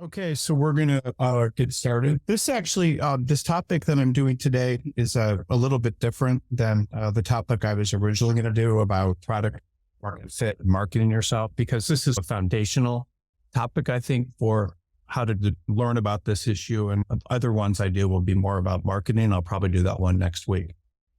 Okay, so we're gonna get started. This topic that I'm doing today is a little bit different than the topic I was originally going to do about product market fit and marketing yourself, because this is a foundational topic, I think, for how to learn about this issue. And other ones I do will be more about marketing. I'll probably do that one next week.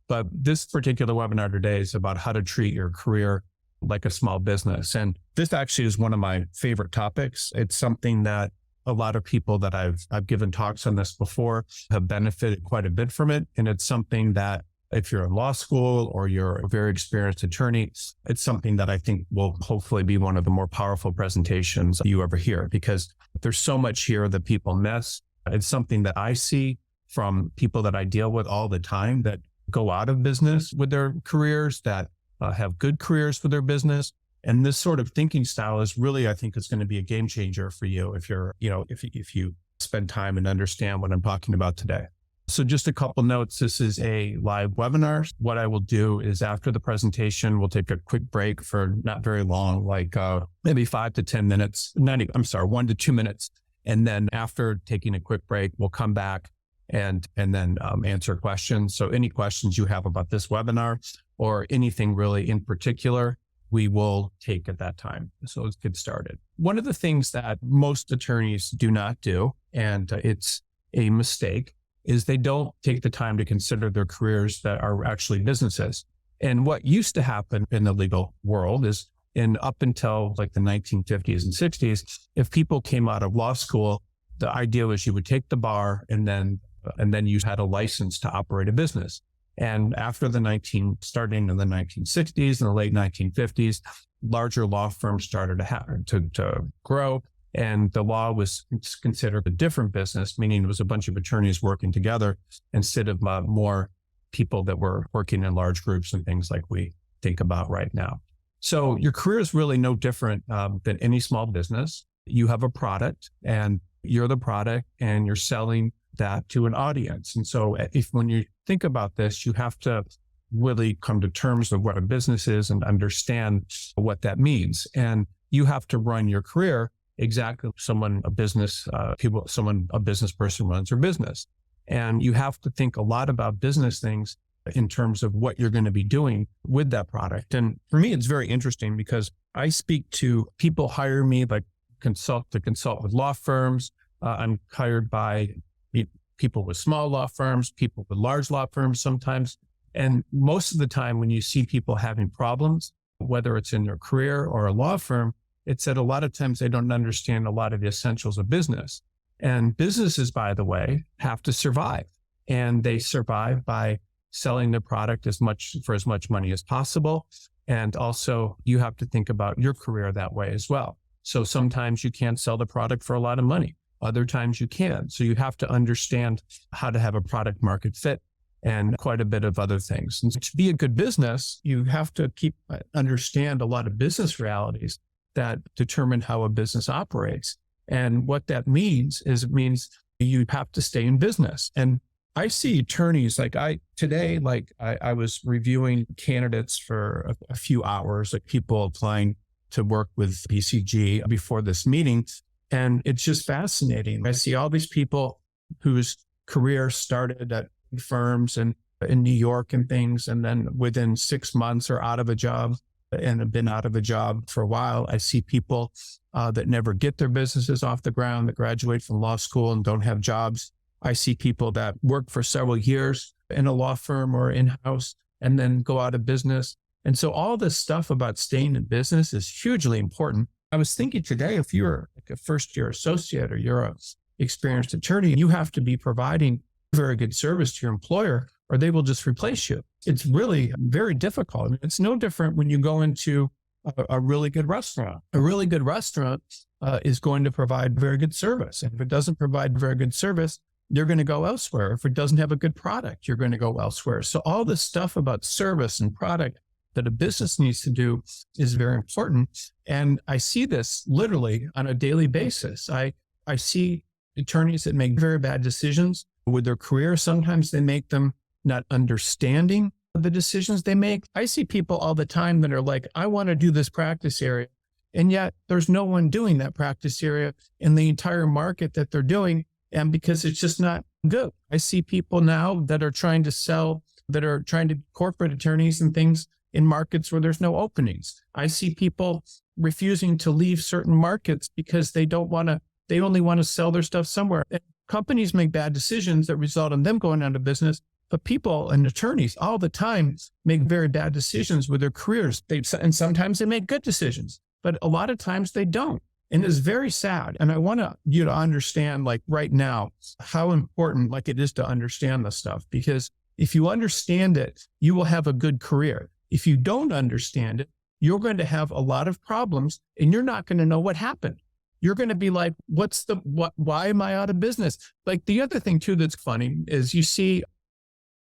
But this particular webinar today is about how to treat your career like a small business. And this actually is one of my favorite topics. It's something that a lot of people that I've given talks on this before have benefited quite a bit from it. And it's something that if you're in law school or you're a very experienced attorney, it's something that I think will hopefully be one of the more powerful presentations you ever hear, because there's so much here that people miss. It's something that I see from people that I deal with all the time that go out of business with their careers, that have good careers for their business. And this sort of thinking style is really, I think, is going to be a game changer for you if you're, if you spend time and understand what I'm talking about today. So just a couple notes. This is a live webinar. What I will do is after the presentation, we'll take a quick break for not very long, like maybe 5 to 10 minutes, 1 to 2 minutes. And then after taking a quick break, we'll come back and then answer questions. So any questions you have about this webinar or anything really in particular, we will take at that time. So let's get started. One of the things that most attorneys do not do, and it's a mistake, is they don't take the time to consider their careers that are actually businesses. And what used to happen in the legal world is up until like the 1950s and 60s, if people came out of law school, the idea was you would take the bar and then you had a license to operate a business. And after starting in the 1960s and the late 1950s, larger law firms started to grow, and the law was considered a different business, meaning it was a bunch of attorneys working together instead of more people that were working in large groups and things like we think about right now. So your career is really no different than any small business. You have a product and you're the product and you're selling that to an audience. And so when you think about this, you have to really come to terms with what a business is and understand what that means. And you have to run your career exactly a business person runs their business. And you have to think a lot about business things in terms of what you're going to be doing with that product. And for me, it's very interesting because I speak to people hire me to consult with law firms. I'm hired by people with small law firms, people with large law firms sometimes. And most of the time when you see people having problems, whether it's in their career or a law firm, it's that a lot of times they don't understand a lot of the essentials of business. And businesses, by the way, have to survive. And they survive by selling their product for as much money as possible. And also you have to think about your career that way as well. So sometimes you can't sell the product for a lot of money. Other times you can. So you have to understand how to have a product market fit and quite a bit of other things. And to be a good business, you have to understand a lot of business realities that determine how a business operates. And what that means is you have to stay in business. And I see attorneys I was reviewing candidates for a few hours, like people applying to work with BCG before this meeting. And it's just fascinating. I see all these people whose career started at firms and in New York and things, and then within 6 months are out of a job and have been out of a job for a while. I see people that never get their businesses off the ground, that graduate from law school and don't have jobs. I see people that work for several years in a law firm or in-house and then go out of business. And so all this stuff about staying in business is hugely important. I was thinking today, if you're like a first-year associate or you're an experienced attorney, you have to be providing very good service to your employer or they will just replace you. It's really very difficult. I mean, it's no different when you go into a really good restaurant. A really good restaurant is going to provide very good service. And if it doesn't provide very good service, you're going to go elsewhere. If it doesn't have a good product, you're going to go elsewhere. So all this stuff about service and product that a business needs to do is very important. And I see this literally on a daily basis. I see attorneys that make very bad decisions with their career. Sometimes they make them not understanding the decisions they make. I see people all the time that are like, I want to do this practice area, And yet there's no one doing that practice area in the entire market that they're doing. And because it's just not good. I see people now that are trying to sell, that are trying to corporate attorneys and things in markets where there's no openings. I see people refusing to leave certain markets because they only want to sell their stuff somewhere. And companies make bad decisions that result in them going out of business, but people and attorneys all the time make very bad decisions with their careers. And sometimes they make good decisions, but a lot of times they don't. And it's very sad. And I want you to understand, like right now, how important like it is to understand this stuff, because if you understand it, you will have a good career. If you don't understand it, you're going to have a lot of problems and you're not going to know what happened. You're going to be like, why am I out of business? Like the other thing too, that's funny is you see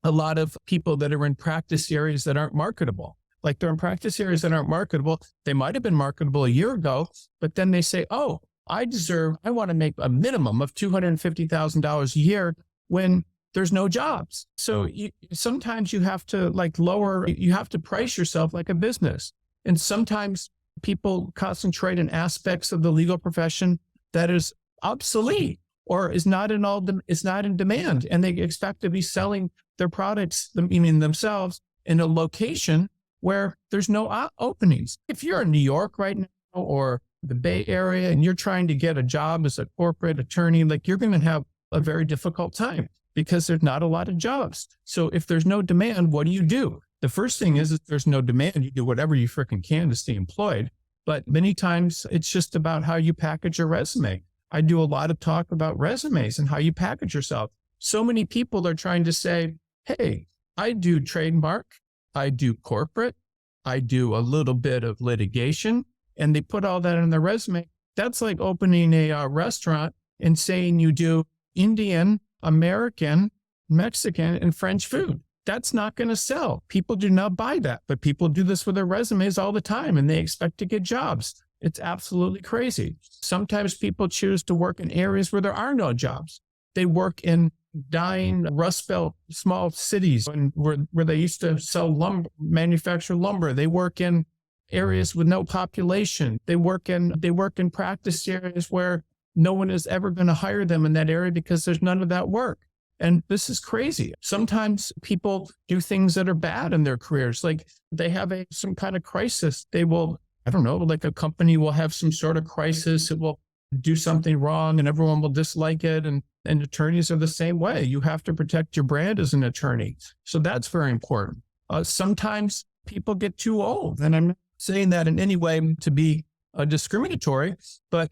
a lot of people that are in practice areas that aren't marketable. Like they're in practice areas that aren't marketable. They might've been marketable a year ago, but then they say, oh, I want to make a minimum of $250,000 a year when there's no jobs. So sometimes you have to you have to price yourself like a business. And sometimes people concentrate in aspects of the legal profession that is obsolete or is not in demand. And they expect to be selling their products, meaning themselves, in a location where there's no openings. If you're in New York right now or the Bay Area and you're trying to get a job as a corporate attorney, like you're going to have a very difficult time because there's not a lot of jobs. So if there's no demand, what do? The first thing is if there's no demand, you do whatever you freaking can to stay employed. But many times it's just about how you package your resume. I do a lot of talk about resumes and how you package yourself. So many people are trying to say, hey, I do trademark, I do corporate, I do a little bit of litigation, and they put all that in their resume. That's like opening a restaurant and saying you do Indian, American, Mexican, and French food. That's not going to sell. People do not buy that, but people do this with their resumes all the time and they expect to get jobs. It's absolutely crazy. Sometimes people choose to work in areas where there are no jobs. They work in dying Rust Belt small cities where they used to sell lumber, manufacture lumber. They work in areas with no population. They work in practice areas where no one is ever going to hire them in that area because there's none of that work. And this is crazy. Sometimes people do things that are bad in their careers. Like they have some kind of crisis. They will, I don't know, like a company will have some sort of crisis. It will do something wrong and everyone will dislike it. And attorneys are the same way. You have to protect your brand as an attorney. So that's very important. Sometimes people get too old. And I'm not saying that in any way to be discriminatory, but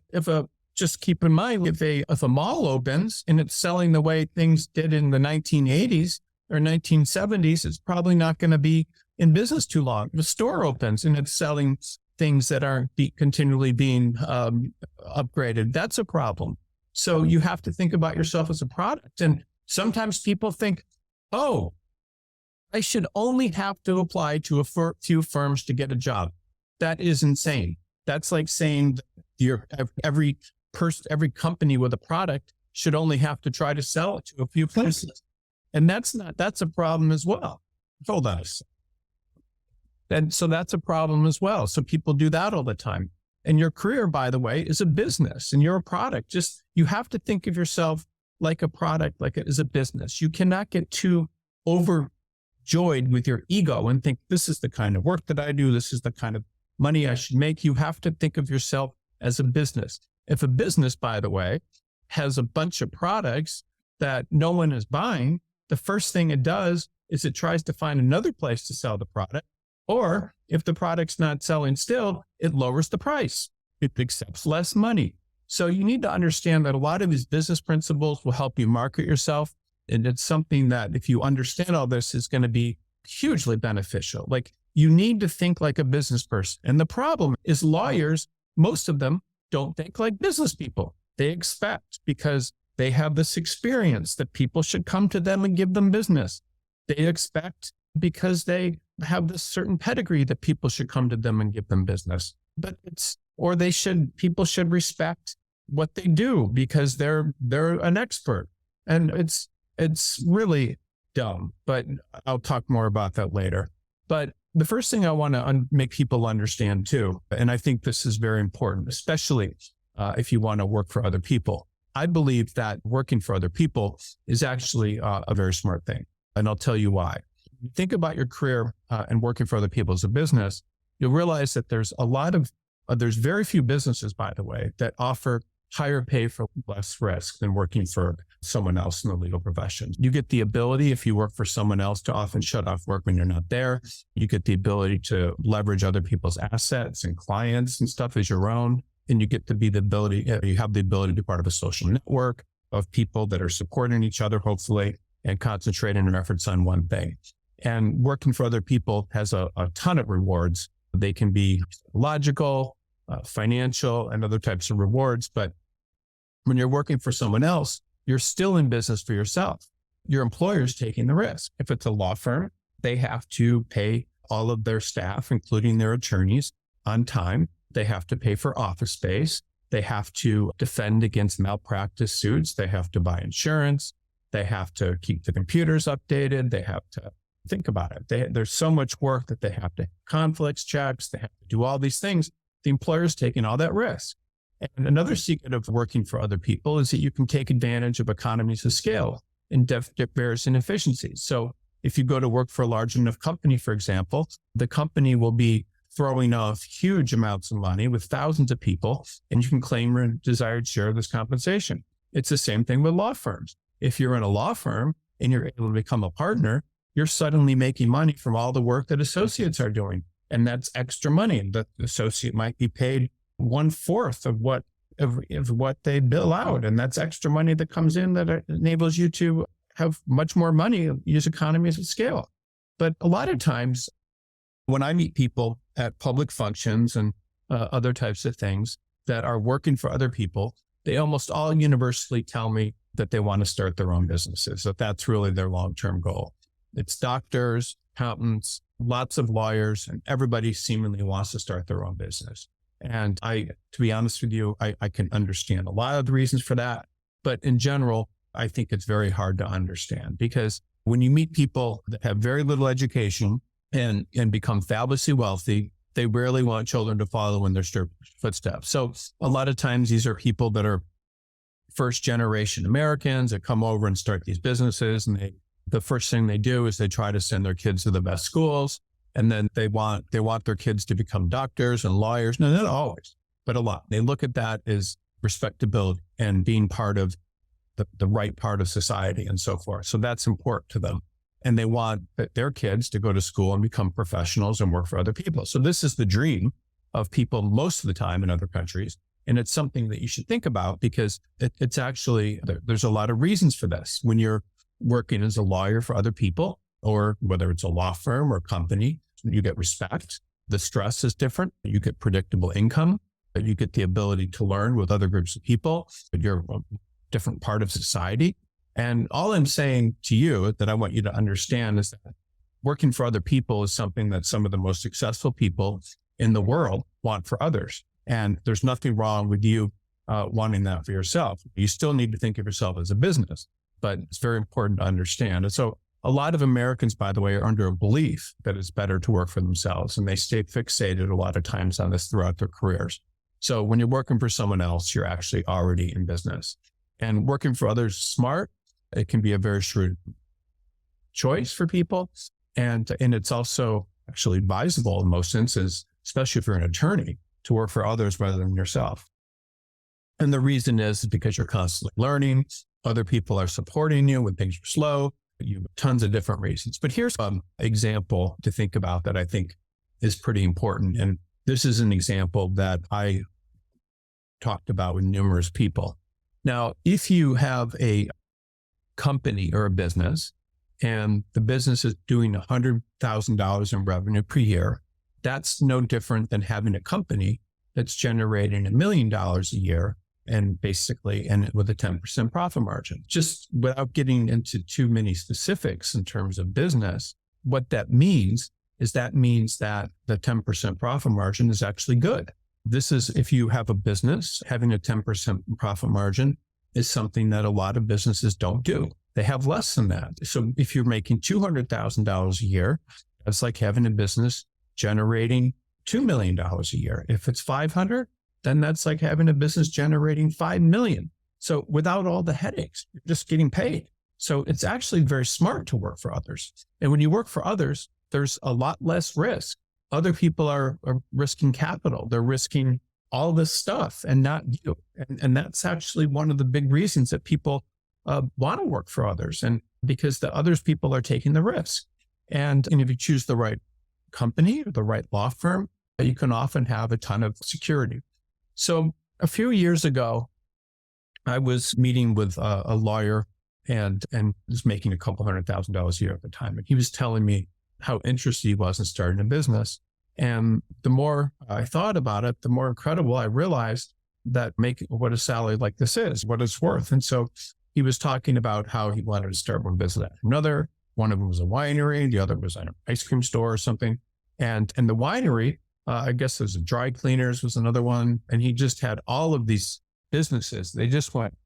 just keep in mind, if a mall opens and it's selling the way things did in the 1980s or 1970s, it's probably not going to be in business too long. If a store opens and it's selling things that aren't continually being upgraded, that's a problem. So you have to think about yourself as a product. And sometimes people think, oh, I should only have to apply to a few firms to get a job. That is insane. That's like saying every company with a product should only have to try to sell it to a few places. And that's a problem as well. Hold on. And so that's a problem as well. So people do that all the time. And your career, by the way, is a business and you're a product. You have to think of yourself like a product, like it is a business. You cannot get too overjoyed with your ego and think, this is the kind of work that I do. This is the kind of money I should make. You have to think of yourself as a business. If a business, by the way, has a bunch of products that no one is buying, the first thing it does is it tries to find another place to sell the product. Or if the product's not selling still, it lowers the price. It accepts less money. So you need to understand that a lot of these business principles will help you market yourself. And it's something that if you understand all this is going to be hugely beneficial. Like you need to think like a business person. And the problem is lawyers, most of them don't think like business people. They expect because they have this experience that people should come to them and give them business. They expect because they have this certain pedigree that people should come to them and give them business. But people should respect what they do because they're an expert. And it's really dumb, but I'll talk more about that later. But the first thing I want to make people understand too, and I think this is very important, especially if you want to work for other people. I believe that working for other people is actually a very smart thing. And I'll tell you why. Think about your career and working for other people as a business. You'll realize that there's there's very few businesses, by the way, that offer higher pay for less risk than working for someone else in the legal profession. You get the ability, if you work for someone else, to often shut off work when you're not there. You get the ability to leverage other people's assets and clients and stuff as your own. And you get to be you have the ability to be part of a social network of people that are supporting each other, hopefully, and concentrating their efforts on one thing. And working for other people has a ton of rewards. They can be logical, financial, and other types of rewards. But when you're working for someone else, you're still in business for yourself. Your employer's taking the risk. If it's a law firm, they have to pay all of their staff, including their attorneys, on time. They have to pay for office space. They have to defend against malpractice suits. They have to buy insurance. They have to keep the computers updated. They have to think about it. There's so much work that they have to conflicts checks. They have to do all these things. The employer's taking all that risk. And another secret of working for other people is that you can take advantage of economies of scale and various inefficiencies. So if you go to work for a large enough company, for example, the company will be throwing off huge amounts of money with thousands of people, and you can claim your desired share of this compensation. It's the same thing with law firms. If you're in a law firm and you're able to become a partner, you're suddenly making money from all the work that associates are doing. And that's extra money. The associate might be paid 1/4 of what they bill out. And that's extra money that comes in that enables you to have much more money, use economies of scale. But a lot of times when I meet people at public functions and other types of things that are working for other people, they almost all universally tell me that they want to start their own businesses, that that's really their long-term goal. It's doctors, accountants, lots of lawyers, and everybody seemingly wants to start their own business. And to be honest with you, I can understand a lot of the reasons for that. But in general, I think it's very hard to understand, because when you meet people that have very little education and become fabulously wealthy, they rarely want children to follow in their footsteps. So a lot of times these are people that are first generation Americans that come over and start these businesses. And the first thing they do is they try to send their kids to the best schools. And then they want their kids to become doctors and lawyers. No, not always, but a lot. They look at that as respectability and being part of the right part of society and so forth. So that's important to them. And they want their kids to go to school and become professionals and work for other people. So this is the dream of people most of the time in other countries. And it's something that you should think about, because it's actually, there's a lot of reasons for this. When you're working as a lawyer for other people, or whether it's a law firm or company, you get respect. The stress is different. You get predictable income. You get the ability to learn with other groups of people. You're a different part of society. And all I'm saying to you that I want you to understand is that working for other people is something that some of the most successful people in the world want for others. And there's nothing wrong with you wanting that for yourself. You still need to think of yourself as a business, but it's very important to understand. And so a lot of Americans, by the way, are under a belief that it's better to work for themselves, and they stay fixated a lot of times on this throughout their careers. So when you're working for someone else, you're actually already in business. And working for others is smart. It can be a very shrewd choice for people. And it's also actually advisable in most instances, especially if you're an attorney, to work for others rather than yourself. And the reason is because you're constantly learning. Other people are supporting you when things are slow. You have tons of different reasons. But here's an example to think about that I think is pretty important. And this is an example that I talked about with numerous people. Now, if you have a company or a business and the business is doing $100,000 in revenue per year, that's no different than having a company that's generating $1 million a year and with a 10% profit margin. Just without getting into too many specifics in terms of business, what that means is that the 10% profit margin is actually good. This is, if you have a business, having a 10% profit margin is something that a lot of businesses don't do. They have less than that. So if you're making $200,000 a year, It's like having a business generating $2 million dollars a year. If it's 500, then that's like having a business generating 5 million. So without all the headaches, you're just getting paid. So it's actually very smart to work for others. And when you work for others, there's a lot less risk. Other people are risking capital. They're risking all this stuff and not you. And that's actually one of the big reasons that people want to work for others. And because the others people are taking the risk. And if you choose the right company or the right law firm, you can often have a ton of security. So a few years ago, I was meeting with a lawyer and was making a couple $100,000 a year at the time. And he was telling me how interested he was in starting a business. And the more I thought about it, the more incredible I realized that making what a salary like this is, what it's worth. And so he was talking about how he wanted to start one business after another. One of them was a winery. The other was an ice cream store or something. And the winery, I guess there's a dry cleaners was another one. And he just had all of these businesses. They just went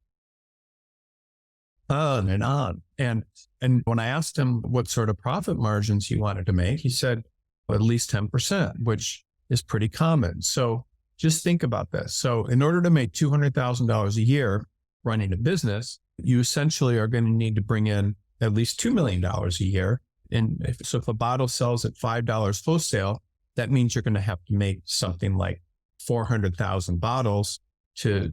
on and on. And when I asked him what sort of profit margins he wanted to make, he said, well, at least 10%, which is pretty common. So just think about this. So in order to make $200,000 a year running a business, you essentially are going to need to bring in at least $2 million a year. And if a bottle sells at $5 wholesale, that means you're going to have to make something like 400,000 bottles to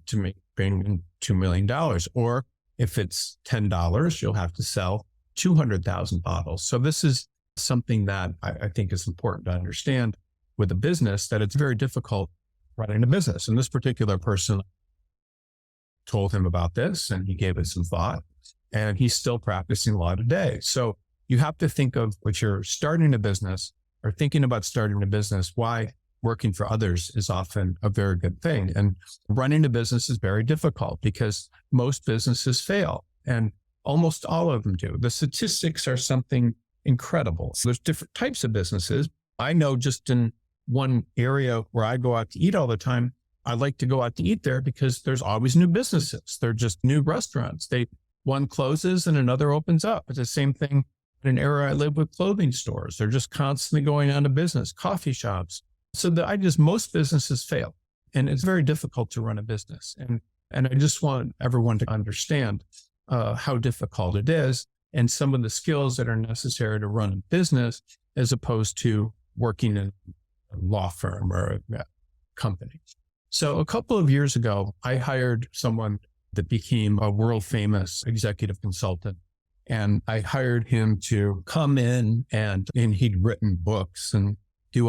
bring in $2 million. Or if it's $10, you'll have to sell 200,000 bottles. So this is something that I think is important to understand with a business, that it's very difficult running a business. And this particular person told him about this and he gave it some thought, and he's still practicing law today. So you have to think of, when you're starting a business or thinking about starting a business, why working for others is often a very good thing. And running a business is very difficult because most businesses fail, and almost all of them do. The statistics are something incredible. So there's different types of businesses. I know just in one area where I go out to eat all the time, I like to go out to eat there because there's always new businesses. They're just new restaurants. One closes and another opens up. It's the same thing in an area I live with clothing stores. They're just constantly going out of business, coffee shops. So most businesses fail, and it's very difficult to run a business. And I just want everyone to understand how difficult it is and some of the skills that are necessary to run a business as opposed to working in a law firm or a company. So a couple of years ago, I hired someone that became a world famous executive consultant. And I hired him to come in and he'd written books and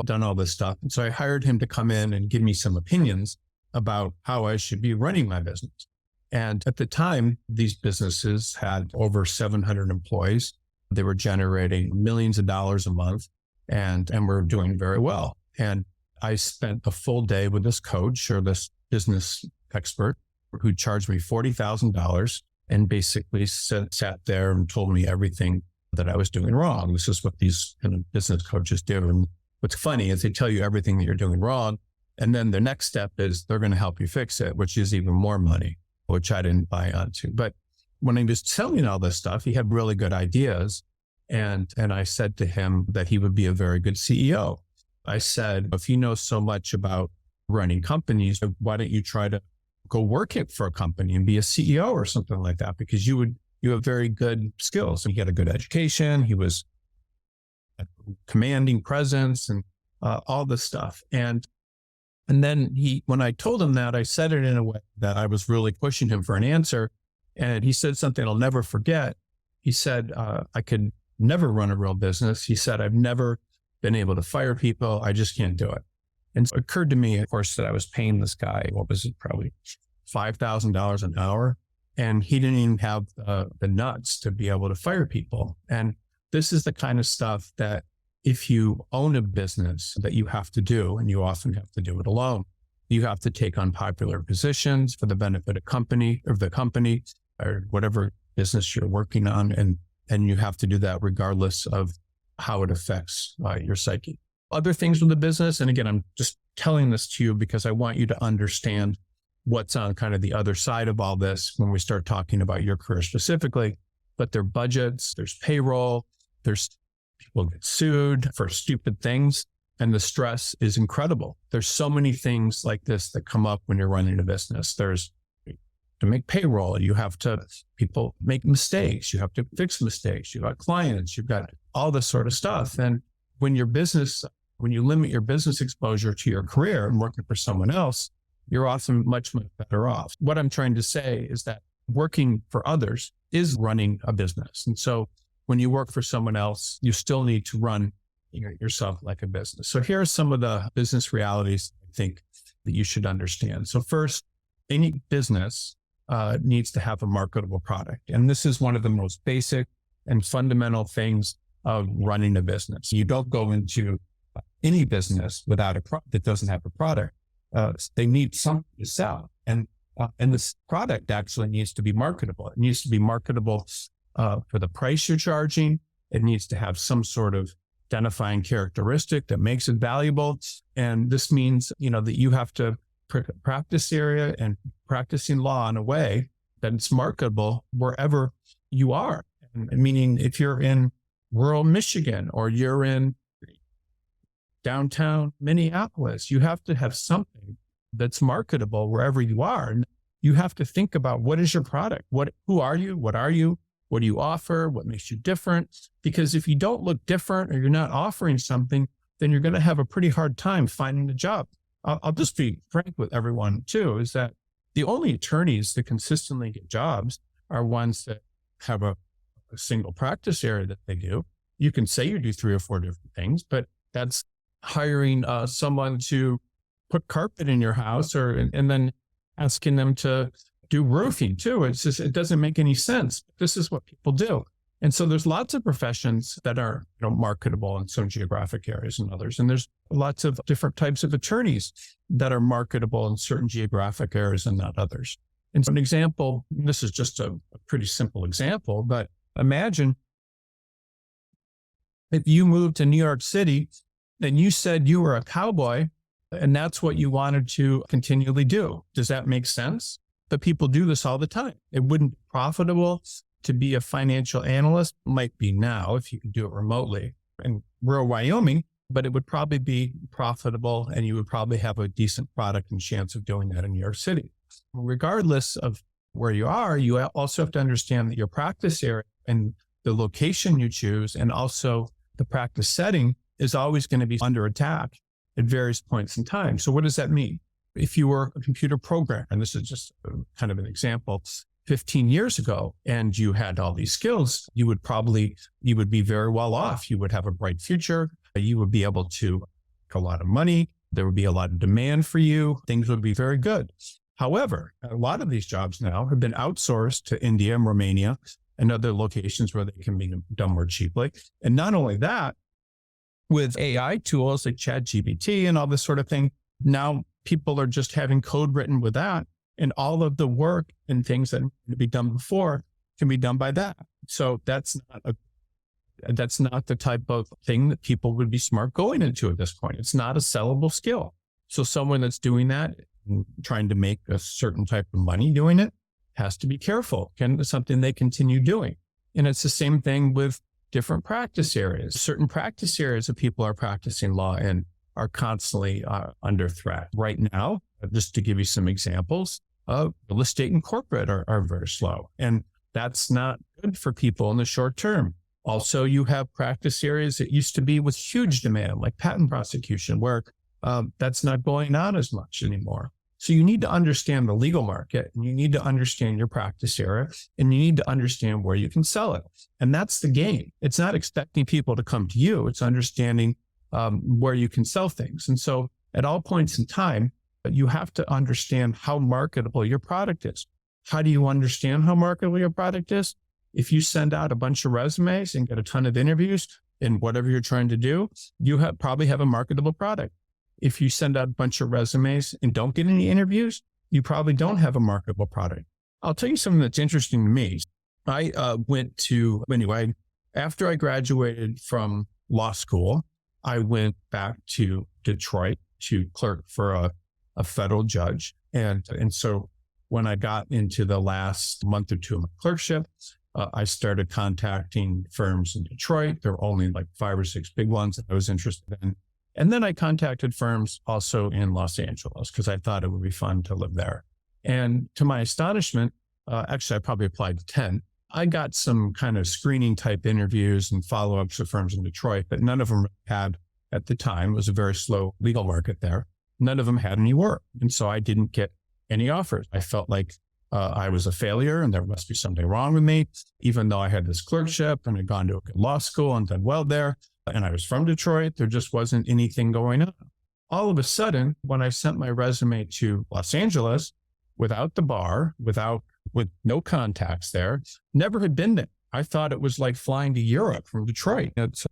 done all this stuff. And so I hired him to come in and give me some opinions about how I should be running my business. And at the time, these businesses had over 700 employees. They were generating millions of dollars a month and were doing very well. And I spent a full day with this coach or this business expert who charged me $40,000 and basically sat there and told me everything that I was doing wrong. This is what these kind of business coaches do. And what's funny is they tell you everything that you're doing wrong. And then the next step is they're going to help you fix it, which is even more money, which I didn't buy onto. But when he was telling all this stuff, he had really good ideas. And I said to him that he would be a very good CEO. I said, if you know so much about running companies, why don't you try to go work it for a company and be a CEO or something like that? Because you have very good skills. And he had a good education. He was a commanding presence and all this stuff. And then when I told him that, I said it in a way that I was really pushing him for an answer. And he said something I'll never forget. He said, I could never run a real business. He said, I've never been able to fire people. I just can't do it. And so it occurred to me, of course, that I was paying this guy, what was it, probably $5,000 an hour. And he didn't even have the nuts to be able to fire people. And this is the kind of stuff that if you own a business that you have to do, and you often have to do it alone, you have to take on popular positions for the benefit of the company or whatever business you're working on. And you have to do that regardless of how it affects your psyche. Other things with the business, and again, I'm just telling this to you because I want you to understand what's on kind of the other side of all this when we start talking about your career specifically, but there are budgets, there's payroll, there's People get sued for stupid things, and the stress is incredible. There's so many things like this that come up when you're running a business. There's to make payroll, people make mistakes. You have to fix mistakes. You've got clients, you've got all this sort of stuff. And when you limit your business exposure to your career and working for someone else, you're often much, much better off. What I'm trying to say is that working for others is running a business. And so when you work for someone else, you still need to run yourself like a business. So here are some of the business realities I think that you should understand. So first, any business needs to have a marketable product. And this is one of the most basic and fundamental things of running a business. You don't go into any business without a product that doesn't have a product. They need something to sell. And this product actually needs to be marketable. It needs to be marketable for the price you're charging. It needs to have some sort of identifying characteristic that makes it valuable. And this means, that you have to practice area and practicing law in a way that it's marketable wherever you are. And meaning if you're in rural Michigan or you're in downtown Minneapolis, you have to have something that's marketable wherever you are. And you have to think about, what is your product? Who are you? What are you? What do you offer? What makes you different? Because if you don't look different or you're not offering something, then you're going to have a pretty hard time finding a job. I'll just be frank with everyone too, is that the only attorneys that consistently get jobs are ones that have a single practice area that they do. You can say you do 3 or 4 different things, but that's hiring someone to put carpet in your house and then asking them to do roofing too. It's just, it doesn't make any sense. This is what people do. And so there's lots of professions that are marketable in some geographic areas and others. And there's lots of different types of attorneys that are marketable in certain geographic areas and not others. And so an example, this is just a pretty simple example, but imagine if you moved to New York City and you said you were a cowboy and that's what you wanted to continually do. Does that make sense? But people do this all the time. It wouldn't be profitable to be a financial analyst. Might be now if you could do it remotely in rural Wyoming, but it would probably be profitable and you would probably have a decent product and chance of doing that in New York City. Regardless of where you are, you also have to understand that your practice area and the location you choose and also the practice setting is always going to be under attack at various points in time. So what does that mean? If you were a computer programmer, and this is just kind of an example, 15 years ago, and you had all these skills, you would be very well off. You would have a bright future. You would be able to make a lot of money. There would be a lot of demand for you. Things would be very good. However, a lot of these jobs now have been outsourced to India and Romania and other locations where they can be done more cheaply. And not only that, with AI tools like ChatGPT and all this sort of thing, now people are just having code written with that, and all of the work and things that need to be done before can be done by that. So that's not the type of thing that people would be smart going into at this point. It's not a sellable skill. So someone that's doing that, trying to make a certain type of money doing it, has to be careful. It's something they continue doing. And it's the same thing with different practice areas. Certain practice areas that people are practicing law in are constantly under threat. Right now, just to give you some examples, real estate and corporate are very slow. And that's not good for people in the short term. Also, you have practice areas that used to be with huge demand, like patent prosecution, where that's not going on as much anymore. So you need to understand the legal market, and you need to understand your practice area, and you need to understand where you can sell it. And that's the game. It's not expecting people to come to you. It's understanding where you can sell things. And so at all points in time, you have to understand how marketable your product is. How do you understand how marketable your product is? If you send out a bunch of resumes and get a ton of interviews in whatever you're trying to do, you probably have a marketable product. If you send out a bunch of resumes and don't get any interviews, you probably don't have a marketable product. I'll tell you something that's interesting to me. After I graduated from law school, I went back to Detroit to clerk for a federal judge. And so when I got into the last month or two of my clerkship, I started contacting firms in Detroit. There were only like 5 or 6 big ones that I was interested in. And then I contacted firms also in Los Angeles because I thought it would be fun to live there. And to my astonishment, actually, I probably applied to 10. I got some kind of screening type interviews and follow-ups with firms in Detroit, but none of them had, at the time, it was a very slow legal market there. None of them had any work. And so I didn't get any offers. I felt like I was a failure and there must be something wrong with me, even though I had this clerkship and had gone to a good law school and done well there. And I was from Detroit. There just wasn't anything going on. All of a sudden, when I sent my resume to Los Angeles without the bar, with no contacts there, never had been there. I thought it was like flying to Europe from Detroit. It's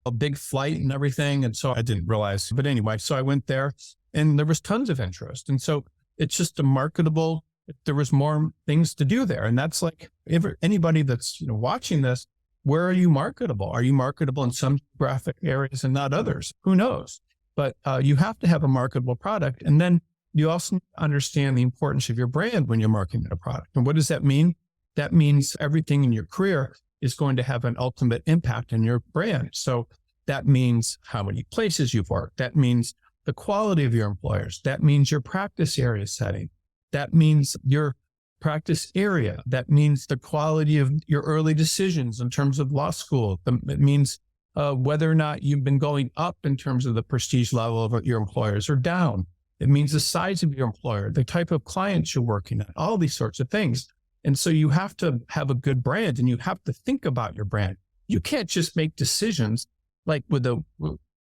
a big flight and everything. And so I didn't realize. But anyway, so I went there and there was tons of interest. And so it's just a marketable, there was more things to do there. And that's like, if anybody that's watching this, where are you marketable? Are you marketable in some graphic areas and not others? Who knows? But you have to have a marketable product. And then you also understand the importance of your brand when you're marketing a product. And what does that mean? That means everything in your career is going to have an ultimate impact on your brand. So that means how many places you've worked. That means the quality of your employers. That means your practice area setting. That means your practice area. That means the quality of your early decisions in terms of law school. It means whether or not you've been going up in terms of the prestige level of your employers or down. It means the size of your employer, the type of clients you're working at, all these sorts of things. And so you have to have a good brand and you have to think about your brand. You can't just make decisions like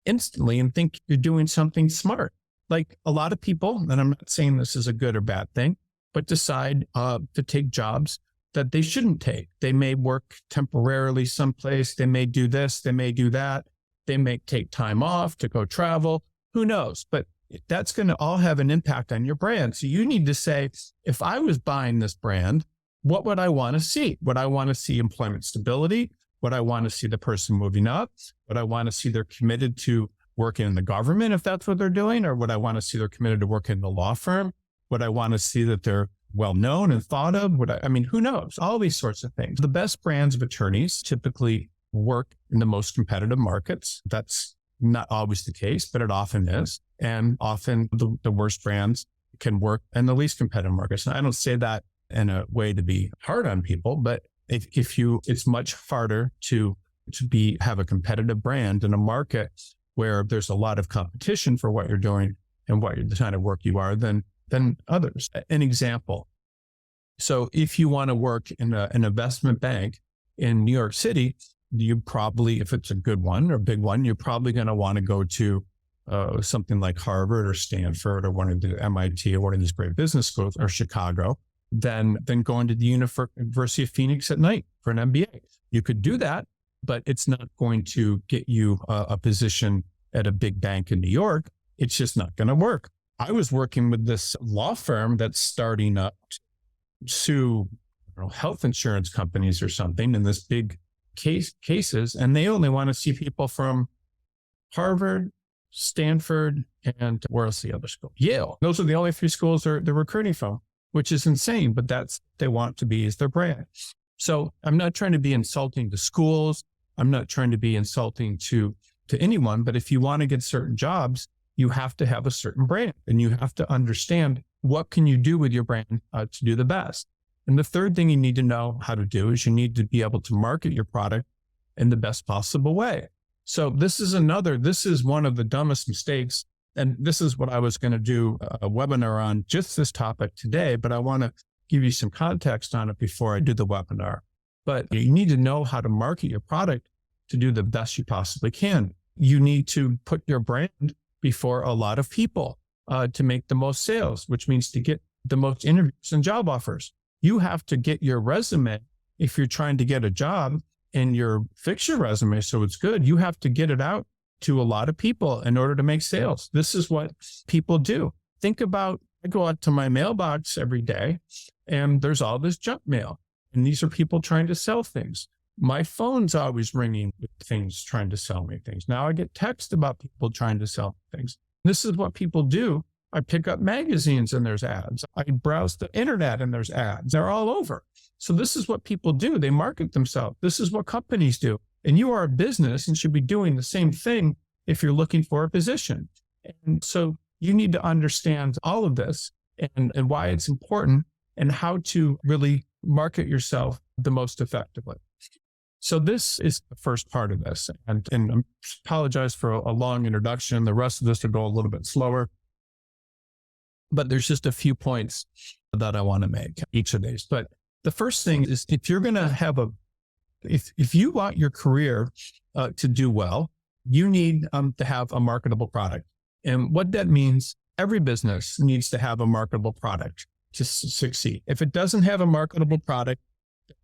instantly and think you're doing something smart. Like a lot of people, and I'm not saying this is a good or bad thing, but decide to take jobs that they shouldn't take. They may work temporarily someplace. They may do this. They may do that. They may take time off to go travel. Who knows? But that's going to all have an impact on your brand. So you need to say, if I was buying this brand, what would I want to see? Would I want to see employment stability? Would I want to see the person moving up? Would I want to see they're committed to working in the government if that's what they're doing? Or would I want to see they're committed to working in the law firm? Would I want to see that they're well known and thought of? Who knows? All these sorts of things. The best brands of attorneys typically work in the most competitive markets. That's not always the case, but it often is. And often the worst brands can work in the least competitive markets. And I don't say that in a way to be hard on people, but it's much harder to have a competitive brand in a market where there's a lot of competition for what you're doing and the kind of work you are than others. An example. So if you want to work in an investment bank in New York City, you probably, if it's a good one or a big one, you're probably going to want to go to something like Harvard or Stanford or one of the MIT or one of these great business schools or Chicago, than going to the University of Phoenix at night for an MBA. You could do that, but it's not going to get you a position at a big bank in New York. It's just not going to work. I was working with this law firm that's starting up to sue health insurance companies or something in this big cases, and they only want to see people from Harvard, Stanford, and where's the other school? Yale. Those are the only 3 schools they're recruiting from, which is insane, but that's what they want to be as their brand. So I'm not trying to be insulting to schools. I'm not trying to be insulting to anyone, but if you want to get certain jobs, you have to have a certain brand and you have to understand what can you do with your brand to do the best. And the third thing you need to know how to do is you need to be able to market your product in the best possible way. So this is one of the dumbest mistakes. And this is what I was going to do a webinar on just this topic today, but I want to give you some context on it before I do the webinar. But you need to know how to market your product to do the best you possibly can. You need to put your brand before a lot of people to make the most sales, which means to get the most interviews and job offers. You have to get your resume. If you're trying to get a job and fix your resume so it's good, you have to get it out to a lot of people in order to make sales. This is what people do. Think about, I go out to my mailbox every day and there's all this junk mail. And these are people trying to sell things. My phone's always ringing with things trying to sell me things. Now I get text about people trying to sell things. This is what people do I pick up magazines and there's ads. I browse the internet and there's ads. They're all over. So this is what people do. They market themselves. This is what companies do. And you are a business and should be doing the same thing if you're looking for a position. And so you need to understand all of this and why it's important and how to really market yourself the most effectively. So this is the first part of this. And I apologize for a long introduction. The rest of this will go a little bit slower. But there's just a few points that I want to make each of these. But the first thing is, if you're going to have if you want your career to do well, you need to have a marketable product. And what that means, every business needs to have a marketable product to succeed. If it doesn't have a marketable product,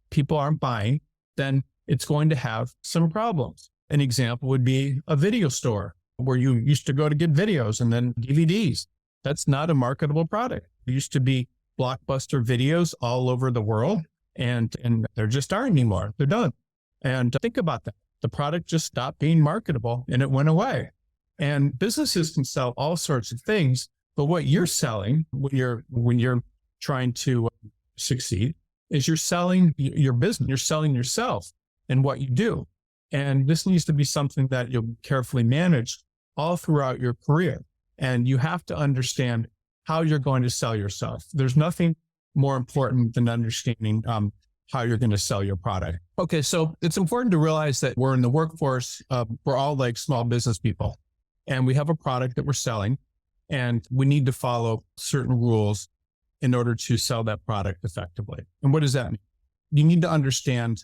people aren't buying, then it's going to have some problems. An example would be a video store where you used to go to get videos and then DVDs. That's not a marketable product. It used to be blockbuster videos all over the world, and there just aren't anymore. They're done. And think about that. The product just stopped being marketable and it went away. And businesses can sell all sorts of things, but what you're selling when you're trying to succeed is you're selling your business. You're selling yourself and what you do. And this needs to be something that you'll carefully manage all throughout your career. And you have to understand how you're going to sell yourself. There's nothing more important than understanding how you're going to sell your product. Okay, so it's important to realize that we're in the workforce. We're all like small business people, and we have a product that we're selling, and we need to follow certain rules in order to sell that product effectively. And what does that mean? You need to understand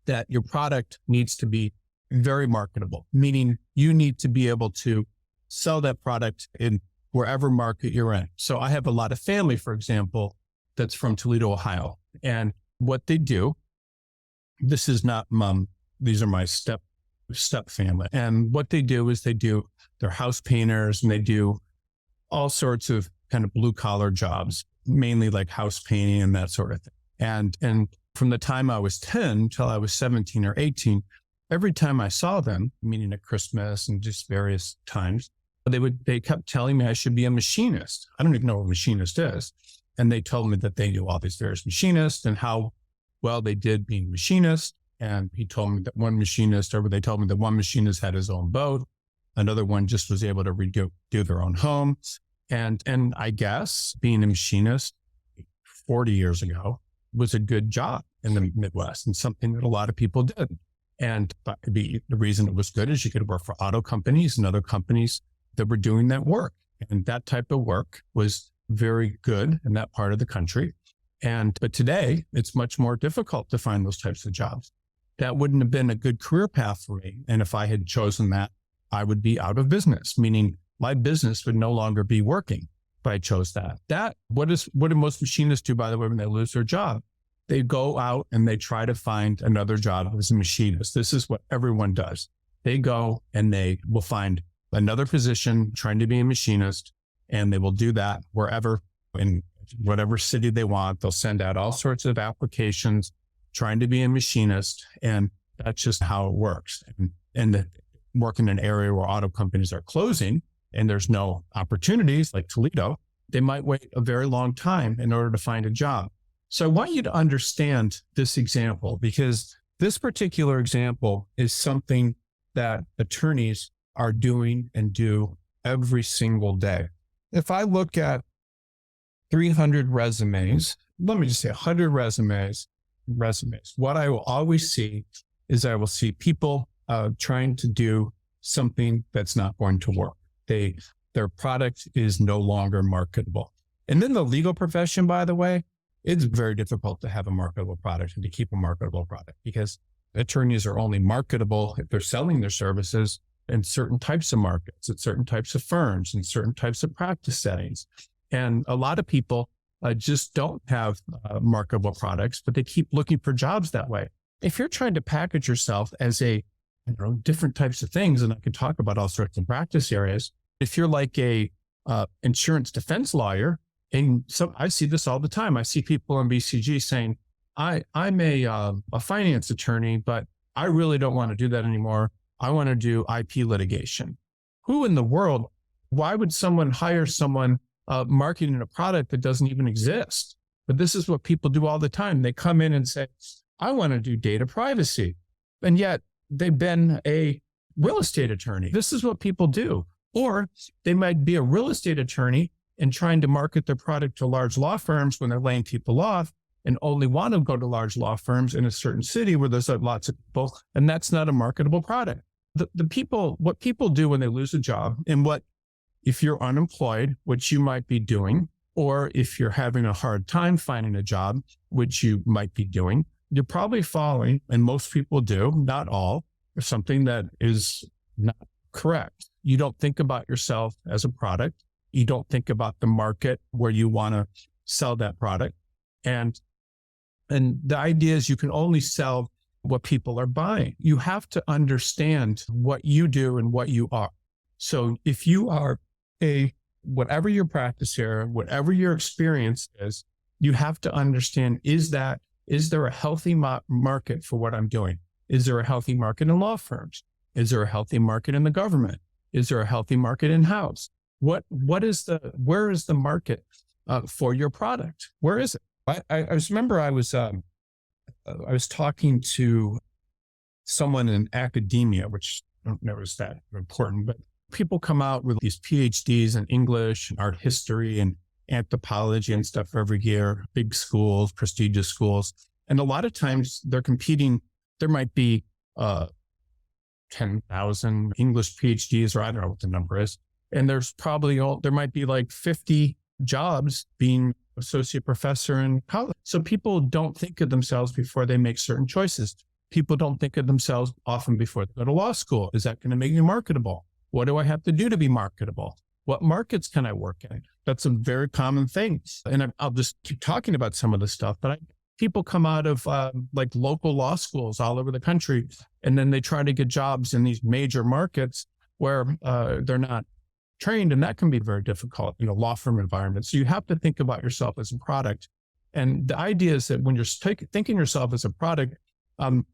that your product needs to be very marketable, meaning you need to be able to sell that product in wherever market you're in. So I have a lot of family, for example, that's from Toledo, Ohio. And what they do, this is not mom, these are my step family. And what they do is they're house painters, and they do all sorts of kind of blue collar jobs, mainly like house painting and that sort of thing. And from the time I was 10 till I was 17 or 18, every time I saw them, meaning at Christmas and just various times, they kept telling me I should be a machinist. I don't even know what a machinist is. And they told me that they knew all these various machinists and how well they did being machinists. And he told me that they told me that one machinist had his own boat. Another one just was able to do their own home. And I guess being a machinist 40 years ago was a good job in the Midwest and something that a lot of people did. And the reason it was good is you could work for auto companies and other companies that were doing that work. And that type of work was very good in that part of the country. But today it's much more difficult to find those types of jobs. That wouldn't have been a good career path for me. And if I had chosen that, I would be out of business, meaning my business would no longer be working if I chose that. What do most machinists do, by the way, when they lose their job? They go out and they try to find another job as a machinist. This is what everyone does. They go and they will find another position trying to be a machinist, and they will do that wherever, in whatever city they want. They'll send out all sorts of applications trying to be a machinist, and that's just how it works. And work in an area where auto companies are closing and there's no opportunities like Toledo, they might wait a very long time in order to find a job. So I want you to understand this example, because this particular example is something that attorneys are doing and do every single day. If I look at 300 resumes, let me just say 100 resumes, what I will always see is I will see people trying to do something that's not going to work. Their product is no longer marketable. And then the legal profession, by the way, it's very difficult to have a marketable product and to keep a marketable product, because attorneys are only marketable if they're selling their services in certain types of markets, at certain types of firms, and certain types of practice settings. And a lot of people just don't have marketable products, but they keep looking for jobs that way. If you're trying to package yourself as different types of things, and I could talk about all sorts of practice areas. If you're like a insurance defense lawyer, and so I see this all the time. I see people on BCG saying, I'm a finance attorney, but I really don't want to do that anymore. I want to do IP litigation. Who in the world Why would someone hire someone marketing a product that doesn't even exist? But this is what people do all the time. They come in and say, I want to do data privacy. And yet they've been a real estate attorney. This is what people do. Or they might be a real estate attorney and trying to market their product to large law firms when they're laying people off and only want to go to large law firms in a certain city where there's lots of people. And that's not a marketable product. What people do when they lose a job, and what if you're unemployed, which you might be doing, or if you're having a hard time finding a job, which you might be doing, you're probably falling, and most people do, not all, or something that is not correct. You don't think about yourself as a product. You don't think about the market where you want to sell that product. And the idea is you can only sell what people are buying. You have to understand what you do and what you are. So if you are whatever your practice area, whatever your experience is, you have to understand, is there a healthy market for what I'm doing? Is there a healthy market in law firms? Is there a healthy market in the government? Is there a healthy market in-house? Where is the market for your product? Where is it? I remember I was talking to someone in academia, which I don't know is that important, but people come out with these PhDs in English and art history and anthropology and stuff every year, big schools, prestigious schools. And a lot of times they're competing. There might be 10,000 English PhDs, or I don't know what the number is. And there might be like 50 jobs being associate professor in college. So people don't think of themselves before they make certain choices. People don't think of themselves often before they go to law school. Is that going to make me marketable? What do I have to do to be marketable? What markets can I work in? That's a very common thing. And I'll just keep talking about some of this stuff, but people come out of like local law schools all over the country, and then they try to get jobs in these major markets where they're not trained, and that can be very difficult in a law firm environment. So you have to think about yourself as a product. And the idea is that when you're thinking yourself as a product,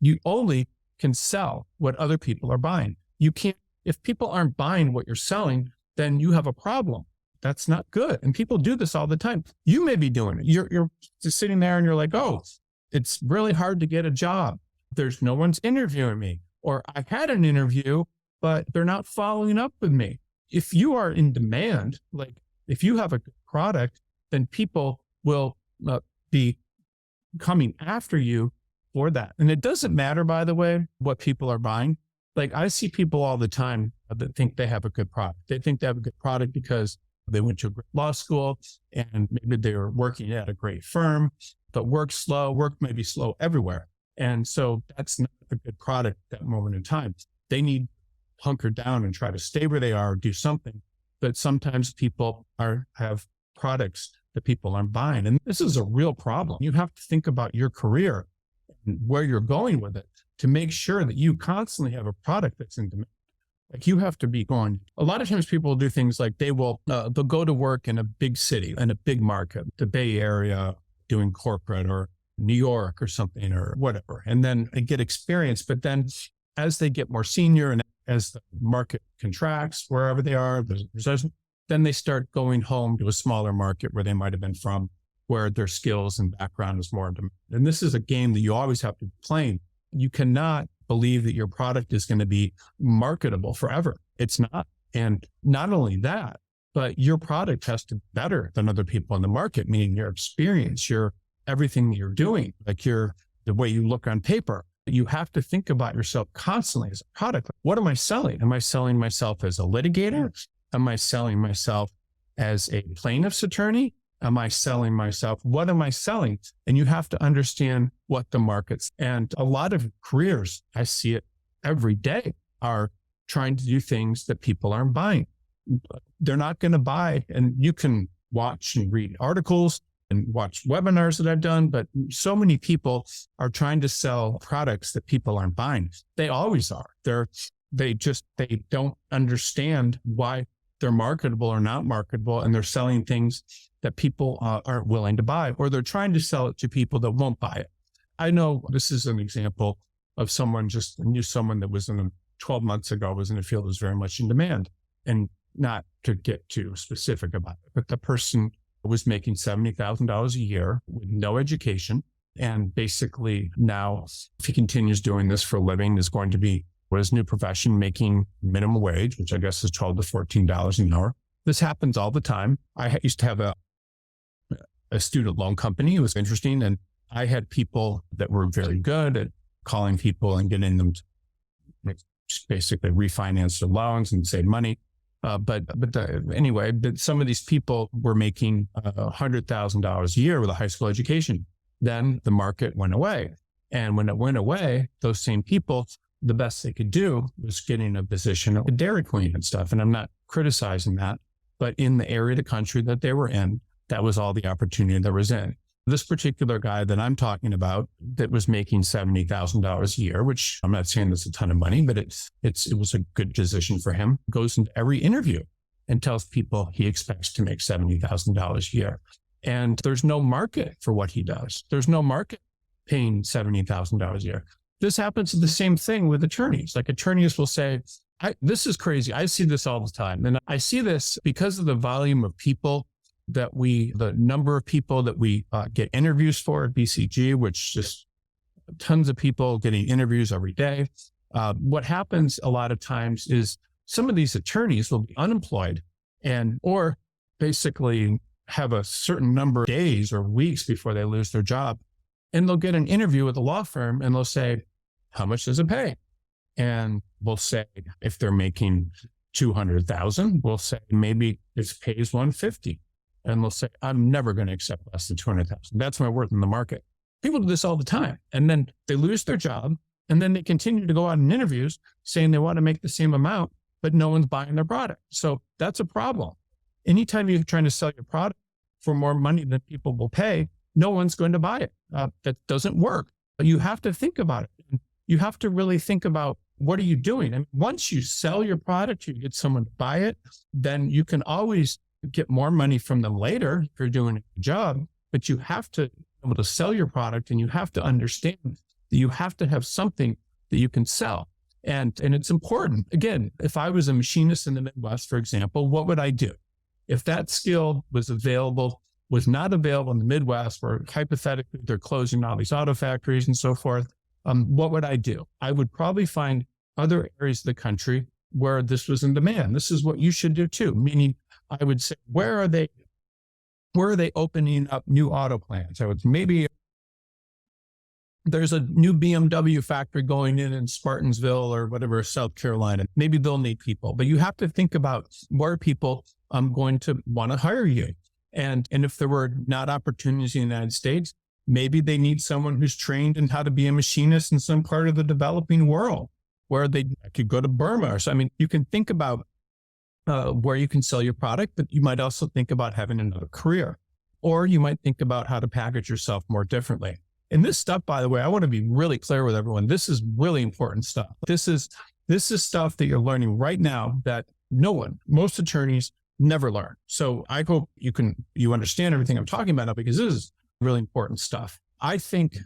you only can sell what other people are buying. You can't, if people aren't buying what you're selling, then you have a problem. That's not good. And people do this all the time. You may be doing it. You're just sitting there and you're like, oh, it's really hard to get a job. There's no one's interviewing me. Or I had an interview, but they're not following up with me. If you are in demand, like if you have a good product, then people will be coming after you for that. And it doesn't matter, by the way, what people are buying. Like I see people all the time that think they have a good product. They think they have a good product because they went to a great law school and maybe they were working at a great firm, but work may be slow everywhere. And so that's not a good product at that moment in time. They need hunker down and try to stay where they are or do something. But sometimes people have products that people aren't buying. And this is a real problem. You have to think about your career and where you're going with it to make sure that you constantly have a product that's in demand. Like you have to be going. A lot of times people do things like they'll go to work in a big city, in a big market, the Bay Area, doing corporate, or New York or something or whatever. And then they get experience. But then as they get more senior and as the market contracts, wherever they are, then they start going home to a smaller market where they might have been from, where their skills and background is more in demand. And this is a game that you always have to be playing. You cannot believe that your product is going to be marketable forever. It's not. And not only that, but your product has to be better than other people in the market, meaning your experience, your everything that you're doing, like the way you look on paper. You have to think about yourself constantly as a product. What am I selling? Am I selling myself as a litigator? Am I selling myself as a plaintiff's attorney? Am I selling myself? What am I selling? And you have to understand what the markets, and a lot of careers, I see it every day, are trying to do things that people aren't buying. They're not going to buy. And you can watch and read articles and watch webinars that I've done, but so many people are trying to sell products that people aren't buying. They always are. They don't understand why they're marketable or not marketable, and they're selling things that people aren't willing to buy, or they're trying to sell it to people that won't buy it. I know this is an example of someone, just knew someone that was 12 months ago was in a field that was very much in demand. And not to get too specific about it, but the person was making $70,000 a year with no education. And basically now, if he continues doing this for a living, is going to be what his new profession, making minimum wage, which I guess is $12 to $14 an hour. This happens all the time. I used to have a student loan company. It was interesting. And I had people that were very good at calling people and getting them to basically refinance their loans and save money. Anyway, some of these people were making $100,000 a year with a high school education. Then the market went away. And when it went away, those same people, the best they could do was getting a position at Dairy Queen and stuff. And I'm not criticizing that, but in the area of the country that they were in, that was all the opportunity there was in. This particular guy that I'm talking about that was making $70,000 a year, which I'm not saying that's a ton of money, but it was a good position for him, goes into every interview and tells people he expects to make $70,000 a year. And there's no market for what he does. There's no market paying $70,000 a year. This happens to the same thing with attorneys. Like attorneys will say, this is crazy. I see this all the time. And I see this because of the volume of people the number of people that we get interviews for at BCG, which just tons of people getting interviews every day. What happens a lot of times is some of these attorneys will be unemployed or basically have a certain number of days or weeks before they lose their job. And they'll get an interview with a law firm and they'll say, how much does it pay? And we'll say, if they're making $200,000, we'll say maybe it pays $150,000. And they'll say, I'm never going to accept less than $200,000. That's my worth in the market. People do this all the time. And then they lose their job. And then they continue to go out in interviews saying they want to make the same amount, but no one's buying their product. So that's a problem. Anytime you're trying to sell your product for more money than people will pay, no one's going to buy it. That doesn't work. But you have to think about it. You have to really think about, what are you doing? And once you sell your product, you get someone to buy it, then you can always get more money from them later if you're doing a good job. But you have to be able to sell your product, and you have to understand that you have to have something that you can sell. And it's important. Again, if I was a machinist in the Midwest, for example, what would I do? If that skill was not available in the Midwest, where hypothetically they're closing all these auto factories and so forth, what would I do? I would probably find other areas of the country where this was in demand. This is what you should do too. Meaning, I would say, where are they opening up new auto plants? I would maybe there's a new BMW factory going in Spartansville or whatever, South Carolina. Maybe they'll need people, but you have to think about where people going to want to hire you. And if there were not opportunities in the United States, maybe they need someone who's trained in how to be a machinist in some part of the developing world where they could go to Burma. Or so, I mean, you can think about where you can sell your product, but you might also think about having another career, or you might think about how to package yourself more differently. And this stuff, by the way, I want to be really clear with everyone. This is really important stuff. This is stuff that you're learning right now that most attorneys never learn. So I hope you understand everything I'm talking about now, because this is really important stuff. I think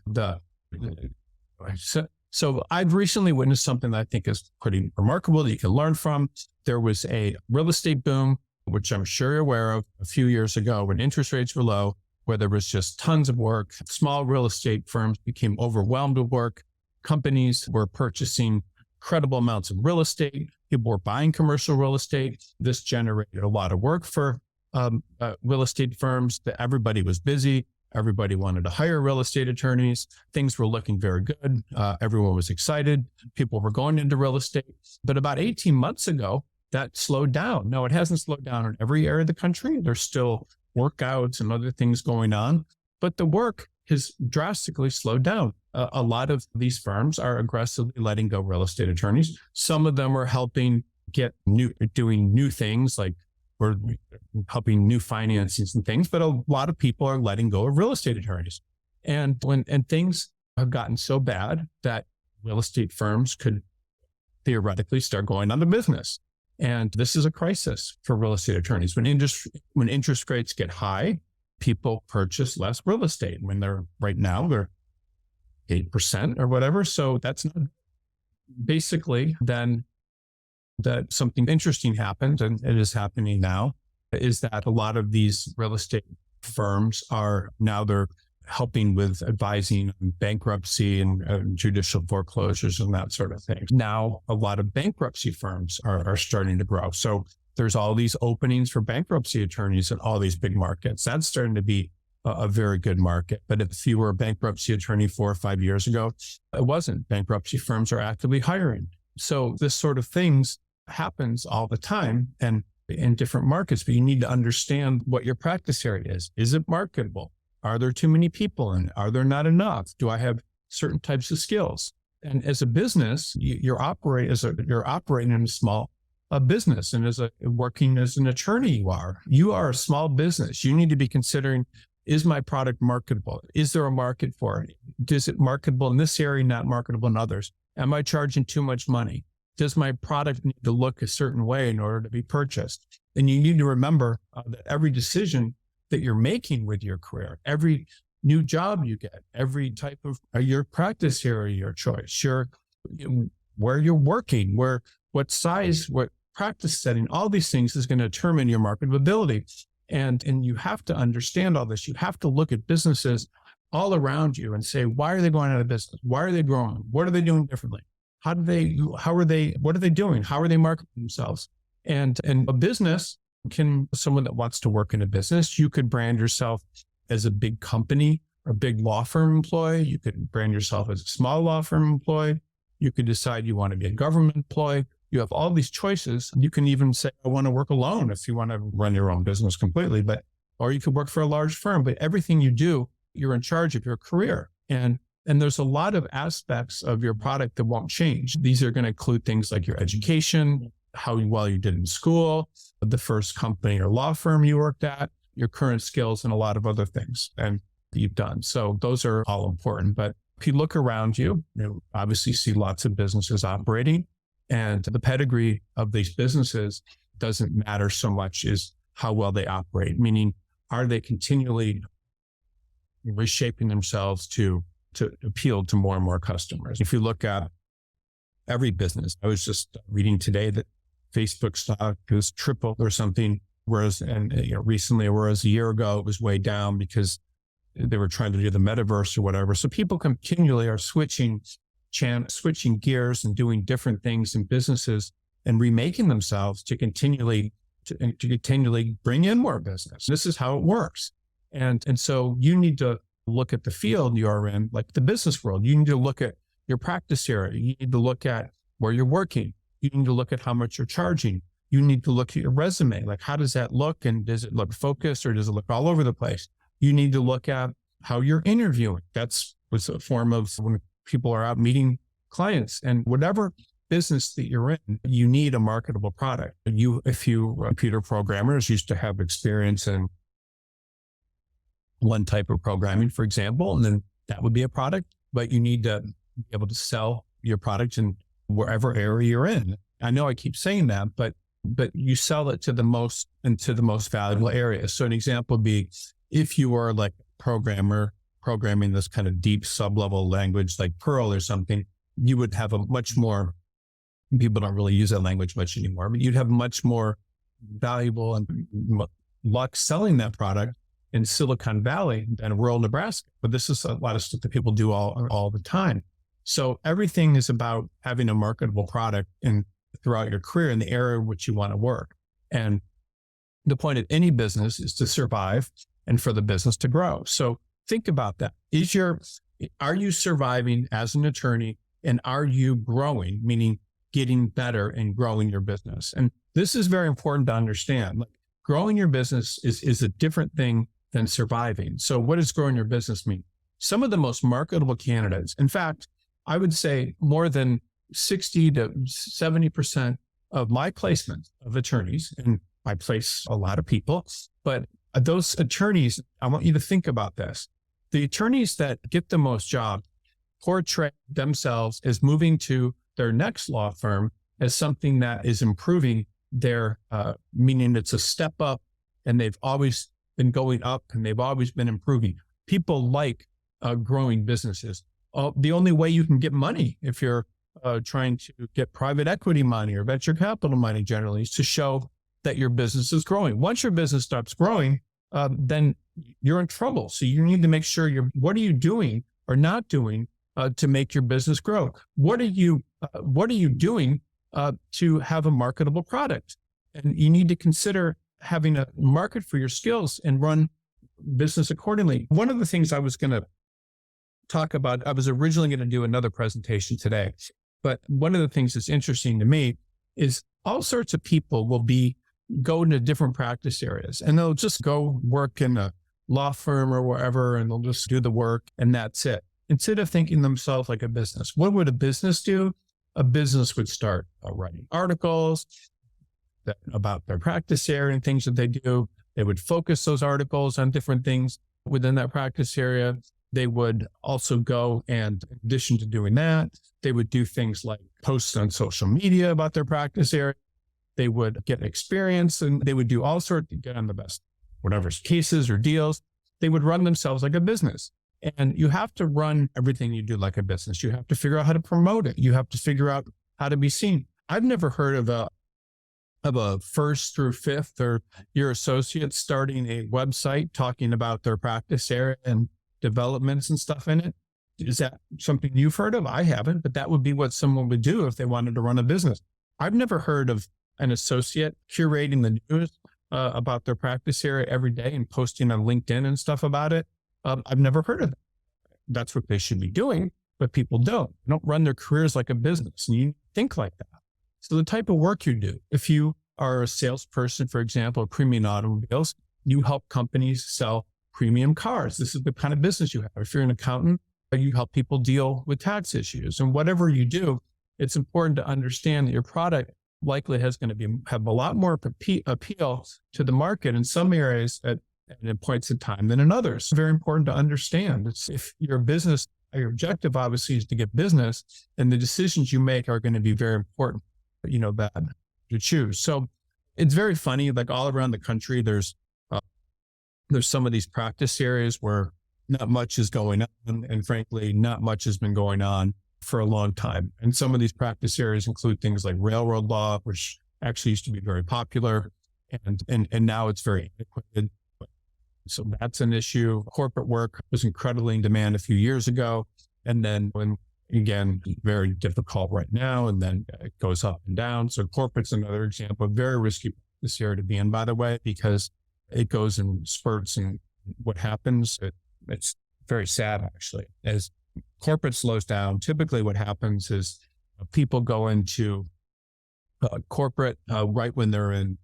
so I've recently witnessed something that I think is pretty remarkable that you can learn from. There was a real estate boom, which I'm sure you're aware of, a few years ago when interest rates were low, where there was just tons of work. Small real estate firms became overwhelmed with work. Companies were purchasing incredible amounts of real estate. People were buying commercial real estate. This generated a lot of work for real estate firms. Everybody was busy. Everybody wanted to hire real estate attorneys. Things were looking very good. Everyone was excited. People were going into real estate. But about 18 months ago, that slowed down. No, it hasn't slowed down in every area of the country. There's still workouts and other things going on, but the work has drastically slowed down. A lot of these firms are aggressively letting go real estate attorneys. Some of them are helping doing new things, like we're helping new financings and things, but a lot of people are letting go of real estate attorneys. And things have gotten so bad that real estate firms could theoretically start going out of business. And this is a crisis for real estate attorneys. When interest rates get high, people purchase less real estate. When they're 8% or whatever. So that's not basically then that something interesting happened, and it is happening now, is that a lot of these real estate firms they're helping with advising on bankruptcy and judicial foreclosures and that sort of thing. Now, a lot of bankruptcy firms are starting to grow. So there's all these openings for bankruptcy attorneys in all these big markets. That's starting to be a very good market. But if you were a bankruptcy attorney 4 or 5 years ago, it wasn't. Bankruptcy firms are actively hiring. So this sort of things happens all the time and in different markets, but you need to understand what your practice area is. Is it marketable? Are there too many people in it? Are there not enough? Do I have certain types of skills? And as a business, you're operating in a small business, and working as an attorney, you are a small business. You need to be considering, is my product marketable? Is there a market for it? Is it marketable in this area, not marketable in others? Am I charging too much money? Does my product need to look a certain way in order to be purchased? And you need to remember that every decision that you're making with your career, every new job you get, every type of your practice area, your choice, where you're working, what size, what practice setting, all these things is going to determine your marketability. And you have to understand all this. You have to look at businesses all around you and say, why are they going out of business? Why are they growing? What are they doing differently? What are they doing? How are they marketing themselves? And a business someone that wants to work in a business, you could brand yourself as a big company or big law firm employee. You could brand yourself as a small law firm employee. You could decide you want to be a government employee. You have all these choices. You can even say, I want to work alone if you want to run your own business completely, or you could work for a large firm, but everything you do, you're in charge of your career. And there's a lot of aspects of your product that won't change. These are going to include things like your education, how well you did in school, the first company or law firm you worked at, your current skills, and a lot of other things and you've done. So those are all important. But if you look around you, obviously see lots of businesses operating, and the pedigree of these businesses doesn't matter so much as how well they operate, meaning are they continually reshaping themselves to appeal to more and more customers. If you look at every business, I was just reading today that Facebook stock has tripled or something, whereas a year ago it was way down because they were trying to do the metaverse or whatever. So people continually are switching gears and doing different things in businesses and remaking themselves to continually bring in more business. This is how it works. And so you need to look at the field you're in, like the business world. You need to look at your practice area. You need to look at where you're working. You need to look at how much you're charging. You need to look at your resume. Like, how does that look? And does it look focused or does it look all over the place? You need to look at how you're interviewing. That's what's a form of when people are out meeting clients. And whatever business that you're in, you need a marketable product. If you computer programmers used to have experience in one type of programming, for example, and then that would be a product, but you need to be able to sell your product in wherever area you're in. I know I keep saying that, but you sell it to the most valuable areas. So an example would be if you are like a programmer programming this kind of deep sub-level language like Perl or something, you would have a much more, people don't really use that language much anymore, but you'd have much more valuable and luck selling that product in Silicon Valley than rural Nebraska. But this is a lot of stuff that people do all the time. So everything is about having a marketable product throughout your career in the area in which you want to work. And the point of any business is to survive and for the business to grow. So think about that. Are you surviving as an attorney, and are you growing, meaning getting better and growing your business? And this is very important to understand. Like, growing your business is a different thing than surviving. So what does growing your business mean? Some of the most marketable candidates, in fact, I would say more than 60 to 70% of my placements of attorneys, and I place a lot of people, but those attorneys, I want you to think about this. The attorneys that get the most jobs portray themselves as moving to their next law firm as something that is improving their, meaning it's a step up and they've always been going up and they've always been improving. People like growing businesses. The only way you can get money if you're trying to get private equity money or venture capital money generally to show that your business is growing. Once your business stops growing, then you're in trouble. So you need to make sure what are you doing or not doing to make your business grow? What are you doing to have a marketable product? And you need to consider having a market for your skills and run business accordingly. One of the things I was going to talk about, I was originally going to do another presentation today, but one of the things that's interesting to me is all sorts of people will go into different practice areas and they'll just go work in a law firm or wherever, and they'll just do the work and that's it. Instead of thinking themselves like a business, what would a business do? A business would start writing articles about their practice area and things that they do. They would focus those articles on different things within that practice area. They would also go and, in addition to doing that, they would do things like post on social media about their practice area. They would get experience and they would do all sorts to get on the best, whatever cases or deals. They would run themselves like a business. And you have to run everything you do like a business. You have to figure out how to promote it. You have to figure out how to be seen. I've never heard of a first through fifth or year associate starting a website talking about their practice area and developments and stuff in it. Is that something you've heard of? I haven't, but that would be what someone would do if they wanted to run a business. I've never heard of an associate curating the news about their practice area every day and posting on LinkedIn and stuff about it. I've never heard of that. That's what they should be doing, but people don't. They don't run their careers like a business, and you think like that. So the type of work you do, if you are a salesperson, for example, of premium automobiles, you help companies sell premium cars. This is the kind of business you have. If you're an accountant, you help people deal with tax issues. And whatever you do, it's important to understand that your product likely has going to have a lot more appeal to the market in some areas at points in time than in others. It's very important to understand. If you're a business, your objective obviously is to get business, and the decisions you make are going to be very important, that to choose. So it's very funny, like all around the country, there's some of these practice areas where not much is going on, and frankly, not much has been going on for a long time. And some of these practice areas include things like railroad law, which actually used to be very popular, and now it's very antiquated. So that's an issue. Corporate work was incredibly in demand a few years ago. And then again, very difficult right now. And then it goes up and down. So corporate's another example, a very risky this area to be in, by the way, because it goes in spurts. And what happens, it's very sad, actually. As corporate slows down, typically what happens is people go into corporate right when they're in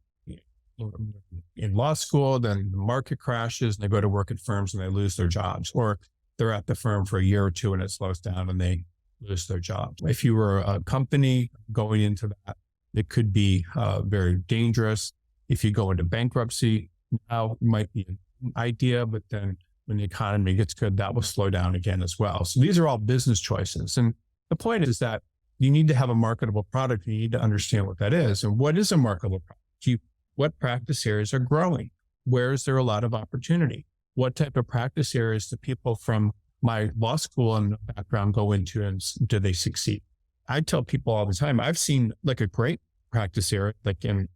law school, then the market crashes and they go to work at firms and they lose their jobs, or they're at the firm for a year or two and it slows down and they lose their job. If you were a company going into that, it could be very dangerous. If you go into bankruptcy, now it might be an idea, but then when the economy gets good, that will slow down again as well. So these are all business choices. And the point is that you need to have a marketable product. You need to understand what that is. And what is a marketable product? What practice areas are growing? Where is there a lot of opportunity? What type of practice areas do people from my law school and background go into, and do they succeed? I tell people all the time, I've seen like a great practice area, like in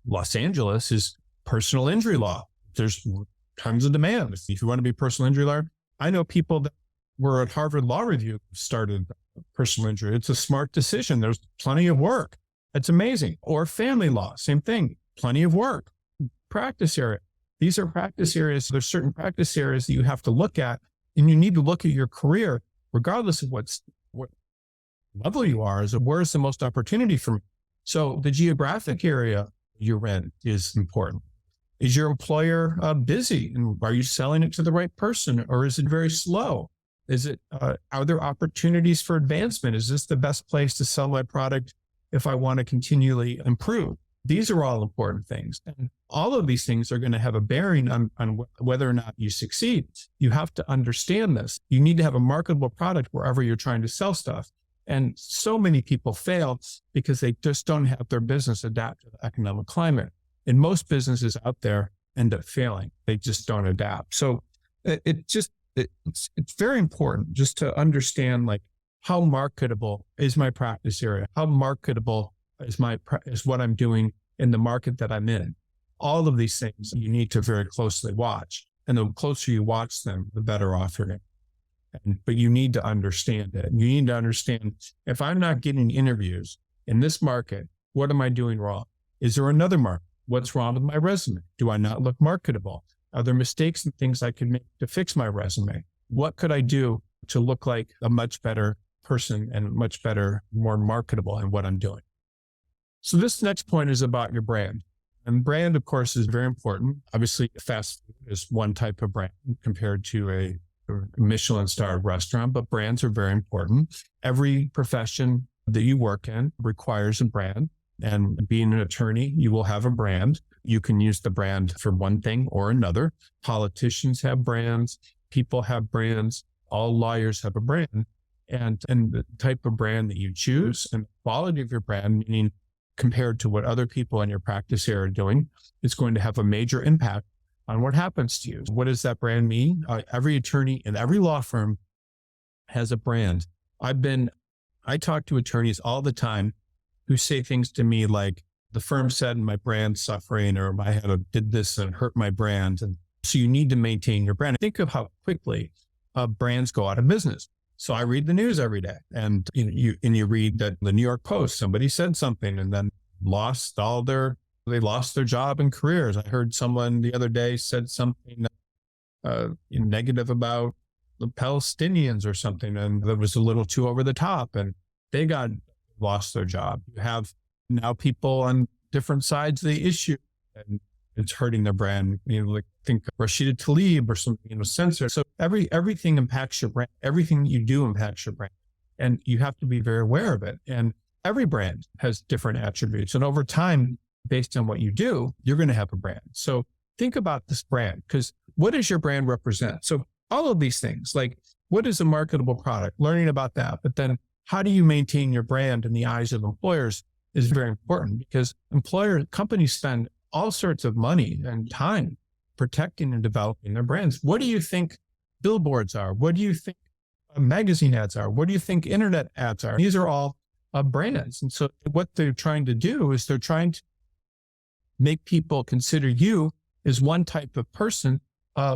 Los Angeles, is personal injury law. There's tons of demand. If you want to be a personal injury lawyer, I know people that were at Harvard Law Review started personal injury. It's a smart decision. There's plenty of work. It's amazing. Or family law, same thing. Plenty of work. Practice area. These are practice areas. There's certain practice areas that you have to look at, and you need to look at your career, regardless of what level you are, is where's the most opportunity for me. So the geographic area you're in is important. Is your employer busy, and are you selling it to the right person, or is it very slow? Is it, are there opportunities for advancement? Is this the best place to sell my product if I want to continually improve? These are all important things. And all of these things are going to have a bearing on whether or not you succeed. You have to understand this. You need to have a marketable product wherever you're trying to sell stuff. And so many people fail because they just don't have their business adapt to the economic climate. And most businesses out there end up failing. They just don't adapt. So it's very important just to understand, like, how marketable is my practice area? How marketable is what I'm doing in the market that I'm in? All of these things you need to very closely watch. And the closer you watch them, the better off you're going to be. But you need to understand it. You need to understand, if I'm not getting interviews in this market, what am I doing wrong? Is there another market? What's wrong with my resume? Do I not look marketable? Are there mistakes and things I could make to fix my resume? What could I do to look like a much better person and much better, more marketable in what I'm doing? So this next point is about your brand. And brand, of course, is very important. Obviously, fast food is one type of brand compared to a Michelin-starred restaurant, but brands are very important. Every profession that you work in requires a brand. And being an attorney, you will have a brand. You can use the brand for one thing or another. Politicians have brands. People have brands. All lawyers have a brand. And the type of brand that you choose and the quality of your brand, meaning compared to what other people in your practice area are doing, is going to have a major impact on what happens to you. What does that brand mean? Every attorney in every law firm has a brand. I talk to attorneys all the time who say things to me like, the firm said my brand's suffering, or did this and hurt my brand. And so you need to maintain your brand. Think of how quickly brands go out of business. So I read the news every day, and you read that the New York Post, somebody said something and then they lost their job and careers. I heard someone the other day said something negative about the Palestinians or something, and that was a little too over the top, and they lost their job. You have now people on different sides of the issue, and it's hurting their brand. Like think Rashida Tlaib or something, censored. So everything impacts your brand. Everything you do impacts your brand, and you have to be very aware of it. And every brand has different attributes, and over time, based on what you do, you're going to have a brand. So think about this brand, because what does your brand represent? So all of these things, like what is a marketable product, learning about that, but then how do you maintain your brand in the eyes of employers is very important, because companies spend all sorts of money and time protecting and developing their brands. What do you think billboards are? What do you think magazine ads are? What do you think internet ads are? These are all brands. And so what they're trying to do is they're trying to make people consider you as one type of person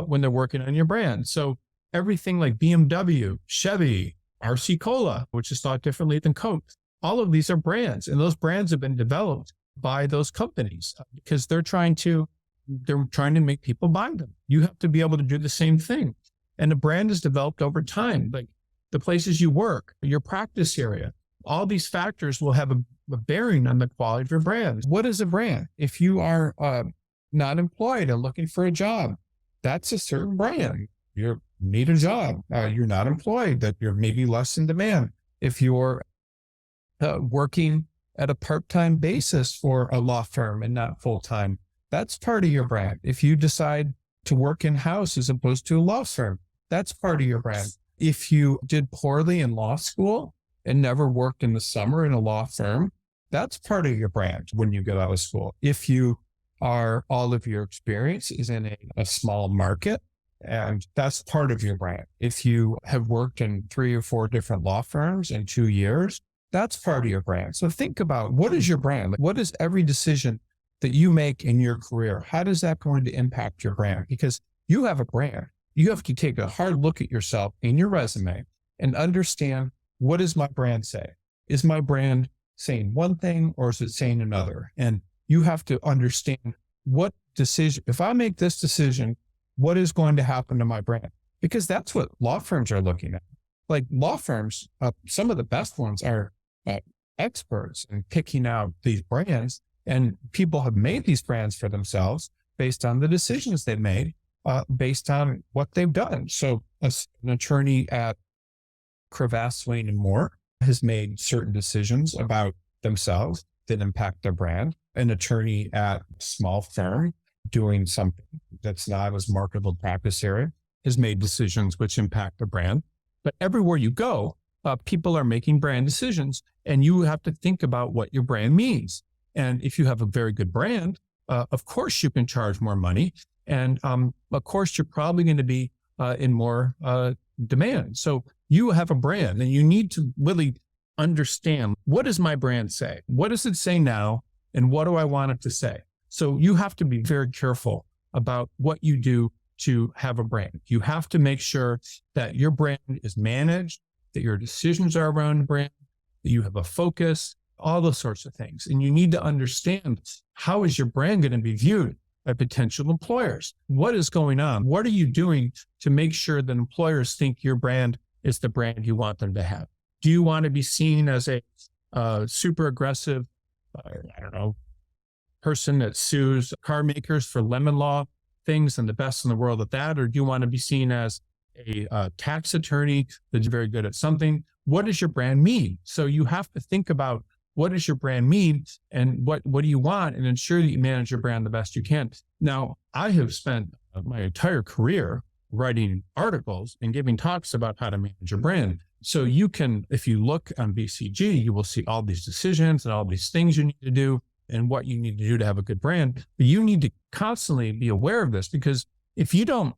when they're working on your brand. So everything like BMW, Chevy, RC Cola, which is thought differently than Coke, all of these are brands, and those brands have been developed by those companies because they're trying to make people buy them. You have to be able to do the same thing. And the brand is developed over time, like the places you work, your practice area. All these factors will have a bearing on the quality of your brand. What is a brand? If you are not employed and looking for a job, that's a certain brand. You need a job. You're not employed, that you're maybe less in demand. If you're working at a part-time basis for a law firm and not full-time, that's part of your brand. If you decide to work in-house as opposed to a law firm, that's part of your brand. If you did poorly in law school and never worked in the summer in a law firm, that's part of your brand when you get out of school. If all of your experience is in a small market, and that's part of your brand. If you have worked in 3 or 4 different law firms in 2 years, that's part of your brand. So think about, what is your brand? What is every decision that you make in your career? How does that going to impact your brand? Because you have a brand. You have to take a hard look at yourself in your resume and understand, what does my brand say? Is my brand saying one thing or is it saying another? And you have to understand what decision, if I make this decision, what is going to happen to my brand? Because that's what law firms are looking at. Like law firms, some of the best ones are experts in picking out these brands, and people have made these brands for themselves based on the decisions they've made, based on what they've done. So an attorney at Cravath, Swaine and Moore has made certain decisions about themselves that impact their brand. An attorney at a small firm doing something that's not as marketable practice area has made decisions which impact the brand. But everywhere you go, people are making brand decisions, and you have to think about what your brand means. And if you have a very good brand, of course you can charge more money. And of course, you're probably going to be in more demand. So you have a brand and you need to really understand, what does my brand say? What does it say now? And what do I want it to say? So you have to be very careful about what you do to have a brand. You have to make sure that your brand is managed, that your decisions are around the brand, that you have a focus, all those sorts of things. And you need to understand, how is your brand going to be viewed by potential employers? What is going on? What are you doing to make sure that employers think your brand is the brand you want them to have? Do you want to be seen as a super aggressive, person that sues car makers for lemon law things and the best in the world at that? Or do you want to be seen as a tax attorney that's very good at something? What does your brand mean? So you have to think about, what does your brand mean and what do you want, and ensure that you manage your brand the best you can. Now, I have spent my entire career writing articles and giving talks about how to manage your brand. So you can, if you look on BCG, you will see all these decisions and all these things you need to do and what you need to do to have a good brand. But you need to constantly be aware of this, because if you don't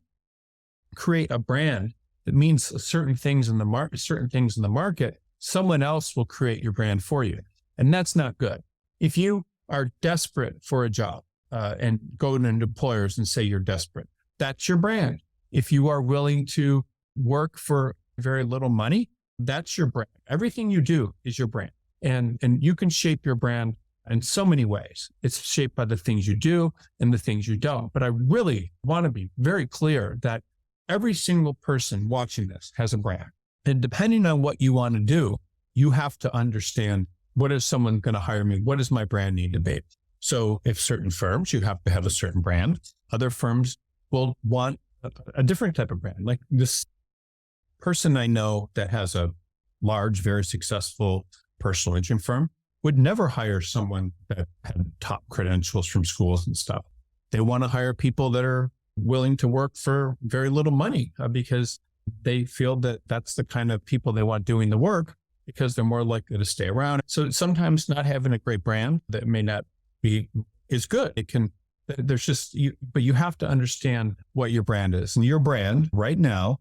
create a brand that means certain things in the market, someone else will create your brand for you. And that's not good. If you are desperate for a job and go to employers and say you're desperate, that's your brand. If you are willing to work for very little money, that's your brand. Everything you do is your brand. And you can shape your brand in so many ways. It's shaped by the things you do and the things you don't. But I really want to be very clear that every single person watching this has a brand. And depending on what you want to do, you have to understand, what is someone going to hire me? What does my brand need to be? So if certain firms, you have to have a certain brand. Other firms will want a different type of brand. Like this person I know that has a large, very successful personal injury firm would never hire someone that had top credentials from schools and stuff. They want to hire people that are willing to work for very little money because they feel that that's the kind of people they want doing the work, because they're more likely to stay around. So sometimes not having a great brand that may not be is good. It can, there's just, but you have to understand what your brand is. And your brand right now,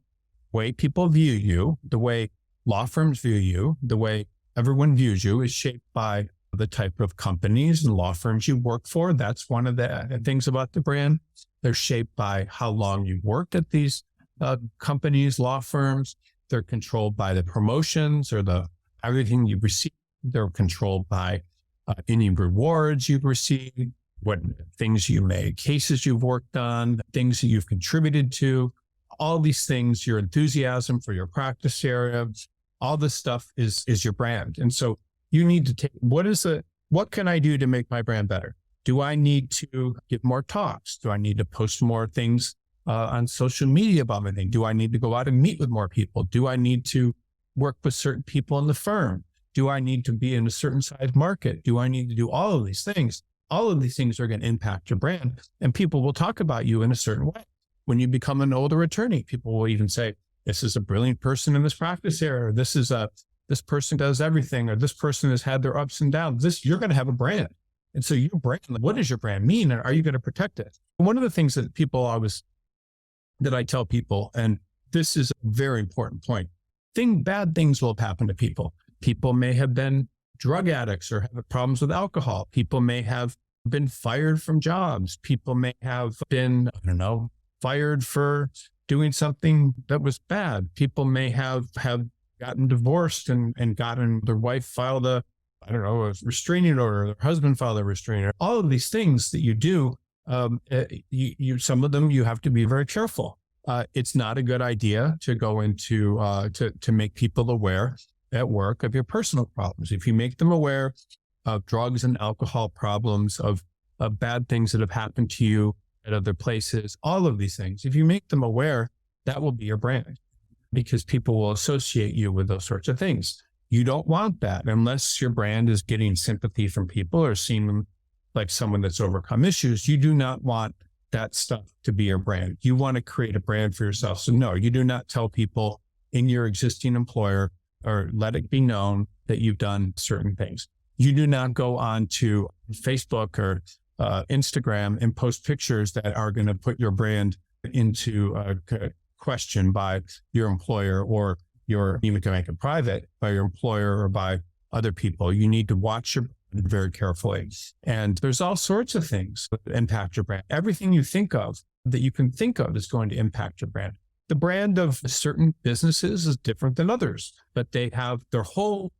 the way people view you, the way law firms view you, the way everyone views you is shaped by the type of companies and law firms you work for. That's one of the things about the brand. They're shaped by how long you worked at these companies, law firms. They're controlled by the promotions or everything you receive. They're controlled by any rewards you've received, what things you made, cases you've worked on, things that you've contributed to, all these things, your enthusiasm for your practice area, all this stuff is your brand. And so you need to take, what can I do to make my brand better? Do I need to give more talks? Do I need to post more things on social media about my thing? Do I need to go out and meet with more people? Do I need to work with certain people in the firm? Do I need to be in a certain size market? Do I need to do all of these things? All of these things are going to impact your brand, and people will talk about you in a certain way. When you become an older attorney, people will even say, this is a brilliant person in this practice area, or this person does everything, or this person has had their ups and downs. You're going to have a brand. And so your brand, what does your brand mean? And are you going to protect it? One of the things that that I tell people, and this is a very important point, bad things will happen to people. People may have been drug addicts or have problems with alcohol. People may have been fired from jobs. People may have been, fired for doing something that was bad. People may have gotten divorced and gotten their wife filed a restraining order, their husband filed a restraining order. All of these things that you do, some of them you have to be very careful. It's not a good idea to go into, to make people aware at work of your personal problems. If you make them aware of drugs and alcohol problems, of bad things that have happened to you at other places, all of these things, if you make them aware, that will be your brand, because people will associate you with those sorts of things. You don't want that unless your brand is getting sympathy from people or seeing them like someone that's overcome issues. You do not want that stuff to be your brand. You want to create a brand for yourself. So no, you do not tell people in your existing employer or let it be known that you've done certain things. You do not go on to Facebook or Instagram and post pictures that are going to put your brand into questioned by your employer, or even to make it private by your employer or by other people. You need to watch your brand very carefully. And there's all sorts of things that impact your brand. Everything you think of that you can think of is going to impact your brand. The brand of certain businesses is different than others, but they have their whole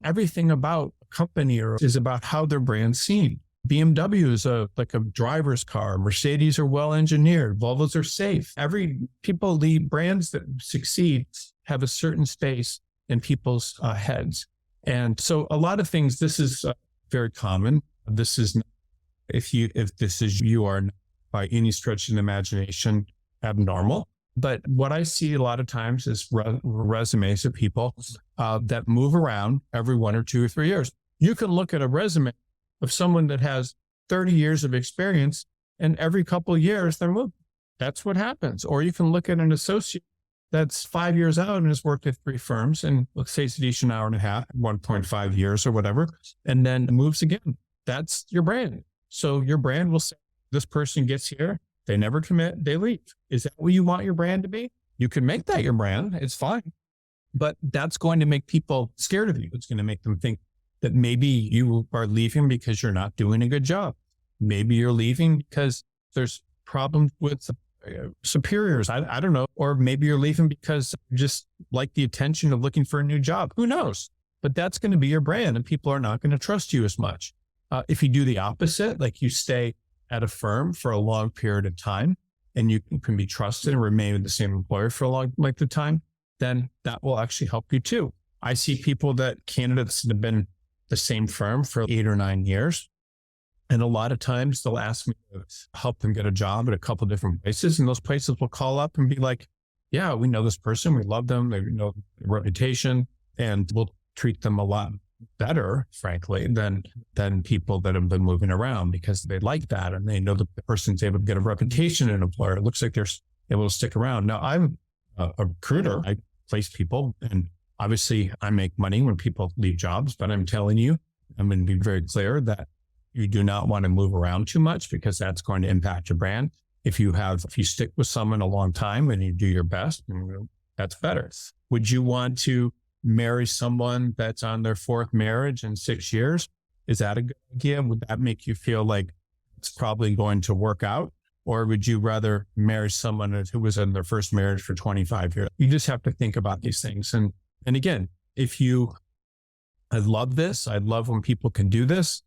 everything about a company is about how their brand's seen. BMW is like a driver's car. Mercedes are well engineered. Volvos are safe. The brands that succeed have a certain space in people's heads. And so a lot of things, this is very common. This is, you are not by any stretch of the imagination abnormal. But what I see a lot of times is resumes of people that move around every 1 or 2 or 3 years. You can look at a resume of someone that has 30 years of experience, and every couple of years they're moving. That's what happens. Or you can look at an associate that's 5 years out and has worked at 3 firms, and let's say it's each an hour and a half, 1.5 years or whatever, and then moves again. That's your brand. So your brand will say, this person gets here, they never commit, they leave. Is that what you want your brand to be? You can make that your brand. It's fine. But that's going to make people scared of you. It's going to make them think that maybe you are leaving because you're not doing a good job. Maybe you're leaving because there's problems with superiors. I don't know. Or maybe you're leaving because you just like the attention of looking for a new job. Who knows? But that's going to be your brand, and people are not going to trust you as much. If you do the opposite, like you stay at a firm for a long period of time and you can be trusted and remain with the same employer for a long length of time, then that will actually help you too. I see candidates that have been the same firm for 8 or 9 years. And a lot of times they'll ask me to help them get a job at a couple of different places. And those places will call up and be like, yeah, we know this person. We love them. They know their reputation, and we'll treat them a lot better, frankly, than people that have been moving around, because they like that. And they know that the person's able to get a reputation in an employer. It looks like they're able to stick around. Now, I'm a recruiter. I place people, and obviously I make money when people leave jobs, but I'm telling you, I'm going to be very clear that you do not want to move around too much, because that's going to impact your brand. If you stick with someone a long time and you do your best, that's better. Would you want to marry someone that's on their 4th marriage in 6 years? Is that a good idea? Would that make you feel like it's probably going to work out? Or would you rather marry someone who was in their first marriage for 25 years? You just have to think about these things. And again, I love this. I love when people can do this.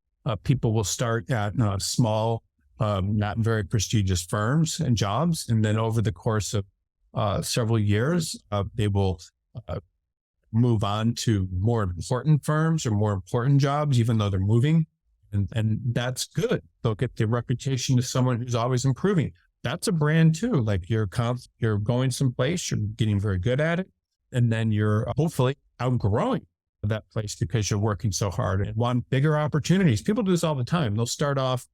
People will start at small, not very prestigious firms and jobs. And then over the course of several years, they will move on to more important firms or more important jobs, even though they're moving. And that's good. They'll get the reputation of someone who's always improving. That's a brand too. Like you're going someplace, you're getting very good at it, and then you're hopefully outgrowing that place because you're working so hard and want bigger opportunities. People do this all the time. They'll start off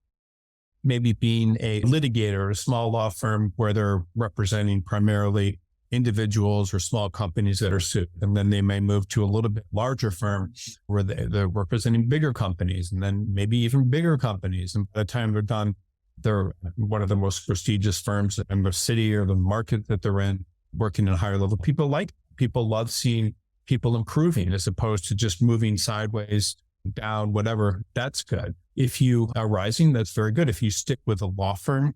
maybe being a litigator at a small law firm where they're representing primarily individuals or small companies that are sued. And then they may move to a little bit larger firm where they're representing bigger companies, and then maybe even bigger companies. And by the time they're done, they're one of the most prestigious firms in the city or the market that they're in, working at a higher level. People love seeing people improving as opposed to just moving sideways, down, whatever. That's good. If you are rising, that's very good. If you stick with a law firm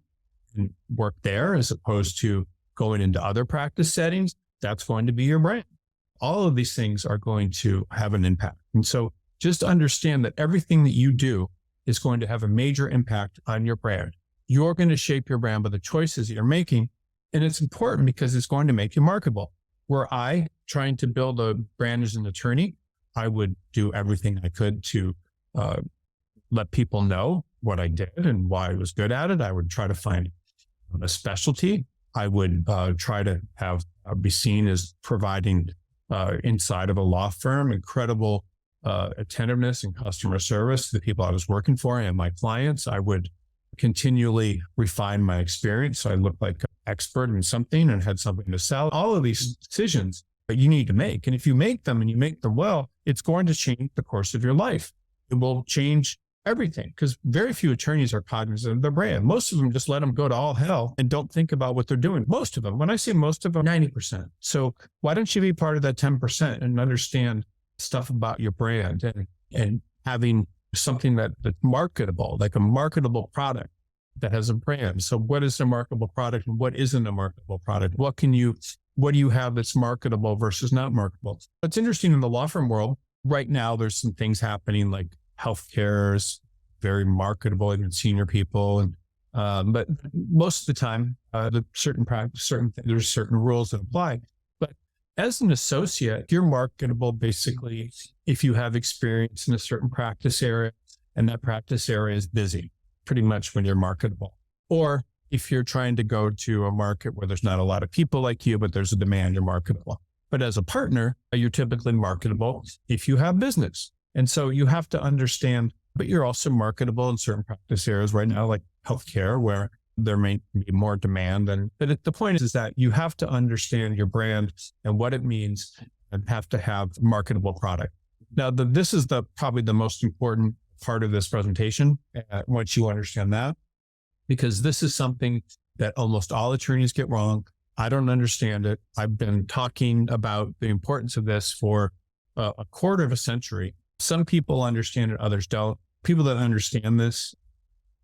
and work there as opposed to going into other practice settings, that's going to be your brand. All of these things are going to have an impact. And so just understand that everything that you do is going to have a major impact on your brand. You're going to shape your brand by the choices that you're making. And it's important because it's going to make you marketable. Were I trying to build a brand as an attorney, I would do everything I could to let people know what I did and why I was good at it. I would try to find a specialty. I would try to be seen as providing inside of a law firm incredible attentiveness and customer service to the people I was working for and my clients. I would continually refine my experience so I looked like an expert in something and had something to sell. All of these decisions that you need to make. And if you make them and you make them well, it's going to change the course of your life. It will change everything, because very few attorneys are cognizant of their brand. Most of them just let them go to all hell and don't think about what they're doing. Most of them, when I say most of them, 90%. So why don't you be part of that 10% and understand stuff about your brand and having something that's marketable, like a marketable product that has a brand. So what is a marketable product and what isn't a marketable product? What do you have that's marketable versus not marketable? It's interesting in the law firm world right now, there's some things happening like healthcare is very marketable, even senior people. But most of the time, there's certain rules that apply. But as an associate, you're marketable basically if you have experience in a certain practice area and that practice area is busy, pretty much when you're marketable. Or if you're trying to go to a market where there's not a lot of people like you, but there's a demand, you're marketable. But as a partner, you're typically marketable if you have business. And so you have to understand, but you're also marketable in certain practice areas right now, like healthcare, where there may be more demand. But the point is that you have to understand your brand and what it means and have to have marketable product. Now, this is probably the most important part of this presentation, once you understand that, because this is something that almost all attorneys get wrong. I don't understand it. I've been talking about the importance of this for a quarter of a century. Some people understand it, others don't. People that understand this,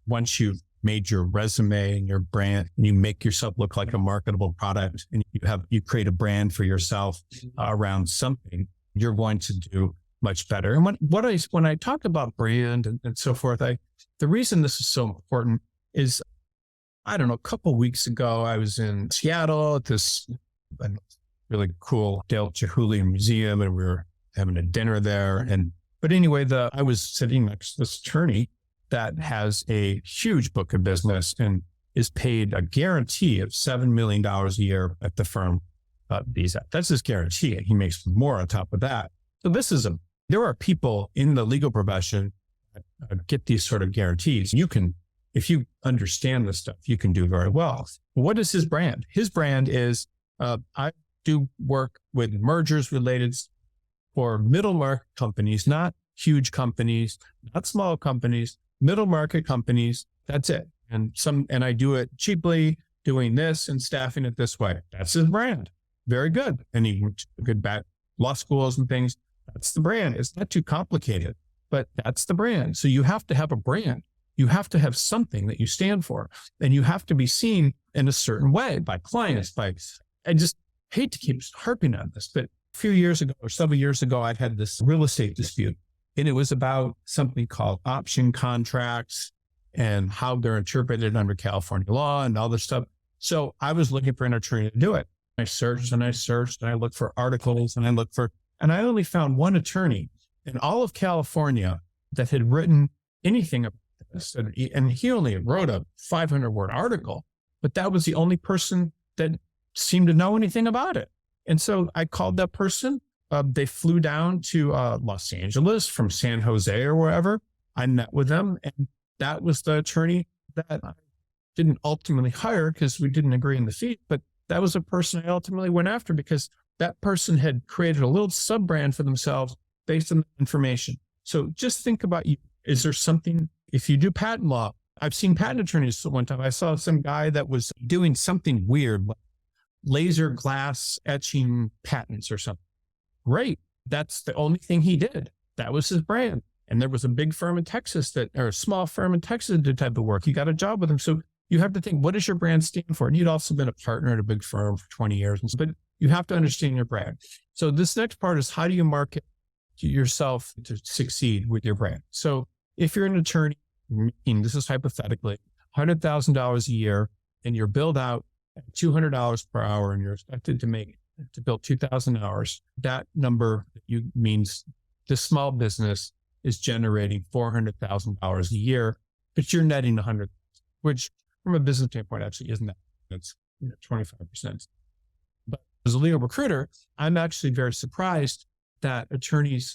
once you've made your resume and your brand, and you make yourself look like a marketable product, and you create a brand for yourself around something, you're going to do much better. And when I talk about brand and so forth, the reason this is so important is, I don't know, a couple of weeks ago, I was in Seattle at this really cool Dale Chihuly Museum, and we were having a dinner there. But anyway, I was sitting next to this attorney that has a huge book of business and is paid a guarantee of $7 million a year at the firm he's at. That's his guarantee. And he makes more on top of that. So there are people in the legal profession that get these sort of guarantees. If you understand this stuff, you can do very well. What is his brand? His brand is, I do work with mergers related for middle market companies, not huge companies, not small companies, middle market companies. That's it. And I do it cheaply, doing this and staffing it this way. That's his brand. Very good. And he went to good law schools and things. That's the brand. It's not too complicated, but that's the brand. So you have to have a brand. You have to have something that you stand for, and you have to be seen in a certain way by clients. I just hate to keep harping on this, but a few years ago or several years ago, I had this real estate dispute, and it was about something called option contracts and how they're interpreted under California law and all this stuff. So I was looking for an attorney to do it. I searched and I looked for articles and I only found one attorney in all of California that had written anything about this. And he only wrote a 500-word article, but that was the only person that seemed to know anything about it. And so I called that person. They flew down to Los Angeles from San Jose or wherever. I met with them, and that was the attorney that I didn't ultimately hire because we didn't agree on the fee, but that was a person I ultimately went after because that person had created a little sub-brand for themselves based on the information. So just think about you. Is there something, if you do patent law, I've seen patent attorneys one time. I saw some guy that was doing something weird, like laser glass etching patents or something. Great. That's the only thing he did. That was his brand. And there was a big firm in Texas or a small firm in Texas that did type of work. He got a job with him. So you have to think, what does your brand stand for? And you'd also been a partner at a big firm for 20 years. But you have to understand your brand. So this next part is, how do you market yourself to succeed with your brand? So if you're an attorney, this is hypothetically $100,000 a year, and you're billed out at $200 per hour, and you're expected to build 2,000 hours, that number means this small business is generating $400,000 a year, but you're netting 100, which from a business standpoint actually isn't that. It's 25%. But as a legal recruiter, I'm actually very surprised that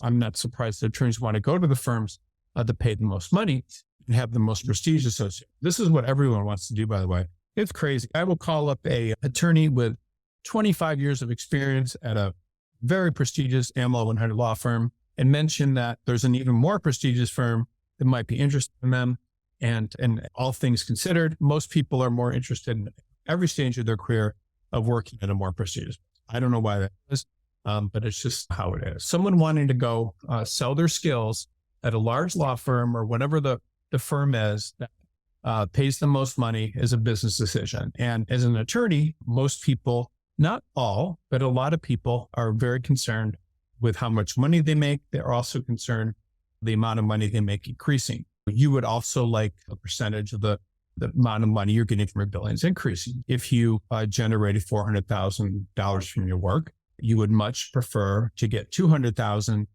I'm not surprised that attorneys want to go to the firms that pay the most money and have the most prestige associated. This is what everyone wants to do, by the way. It's crazy. I will call up a attorney with 25 years of experience at a very prestigious AmLaw 100 law firm and mention that there's an even more prestigious firm that might be interested in them. And all things considered, most people are more interested in every stage of their career of working at a more prestigious. I don't know why that is, but it's just how it is. Someone wanting to go sell their skills at a large law firm or whatever the firm is that pays the most money is a business decision. And as an attorney, most people, not all, but a lot of people are very concerned with how much money they make. They're also concerned the amount of money they make increasing. You would also like a percentage of the amount of money you're getting from your billings increasing. If you generated $400,000 from your work, you would much prefer to get $200,000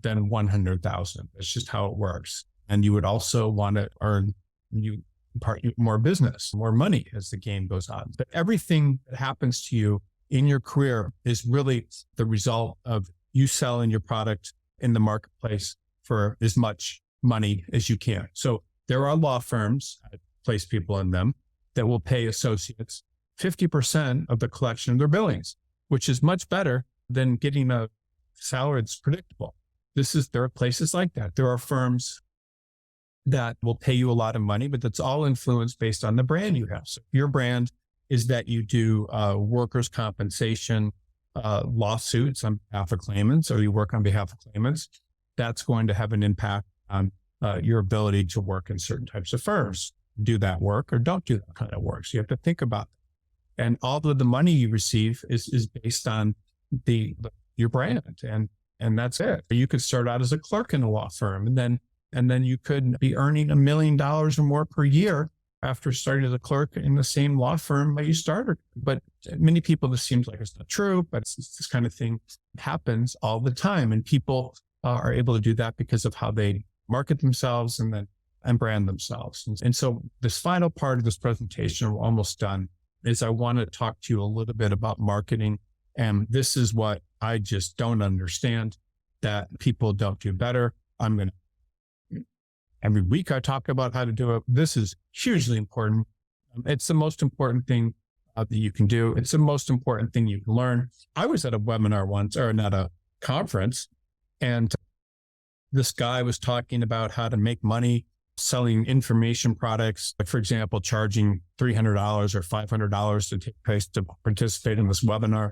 than $100,000. It's just how it works. And you would also want to earn more business, more money as the game goes on. But everything that happens to you in your career is really the result of you selling your product in the marketplace for as much money as you can. So there are law firms, I place people in them, that will pay associates 50% of the collection of their billings, which is much better than getting a salary that's predictable. There are places like that. There are firms that will pay you a lot of money, but that's all influenced based on the brand you have. So if your brand is that you do workers' compensation lawsuits on behalf of claimants, or you work on behalf of claimants, that's going to have an impact on your ability to work in certain types of firms, do that work or don't do that kind of work. So you have to think about that. And all of the money you receive is based on your brand. And that's it. You could start out as a clerk in a law firm, and then you could be earning $1 million or more per year after starting as a clerk in the same law firm that you started. But many people, this seems like it's not true, but it's this kind of thing happens all the time. And people are able to do that because of how they market themselves and brand themselves. And so this final part of this presentation, we're almost done, is I want to talk to you a little bit about marketing. And this is what I just don't understand that people don't do better. Every week I talk about how to do it. This is hugely important. It's the most important thing that you can do. It's the most important thing you can learn. I was at a webinar once, or not a conference, and this guy was talking about how to make money selling information products, like, for example, charging $300 or $500 to take place to participate in this webinar.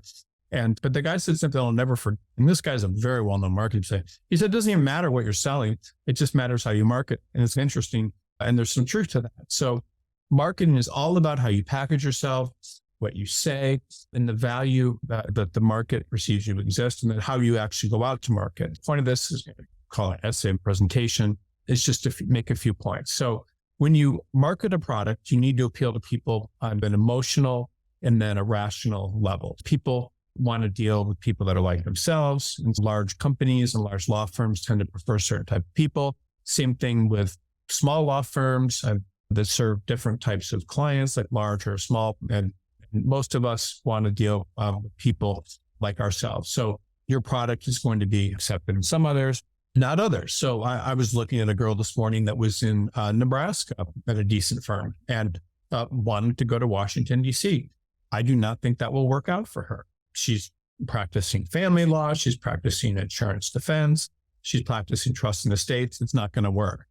But the guy said something I'll never forget. And this guy's a very well-known marketing exec. He said, it doesn't even matter what you're selling. It just matters how you market. And it's interesting. And there's some truth to that. So marketing is all about how you package yourself, what you say, and the value that the market perceives you to exist, and then how you actually go out to market. The point of this is call it essay presentation. It's just to make a few points. So when you market a product, you need to appeal to people on an emotional and then a rational level. People want to deal with people that are like themselves, and large companies and large law firms tend to prefer certain type of people. Same thing with small law firms that serve different types of clients, like large or small. And most of us want to deal with people like ourselves. So your product is going to be accepted in some others, not others. So I was looking at a girl this morning that was in Nebraska at a decent firm and wanted to go to Washington, D.C. I do not think that will work out for her. She's practicing family law. She's practicing insurance defense. She's practicing trust in estates. It's not going to work.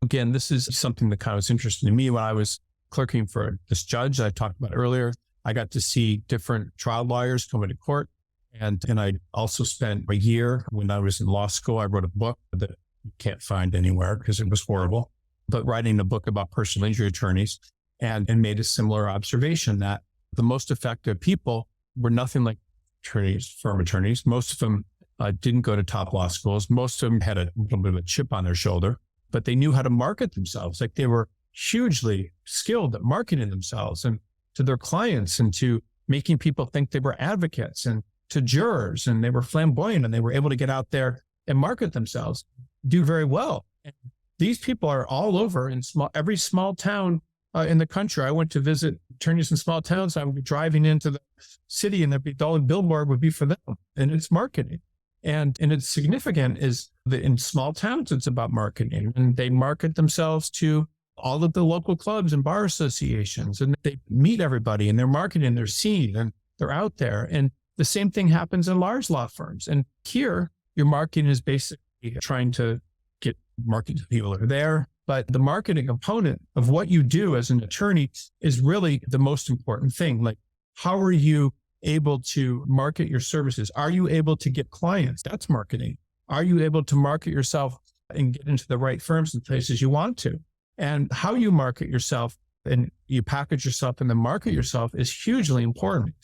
Again, this is something that kind of was interesting to me when I was clerking for this judge I talked about earlier. I got to see different trial lawyers come into court. And I also spent a year when I was in law school. I wrote a book that you can't find anywhere because it was horrible, but writing a book about personal injury attorneys and made a similar observation that the most effective people were nothing like firm attorneys. Most of them didn't go to top law schools. Most of them had a little bit of a chip on their shoulder, but they knew how to market themselves. Like they were hugely skilled at marketing themselves and to their clients and to making people think they were advocates and to jurors, and they were flamboyant and they were able to get out there and market themselves, do very well. And these people are all over in every small town in the country. I went to visit attorneys in small towns. I would be driving into the city and the only billboard would be for them, and it's marketing. And it's significant is that in small towns, it's about marketing, and they market themselves to all of the local clubs and bar associations, and they meet everybody and they're marketing their scene and they're out there. And the same thing happens in large law firms. And here your marketing is basically trying to get market people are there. But the marketing component of what you do as an attorney is really the most important thing. Like, how are you able to market your services? Are you able to get clients? That's marketing. Are you able to market yourself and get into the right firms and places you want to? And how you market yourself and you package yourself and then market yourself is hugely important.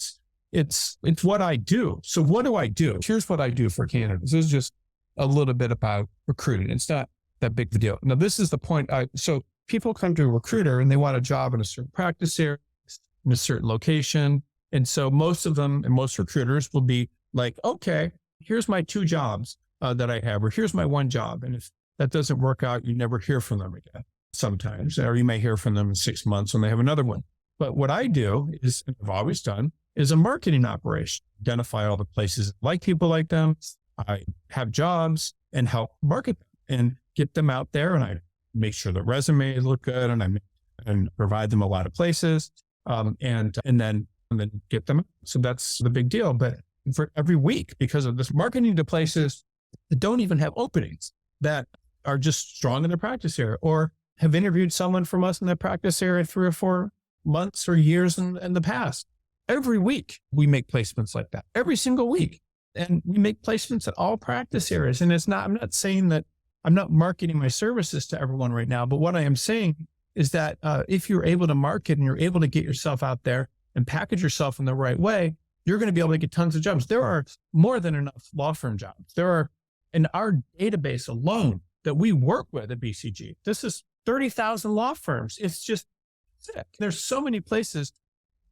It's what I do. So what do I do? Here's what I do for candidates. This is just a little bit about recruiting. It's not that big of a deal. Now, this is the point. So people come to a recruiter and they want a job in a certain practice area, in a certain location. And so most of them and most recruiters will be like, okay, here's my 2 jobs that I have, or here's my 1 job. And if that doesn't work out, you never hear from them again sometimes, or you may hear from them in 6 months when they have another one. But what I do is, and I've always done, is a marketing operation. Identify all the places that like people like them. I have jobs and help market them and get them out there. And I make sure the resumes look good and provide them a lot of places. And then get them. So that's the big deal. But for every week, because of this marketing to places that don't even have openings, that are just strong in their practice area, or have interviewed someone from us in their practice area 3 or 4 months or years in the past. Every week we make placements like that, every single week. And we make placements at all practice areas. And I'm not saying that I'm not marketing my services to everyone right now, but what I am saying is that if you're able to market and you're able to get yourself out there and package yourself in the right way, you're going to be able to get tons of jobs. There are more than enough law firm jobs. There are, in our database alone that we work with at BCG, this is 30,000 law firms. It's just sick. There's so many places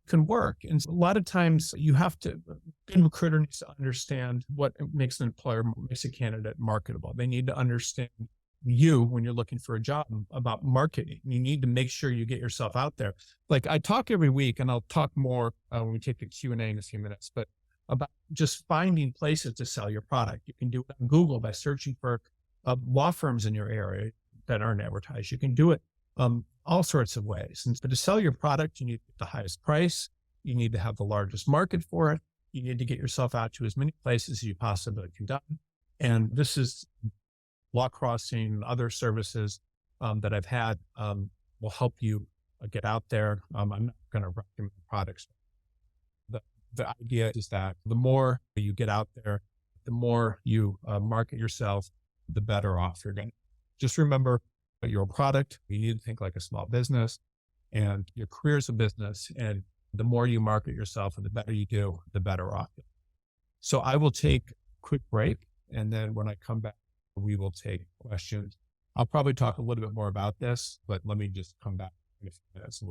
can work. And a lot of times a good recruiter needs to understand what makes an employer, makes a candidate marketable. They need to understand you when you're looking for a job about marketing. You need to make sure you get yourself out there. Like I talk every week, and I'll talk more when we take the Q&A in a few minutes, but about just finding places to sell your product. You can do it on Google by searching for law firms in your area that aren't advertised. You can do it all sorts of ways. But to sell your product, you need the highest price. You need to have the largest market for it. You need to get yourself out to as many places as you possibly can do. And this is Law Crossing and other services that I've had will help you get out there. I'm not going to recommend products. The idea is that the more you get out there, the more you market yourself, the better off you're going to. Just remember that you're a product. You need to think like a small business, and your career is a business. And the more you market yourself and the better you do, the better off. So I will take a quick break. And then when I come back, we will take questions. I'll probably talk a little bit more about this, but let me just come back in a few minutes.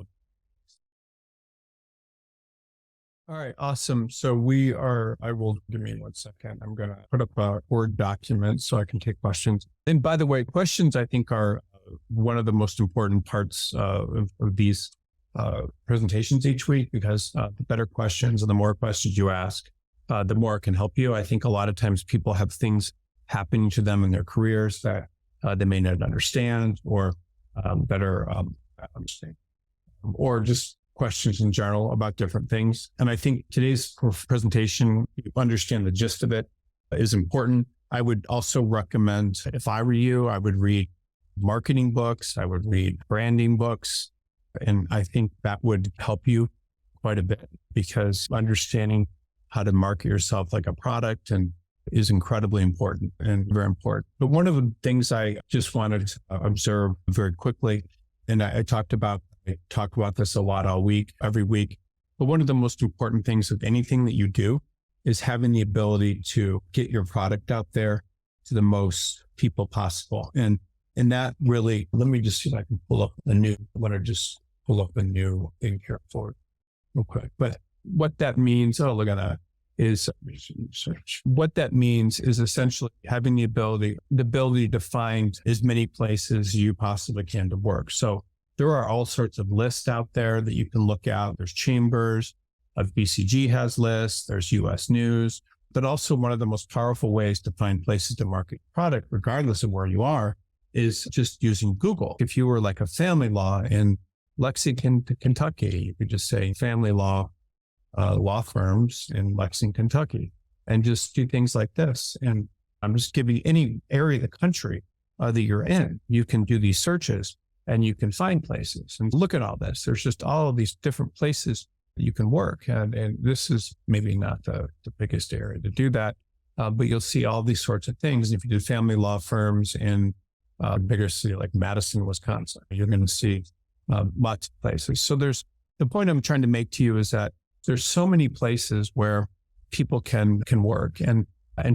All right, awesome. So give me 1 second. I'm going to put up a Word document so I can take questions. And by the way, questions I think are one of the most important parts of these presentations each week, because the better questions and the more questions you ask, the more it can help you. I think a lot of times people have things happening to them in their careers that they may not understand or better understand, or just questions in general about different things. And I think today's presentation, you understand the gist of it, is important. I would also recommend, if I were you, I would read marketing books, I would read branding books, and I think that would help you quite a bit, because understanding how to market yourself like a product and is incredibly important and very important. But one of the things I just wanted to observe very quickly, and I talk about this a lot all week, every week, but one of the most important things of anything that you do is having the ability to get your product out there to the most people possible. And that really, let me just see if I can pull up a new thing here for it real quick. But what that means, look at that, is what that means is essentially having the ability to find as many places you possibly can to work. So there are all sorts of lists out there that you can look at. There's chambers of BCG has lists, there's US News, but also one of the most powerful ways to find places to market your product, regardless of where you are, is just using Google. If you were like a family law in Lexington, Kentucky, you could just say family law firms in Lexington, Kentucky, and just do things like this. And I'm just giving any area of the country that you're in. You can do these searches and you can find places and look at all this. There's just all of these different places that you can work. And this is maybe not the biggest area to do that, but you'll see all these sorts of things. If you do family law firms in a bigger city like Madison, Wisconsin, you're going to see lots of places. So the point I'm trying to make to you is that there's so many places where people can work, and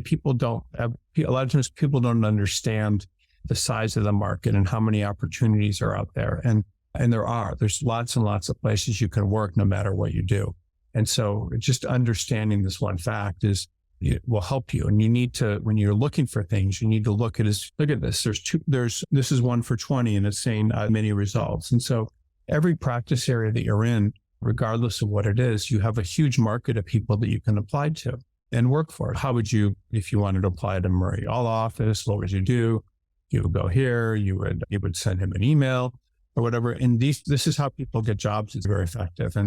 people don't have, a lot of times people don't understand the size of the market and how many opportunities are out there. And there's lots and lots of places you can work no matter what you do. And so just understanding this one fact it will help you. And you need to, when you're looking for things, you need to look at this. This is 1 for 20 and it's saying many results. And so every practice area that you're in, regardless of what it is, you have a huge market of people that you can apply to and work for. How would you, if you wanted to apply to Murray All Office, what would you do? You would go here, you would send him an email or whatever. And this is how people get jobs. It's very effective.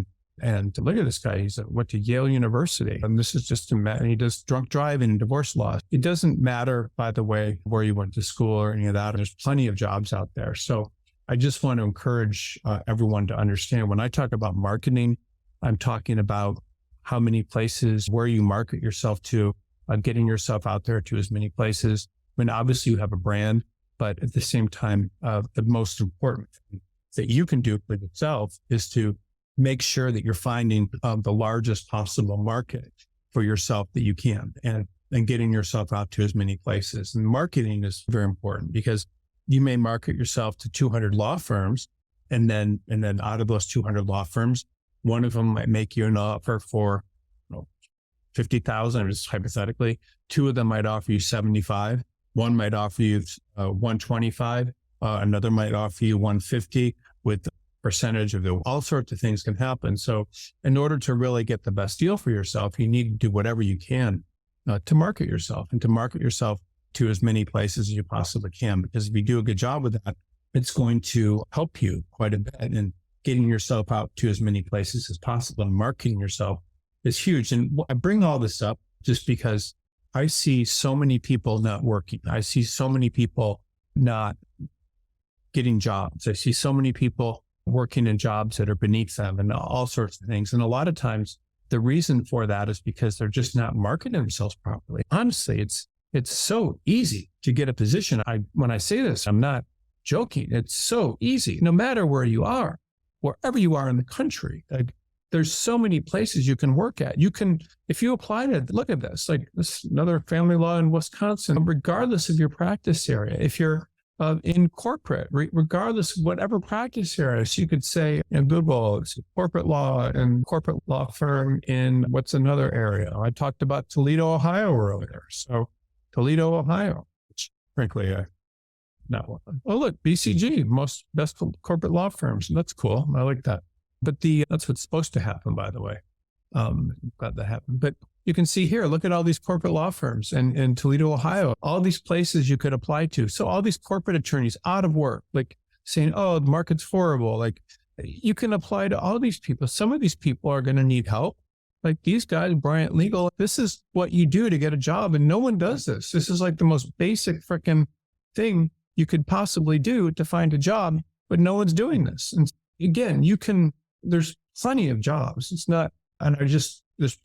And look at this guy. He went to Yale University. And this is just he does drunk driving and divorce law. It doesn't matter, by the way, where you went to school or any of that. There's plenty of jobs out there. So I just want to encourage everyone to understand when I talk about marketing, I'm talking about how many places, where you market yourself to, getting yourself out there to as many places. I mean, obviously you have a brand, but at the same time, the most important thing that you can do for yourself is to make sure that you're finding the largest possible market for yourself that you can, and getting yourself out to as many places. And marketing is very important because you may market yourself to 200 law firms, and then out of those 200 law firms, one of them might make you an offer for 50,000, just hypothetically. Two of them might offer you 75. One might offer you 125. Another might offer you 150 with percentage of all sorts of things can happen. So in order to really get the best deal for yourself, you need to do whatever you can to market yourself, and to market yourself to as many places as you possibly can. Because if you do a good job with that, it's going to help you quite a bit in getting yourself out to as many places as possible. And marketing yourself is huge. And I bring all this up just because I see so many people not working. I see so many people not getting jobs. I see so many people working in jobs that are beneath them and all sorts of things. And a lot of times the reason for that is because they're just not marketing themselves properly. Honestly, it's so easy to get a position. When I say this, I'm not joking. It's so easy, no matter where you are, wherever you are in the country. Like, there's so many places you can work at. You can, if you apply to, look at this, like this, another family law in Wisconsin, regardless of your practice area. If you're in corporate, regardless of whatever practice area, so you could say in Google, it's corporate law and corporate law firm in what's another area. I talked about Toledo, Ohio earlier. So Toledo, Ohio, which frankly, not one. Oh, look, BCG, best corporate law firms. That's cool. I like that. But that's what's supposed to happen, by the way. Glad that happened. But you can see here, look at all these corporate law firms in Toledo, Ohio, all these places you could apply to. So all these corporate attorneys out of work, like saying, oh, the market's horrible. Like, you can apply to all these people. Some of these people are going to need help. Like these guys, Bryant Legal, this is what you do to get a job. And no one does this. This is like the most basic freaking thing you could possibly do to find a job, but no one's doing this. And again, there's plenty of jobs. It's not, there's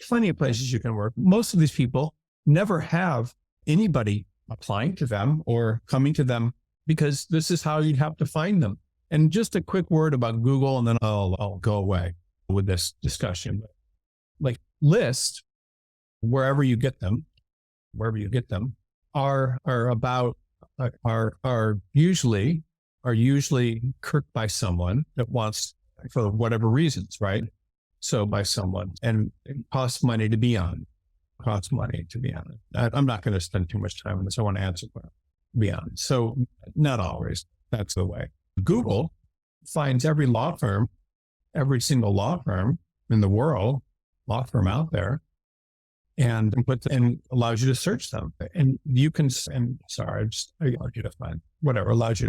plenty of places you can work. Most of these people never have anybody applying to them or coming to them, because this is how you'd have to find them. And just a quick word about Google, and then I'll go away with this discussion. Like, lists, wherever you get them, are usually kirked by someone that wants, for whatever reasons, right? So by someone, and it costs money to be on. I'm not going to spend too much time on this. I want to answer be on. So not always. That's the way. Google finds every single law firm in the world, law firm out there, and allows you to search them. And you can, allows you to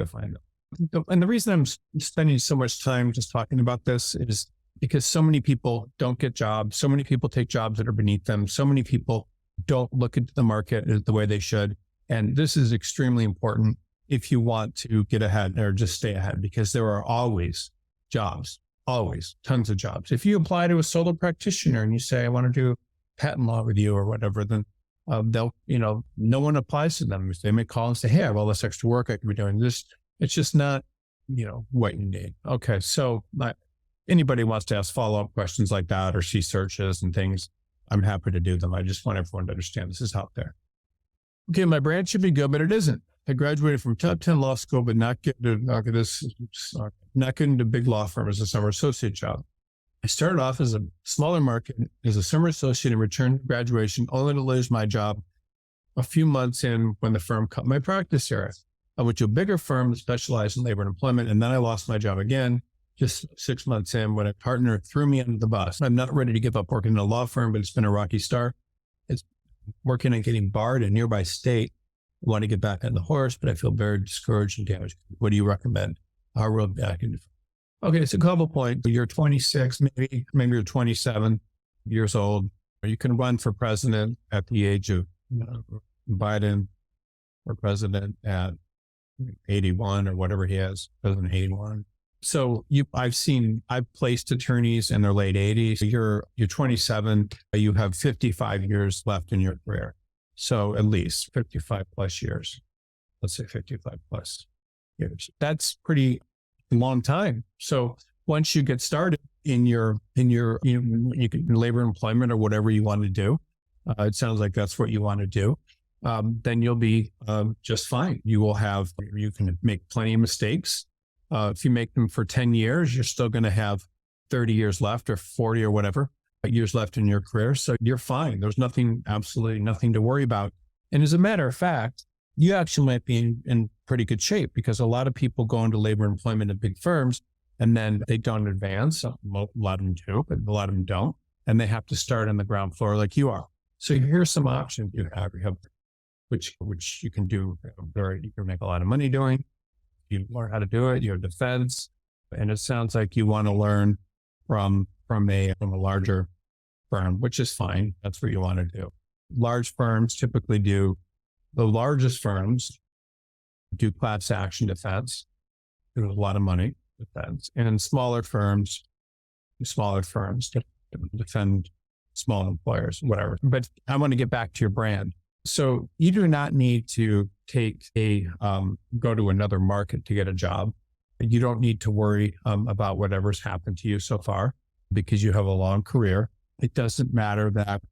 find them. And the reason I'm spending so much time just talking about this is because so many people don't get jobs. So many people take jobs that are beneath them. So many people don't look into the market the way they should. And this is extremely important. if you want to get ahead or just stay ahead, because there are always jobs, always tons of jobs. If you apply to a solo practitioner and you say, I want to do patent law with you or whatever, then they'll, no one applies to them. They may call and say, hey, I have all this extra work. I could be doing this. It's just not, what you need. Okay. So anybody wants to ask follow-up questions like that or see searches and things, I'm happy to do them. I just want everyone to understand this is out there. Okay. My brand should be good, but it isn't. I graduated from top 10 law school, but not getting into big law firm as a summer associate job. I started off as a smaller market as a summer associate and returned to graduation, only to lose my job a few months in when the firm cut my practice area. I went to a bigger firm that specialized in labor and employment, and then I lost my job again just 6 months in when a partner threw me under the bus. I'm not ready to give up working in a law firm, but it's been a rocky start. It's working on getting barred in a nearby state. I want to get back on the horse, but I feel very discouraged and damaged. What do you recommend? I'll roll back into. Okay, it's a couple points. You're 26, maybe you're 27 years old. You can run for president at the age of Biden, or president at 81 or whatever he has, president 81. So I've placed attorneys in their late 80s. You're 27. You have 55 years left in your career. So at least 55 plus years. Let's say 55 plus years. That's pretty long time. So once you get started in your you can labor employment or whatever you want to do, it sounds like that's what you want to do. Then you'll be just fine. You can make plenty of mistakes. If you make them for 10 years, you're still going to have 30 years left or 40 or whatever years left in your career. So you're fine. There's absolutely nothing to worry about. And as a matter of fact, you actually might be in pretty good shape, because a lot of people go into labor employment at big firms and then they don't advance. A lot of them do, but a lot of them don't. And they have to start on the ground floor like you are. So here's some options you have, which you can do. You can make a lot of money doing. You learn how to do it. You have defense. And it sounds like you want to learn from a larger firm, which is fine. That's what you want to do. Large firms typically the largest firms do class action defense. There's a lot of money defense. And smaller firms defend small employers, whatever. But I want to get back to your brand. So you do not need to go to another market to get a job. You don't need to worry about whatever's happened to you so far, because you have a long career. It doesn't matter that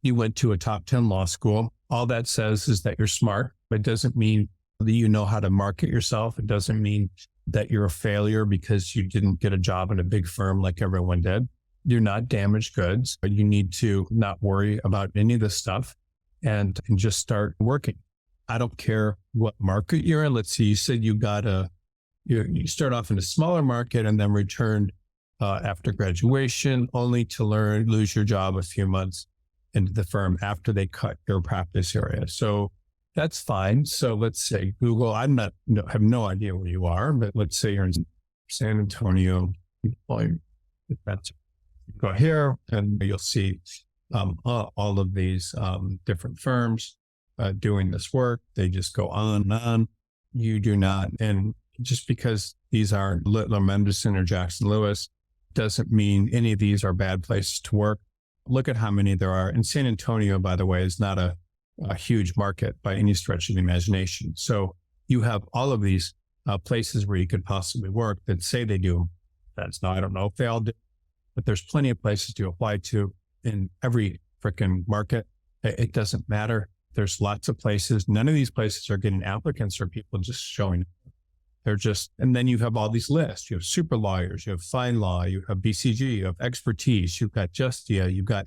you went to a top 10 law school. All that says is that you're smart. It doesn't mean that you know how to market yourself. It doesn't mean that you're a failure because you didn't get a job in a big firm like everyone did. You're not damaged goods. You need to not worry about any of this stuff and just start working. I don't care what market you're in. Let's see, you said you start off in a smaller market and then returned after graduation, only to lose your job a few months into the firm after they cut your practice area. So that's fine. So let's say Google, have no idea where you are, but let's say you're in San Antonio. Go here and you'll see all of these different firms doing this work. They just go on and on. You do not. And just because these aren't Littler Mendelssohn or Jackson Lewis doesn't mean any of these are bad places to work. Look at how many there are. And San Antonio, by the way, is not a huge market by any stretch of the imagination. So you have all of these places where you could possibly work that say they do. I don't know if they all do, but there's plenty of places to apply to in every freaking market. It doesn't matter. There's lots of places. None of these places are getting applicants or people just showing up. And then you have all these lists. You have super lawyers, you have fine law, you have BCG, you have expertise, you've got Justia, you've got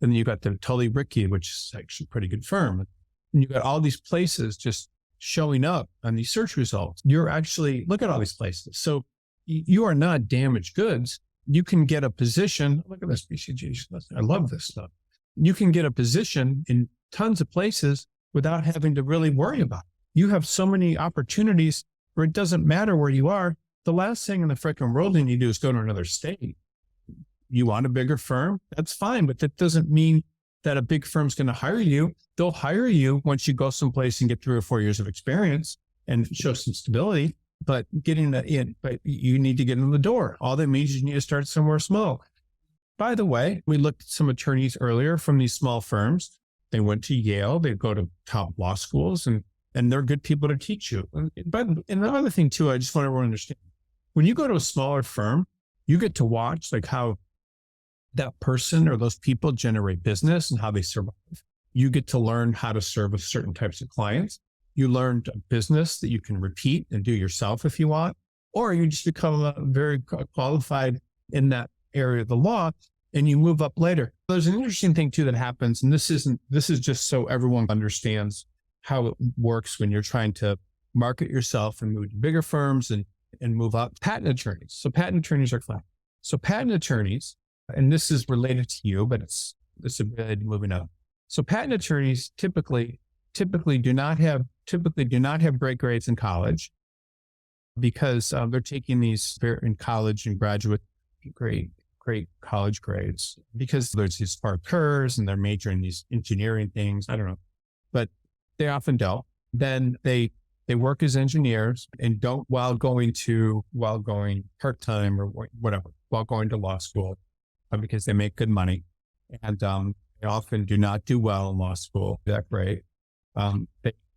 the Tully Ricky, which is actually a pretty good firm. And you've got all these places just showing up on these search results. Look at all these places. So you are not damaged goods. You can get a position. Look at this BCG. I love this stuff. You can get a position in tons of places without having to really worry about it. You have so many opportunities where it doesn't matter where you are. The last thing in the freaking world you need to do is go to another state. You want a bigger firm? That's fine, but that doesn't mean that a big firm's going to hire you. They'll hire you once you go someplace and get 3 or 4 years of experience and show some stability, but getting that in, but you need to get in the door. All that means you need to start somewhere small. By the way, we looked at some attorneys earlier from these small firms. They went to Yale, they go to top law schools, and they're good people to teach you. But another thing too, I just want everyone to understand, when you go to a smaller firm, you get to watch like how that person or those people generate business and how they survive. You get to learn how to service certain types of clients. You learn a business that you can repeat and do yourself if you want, or you just become very qualified in that area of the law and you move up later. There's an interesting thing too that happens, and this is just so everyone understands how it works when you're trying to market yourself and move to bigger firms and move up. Patent attorneys. So patent attorneys are flat. So patent attorneys, and this is related to you, but it's related to moving up. So patent attorneys typically do not have great grades in college because they're taking these in college and graduate great college grades because there's these smart curves and they're majoring in these engineering things. I don't know, but they often don't. Then they work as engineers and don't while going part-time or whatever, while going to law school because they make good money. And they often do not do well in law school that great.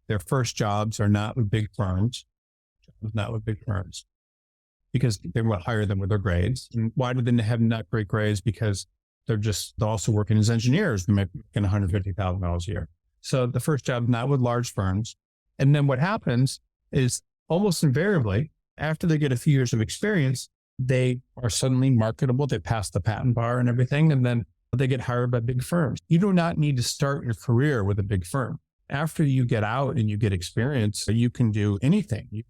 Their first jobs are not with big firms, because they won't hire them with their grades. And why do they have not great grades? Because they're also working as engineers. They're making $150,000 a year. So the first job, not with large firms. And then what happens is almost invariably, after they get a few years of experience, they are suddenly marketable. They pass the patent bar and everything. And then they get hired by big firms. You do not need to start your career with a big firm. After you get out and you get experience, you can do anything.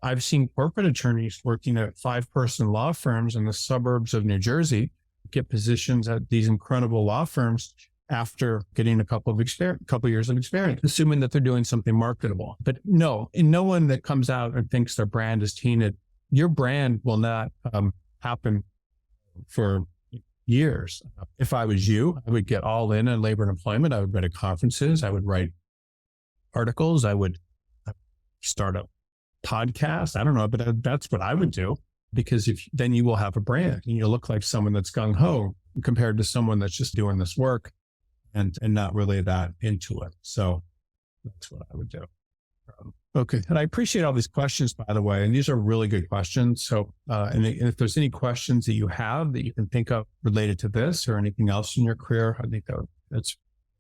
I've seen corporate attorneys working at 5-person law firms in the suburbs of New Jersey get positions at these incredible law firms after getting a couple of years of experience, assuming that they're doing something marketable. But no one that comes out and thinks their brand is tainted, your brand will not happen for years. If I was you, I would get all in on labor and employment. I would go to conferences. I would write articles. I would start a podcast. I don't know, but that's what I would do, because then you will have a brand and you'll look like someone that's gung ho compared to someone that's just doing this work and not really that into it. So that's what I would do. Okay. And I appreciate all these questions, by the way, and these are really good questions. So, and if there's any questions that you have that you can think of related to this or anything else in your career, I think that's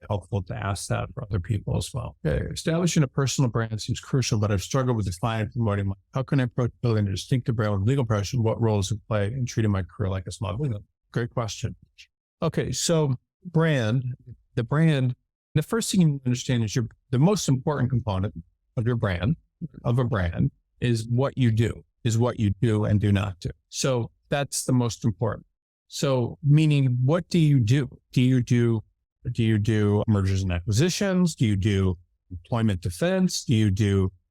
helpful to ask that for other people as well. Okay. Establishing a personal brand seems crucial, but I've struggled with defining and promoting how can I approach building a distinctive brand with legal profession? What roles it play in treating my career like a small business? Great question. Okay. So the first thing you need to understand is the most important component of a brand is what you do and do not do. So that's the most important. So meaning, what do you do? Do you do mergers and acquisitions? Do you do employment defense?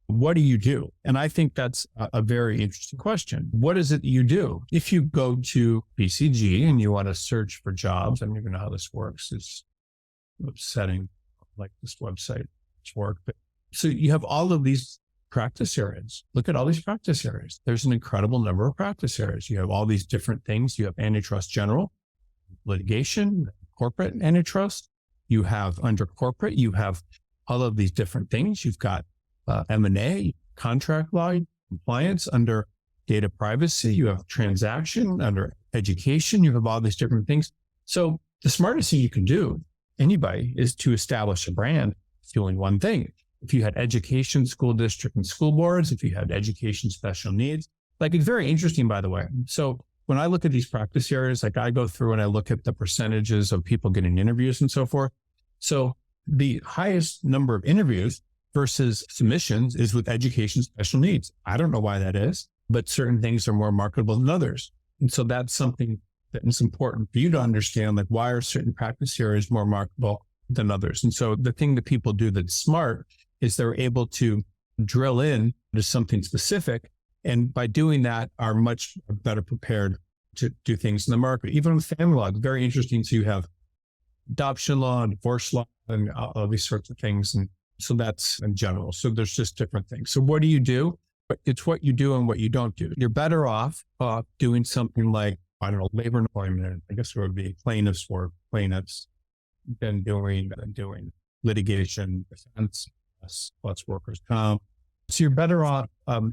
What do you do? And I think that's a very interesting question. What is it that you do? If you go to BCG and you want to search for jobs, I don't even know how this works. It's upsetting, like this website, it's work. But so you have all of these practice areas. Look at all these practice areas. There's an incredible number of practice areas. You have all these different things. You have antitrust general, litigation, corporate antitrust. You have under corporate, you have all of these different things. You've got M&A, contract law, compliance, under data privacy. You have transaction, under education. You have all these different things. So the smartest thing you can do, anybody, is to establish a brand doing one thing. If you had education, school district, and school boards, if you had education special needs, like it's very interesting, by the way. So when I look at these practice areas, like I go through and I look at the percentages of people getting interviews and so forth. So the highest number of interviews versus submissions is with education special needs. I don't know why that is, but certain things are more marketable than others. And so that's something that is important for you to understand, like why are certain practice areas more marketable than others? And so the thing that people do that's smart is they're able to drill in to something specific. And by doing that, are much better prepared to do things in the market. Even with family law, it's very interesting. So you have adoption law, divorce law, and all these sorts of things. And So that's in general. So there's just different things. So what do you do? But it's what you do and what you don't do. You're better off doing something like, I don't know, labor employment. I guess it would be plaintiffs work, plaintiffs, than doing litigation, defense, plus workers' comp. So you're better off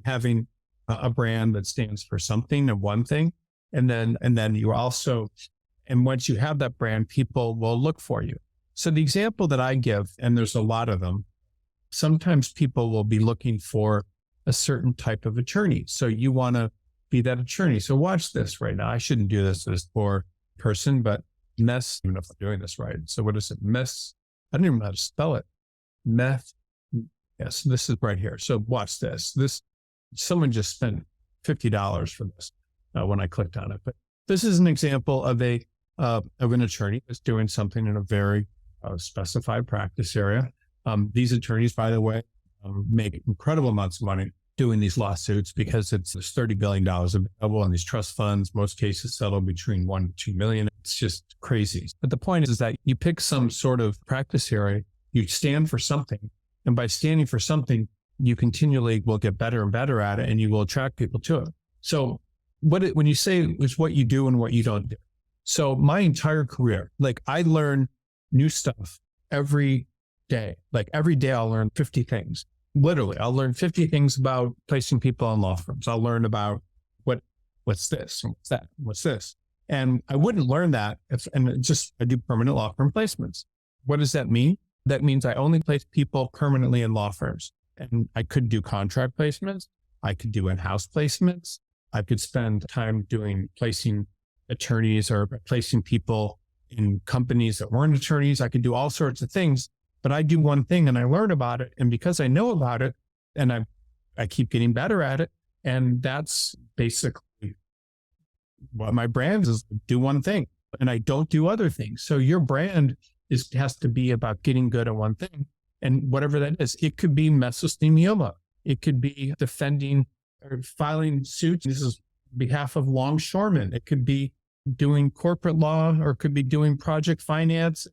having a brand that stands for something and one thing. And then you also, and once you have that brand, people will look for you. So the example that I give, and there's a lot of them, sometimes people will be looking for a certain type of attorney. So you want to be that attorney. So watch this right now. I shouldn't do this to this poor person, but mess, even if I'm doing this right. So what is it? Mess. I don't even know how to spell it. Meth. Yes, this is right here. So watch this. Someone just spent $50 for this when I clicked on it. But this is an example of an attorney that's doing something in a very specified practice area. These attorneys, by the way, make incredible amounts of money doing these lawsuits because there's $30 billion available in these trust funds. Most cases settle between 1 to 2 million. It's just crazy. But the point is that you pick some sort of practice area, you stand for something, and by standing for something, you continually will get better and better at it, and you will attract people to it. So when you say it's what you do and what you don't do. So my entire career, like I learn new stuff every day. Like every day I'll learn 50 things. Literally, I'll learn 50 things about placing people in law firms. I'll learn about what's this and what's that, and what's this. And I wouldn't learn that I do permanent law firm placements. What does that mean? That means I only place people permanently in law firms. And I could do contract placements. I could do in-house placements. I could spend time placing attorneys or placing people in companies that weren't attorneys. I could do all sorts of things, but I do one thing and I learn about it. And because I know about it and I keep getting better at it. And that's basically what my brand is, do one thing and I don't do other things. So your brand has to be about getting good at one thing. And whatever that is, it could be mesothelioma. It could be defending or filing suits. This is on behalf of longshoremen. It could be doing corporate law, or it could be doing project finance,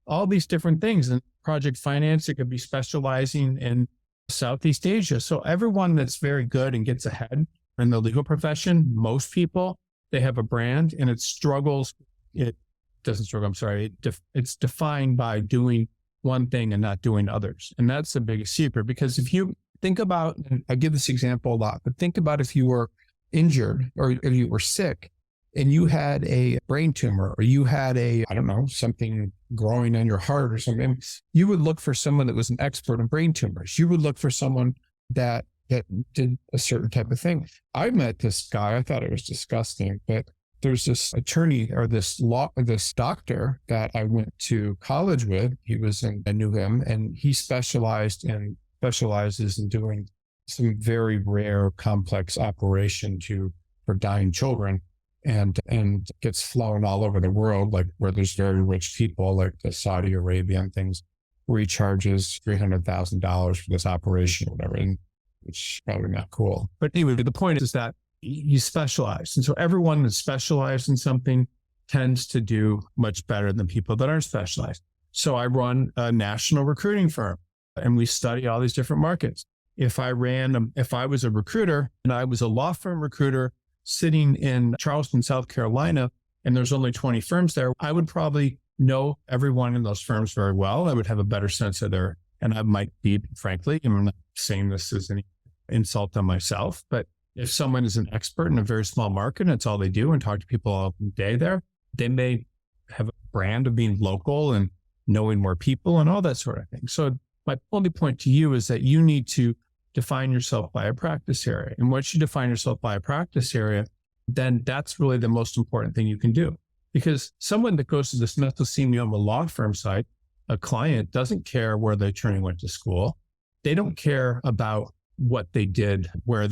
all these different things. And project finance, it could be specializing in Southeast Asia. So everyone that's very good and gets ahead in the legal profession, most people, they have a brand and it struggles. It doesn't struggle. I'm sorry. It's defined by doing one thing and not doing others. And that's the biggest secret, because if you think about, and I give this example a lot, but think about if you were injured or if you were sick and you had a brain tumor or you had something growing on your heart or something, you would look for someone that was an expert in brain tumors. You would look for someone that did a certain type of thing. I met this guy, I thought it was disgusting, but there's this attorney or this doctor that I went to college with. I knew him, and he specializes in doing some very rare, complex operation for dying children, and gets flown all over the world, like where there's very rich people, like the Saudi Arabia and things, where he charges $300,000 for this operation or whatever, and which is probably not cool. But anyway, the point is that you specialize. And so everyone that's specialized in something tends to do much better than people that aren't specialized. So I run a national recruiting firm and we study all these different markets. If I was a recruiter and I was a law firm recruiter sitting in Charleston, South Carolina, and there's only 20 firms there, I would probably know everyone in those firms very well. I would have a better sense of and I might be, frankly, I'm not saying this as any insult on myself, but if someone is an expert in a very small market and that's all they do and talk to people all day there, they may have a brand of being local and knowing more people and all that sort of thing. So my only point to you is that you need to define yourself by a practice area. And once you define yourself by a practice area, then that's really the most important thing you can do. Because someone that goes to the mesothelioma law firm site, a client doesn't care where the attorney went to school. They don't care about what they did, they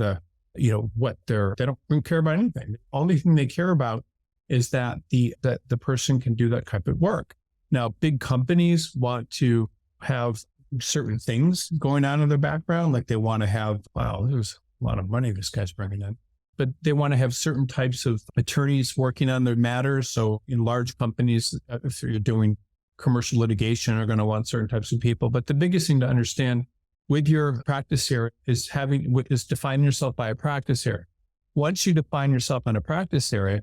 don't care about anything. The only thing they care about is that the person can do that type of work. Now, big companies want to have certain things going on in their background. Like they want to have, there's a lot of money this guy's bringing in, but they want to have certain types of attorneys working on their matters. So in large companies, if you're doing commercial litigation are going to want certain types of people. But the biggest thing to understand with your practice area is defining yourself by a practice area. Once you define yourself on a practice area,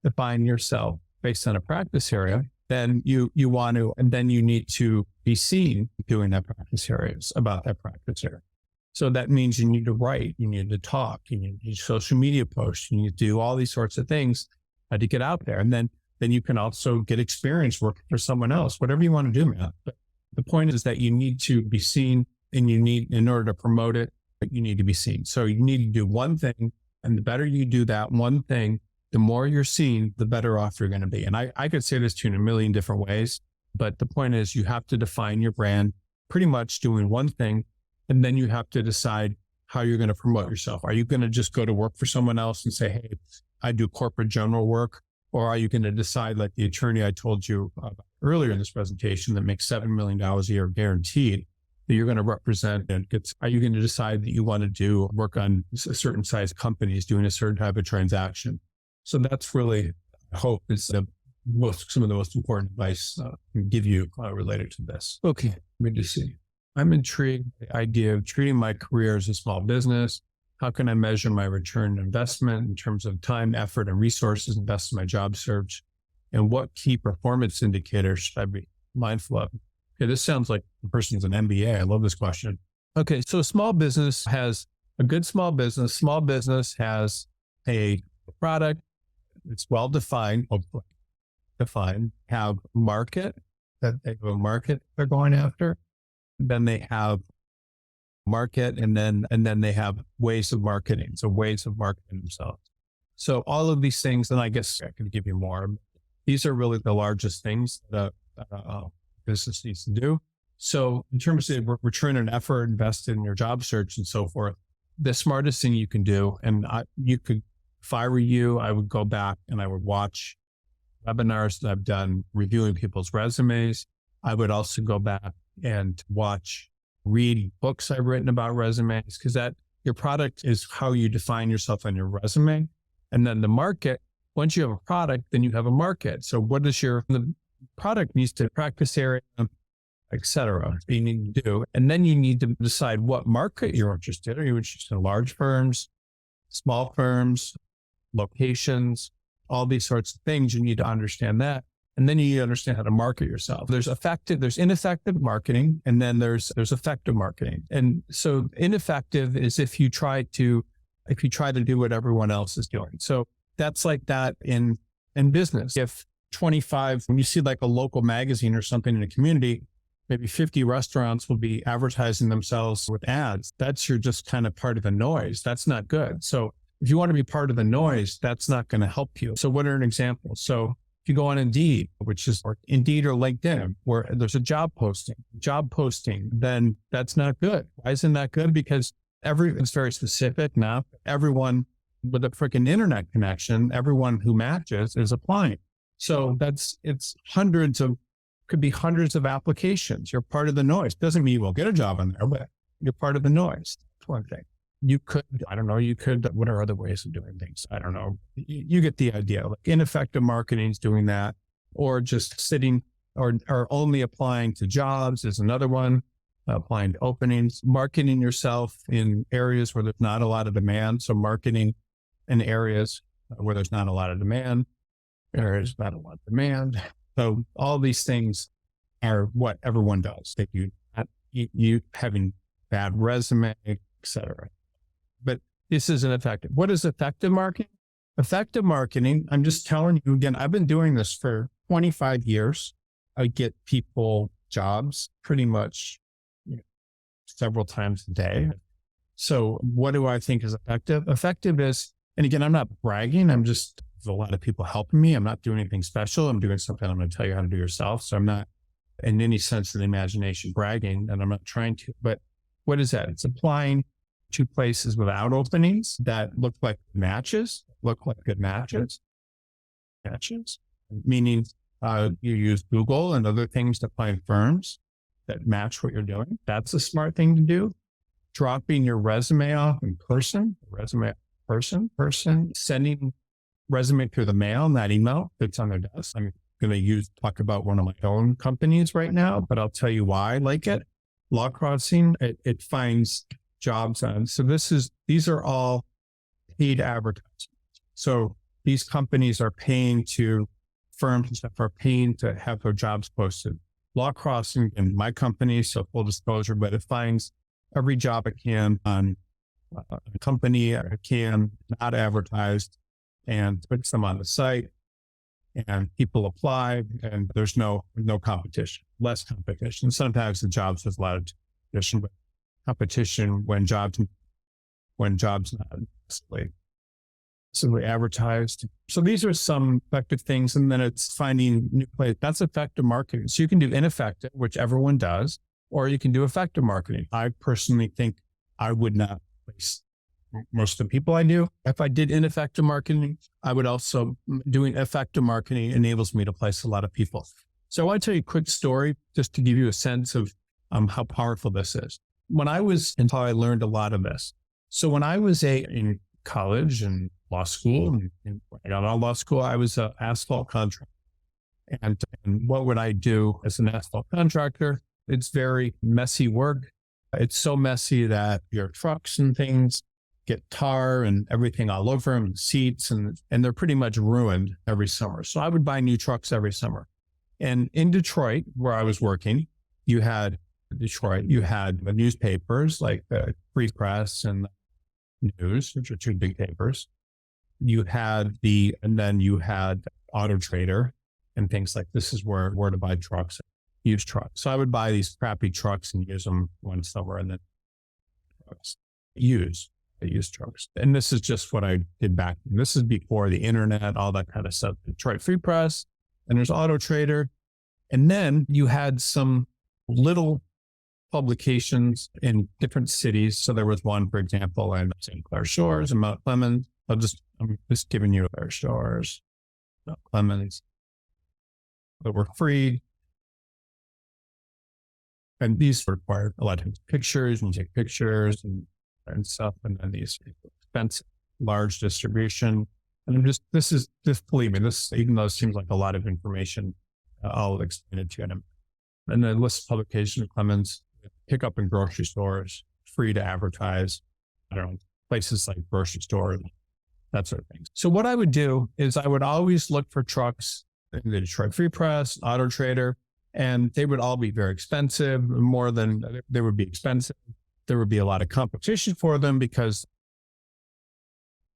define yourself based on a practice area, then you want to, and then you need to be seen doing that practice areas about that practice area. So that means you need to write, you need to talk, you need to do social media posts, you need to do all these sorts of things to get out there. And then you can also get experience working for someone else, whatever you want to do, man. But the point is that you need to be seen, and you need, in order to promote it, you need to be seen. So you need to do one thing, and the better you do that one thing, the more you're seen, the better off you're going to be. And I could say this to you in a million different ways, but the point is you have to define your brand pretty much doing one thing, and then you have to decide how you're going to promote yourself. Are you going to just go to work for someone else and say, hey, I do corporate general work? Or are you going to decide, like the attorney I told you earlier in this presentation that makes $7 million a year guaranteed, that you're going to represent, and are you going to decide that you want to do work on a certain size companies doing a certain type of transaction? So that's really, I hope, is some of the most important advice I can give you related to this. Okay, let me just see. I'm intrigued by the idea of treating my career as a small business. How can I measure my return on investment in terms of time, effort, and resources invested in my job search? And what key performance indicators should I be mindful of? Okay, this sounds like the person's an MBA. I love this question. Okay, so a small business has a good small business. Small business has a product. It's well defined, hopefully defined, have market, that they have a market they're going after. Then they have market, and then they have ways of marketing. So ways of marketing themselves. So all of these things, and I guess I can give you more. These are really the largest things that business needs to do. So in terms of return on effort invested in your job search and so forth, the smartest thing you can do, and if I were you, I would go back and I would watch webinars that I've done reviewing people's resumes. I would also go back and read books I've written about resumes, because that your product is how you define yourself on your resume. And then the market, once you have a product, then you have a market. So what is the product needs to practice area, et cetera, you need to do. And then you need to decide what market you're interested in. Are you interested in large firms, small firms, locations, all these sorts of things? You need to understand that. And then you need to understand how to market yourself. There's ineffective marketing, and then there's effective marketing. And so ineffective is if you try to do what everyone else is doing. So that's like that in business. If 25, when you see like a local magazine or something in a community, maybe 50 restaurants will be advertising themselves with ads. You're just kind of part of the noise. That's not good. So if you want to be part of the noise, that's not going to help you. So what are an example? So if you go on Indeed, or Indeed or LinkedIn, where there's a job posting, then that's not good. Why isn't that good? Because it's very specific. Now, everyone with a freaking internet connection, everyone who matches is applying. So could be hundreds of applications. You're part of the noise. Doesn't mean you won't get a job on there, but you're part of the noise. That's one thing. What are other ways of doing things? I don't know. You get the idea. Like ineffective marketing is doing that, or just sitting or only applying to jobs is another one, applying to openings, marketing yourself in areas where there's not a lot of demand. So marketing in areas where there's not a lot of demand, So all these things are what everyone does. That you having bad resume, et cetera. But this isn't effective. What is effective marketing? Effective marketing, I'm just telling you again, I've been doing this for 25 years. I get people jobs pretty much several times a day. So what do I think is effective? Effective is, and again, I'm not bragging. There's a lot of people helping me. I'm not doing anything special. I'm doing something I'm going to tell you how to do yourself. So I'm not in any sense of the imagination bragging, and I'm not trying to, but what is that? It's applying to places without openings that look like good matches, meaning you use Google and other things to find firms that match what you're doing. That's a smart thing to do. Dropping your resume off in person, sending resume through the mail, not email that's on their desk. I mean, going to talk about one of my own companies right now, but I'll tell you why I like it. Law Crossing, it finds jobs on. So these are all paid advertisements. So these companies are paying to firms and stuff are paying to have their jobs posted. Law Crossing and my company, so full disclosure, but it finds every job it can on a company it can not advertised and puts them on the site, and people apply, and there's no competition, less competition. Sometimes the jobs has a lot of competition, but competition when jobs not necessarily advertised. So these are some effective things, and then it's finding new places. That's effective marketing. So you can do ineffective, which everyone does, or you can do effective marketing. I personally think I would not place most of the people I knew. If I did ineffective marketing, I would also, doing effective marketing enables me to place a lot of people. So I want to tell you a quick story just to give you a sense of how powerful this is. When I was, and how I learned a lot of this. So when I was in college and law school, and I got out of law school, I was an asphalt contractor. And what would I do as an asphalt contractor? It's very messy work. It's so messy that your trucks and things get tar and everything all over them, seats, and they're pretty much ruined every summer. So I would buy new trucks every summer. And in Detroit, where I was working, you had the newspapers like the Free Press and News, which are two big papers. And then you had Auto Trader and things like this is where to buy trucks, used trucks. So I would buy these crappy trucks and use them one summer, and then used trucks. And this is just what I did back then. This is before the internet, all that kind of stuff. Detroit Free Press, and there's Auto Trader. And then you had some little publications in different cities. So there was one, for example, in St. Clair Shores and Mount Clemens. I'm just giving you Clair Shores, Mount Clemens, that were free. And these required a lot of pictures, and take pictures and stuff. And then these expensive, large distribution. And believe me, even though it seems like a lot of information, I'll explain it to you. And then list of publication of Clemens, pick up in grocery stores, free to advertise, places like grocery stores, that sort of thing. So what I would do is I would always look for trucks in the Detroit Free Press, Auto Trader, and they would all be very expensive, more than they would be expensive. There would be a lot of competition for them because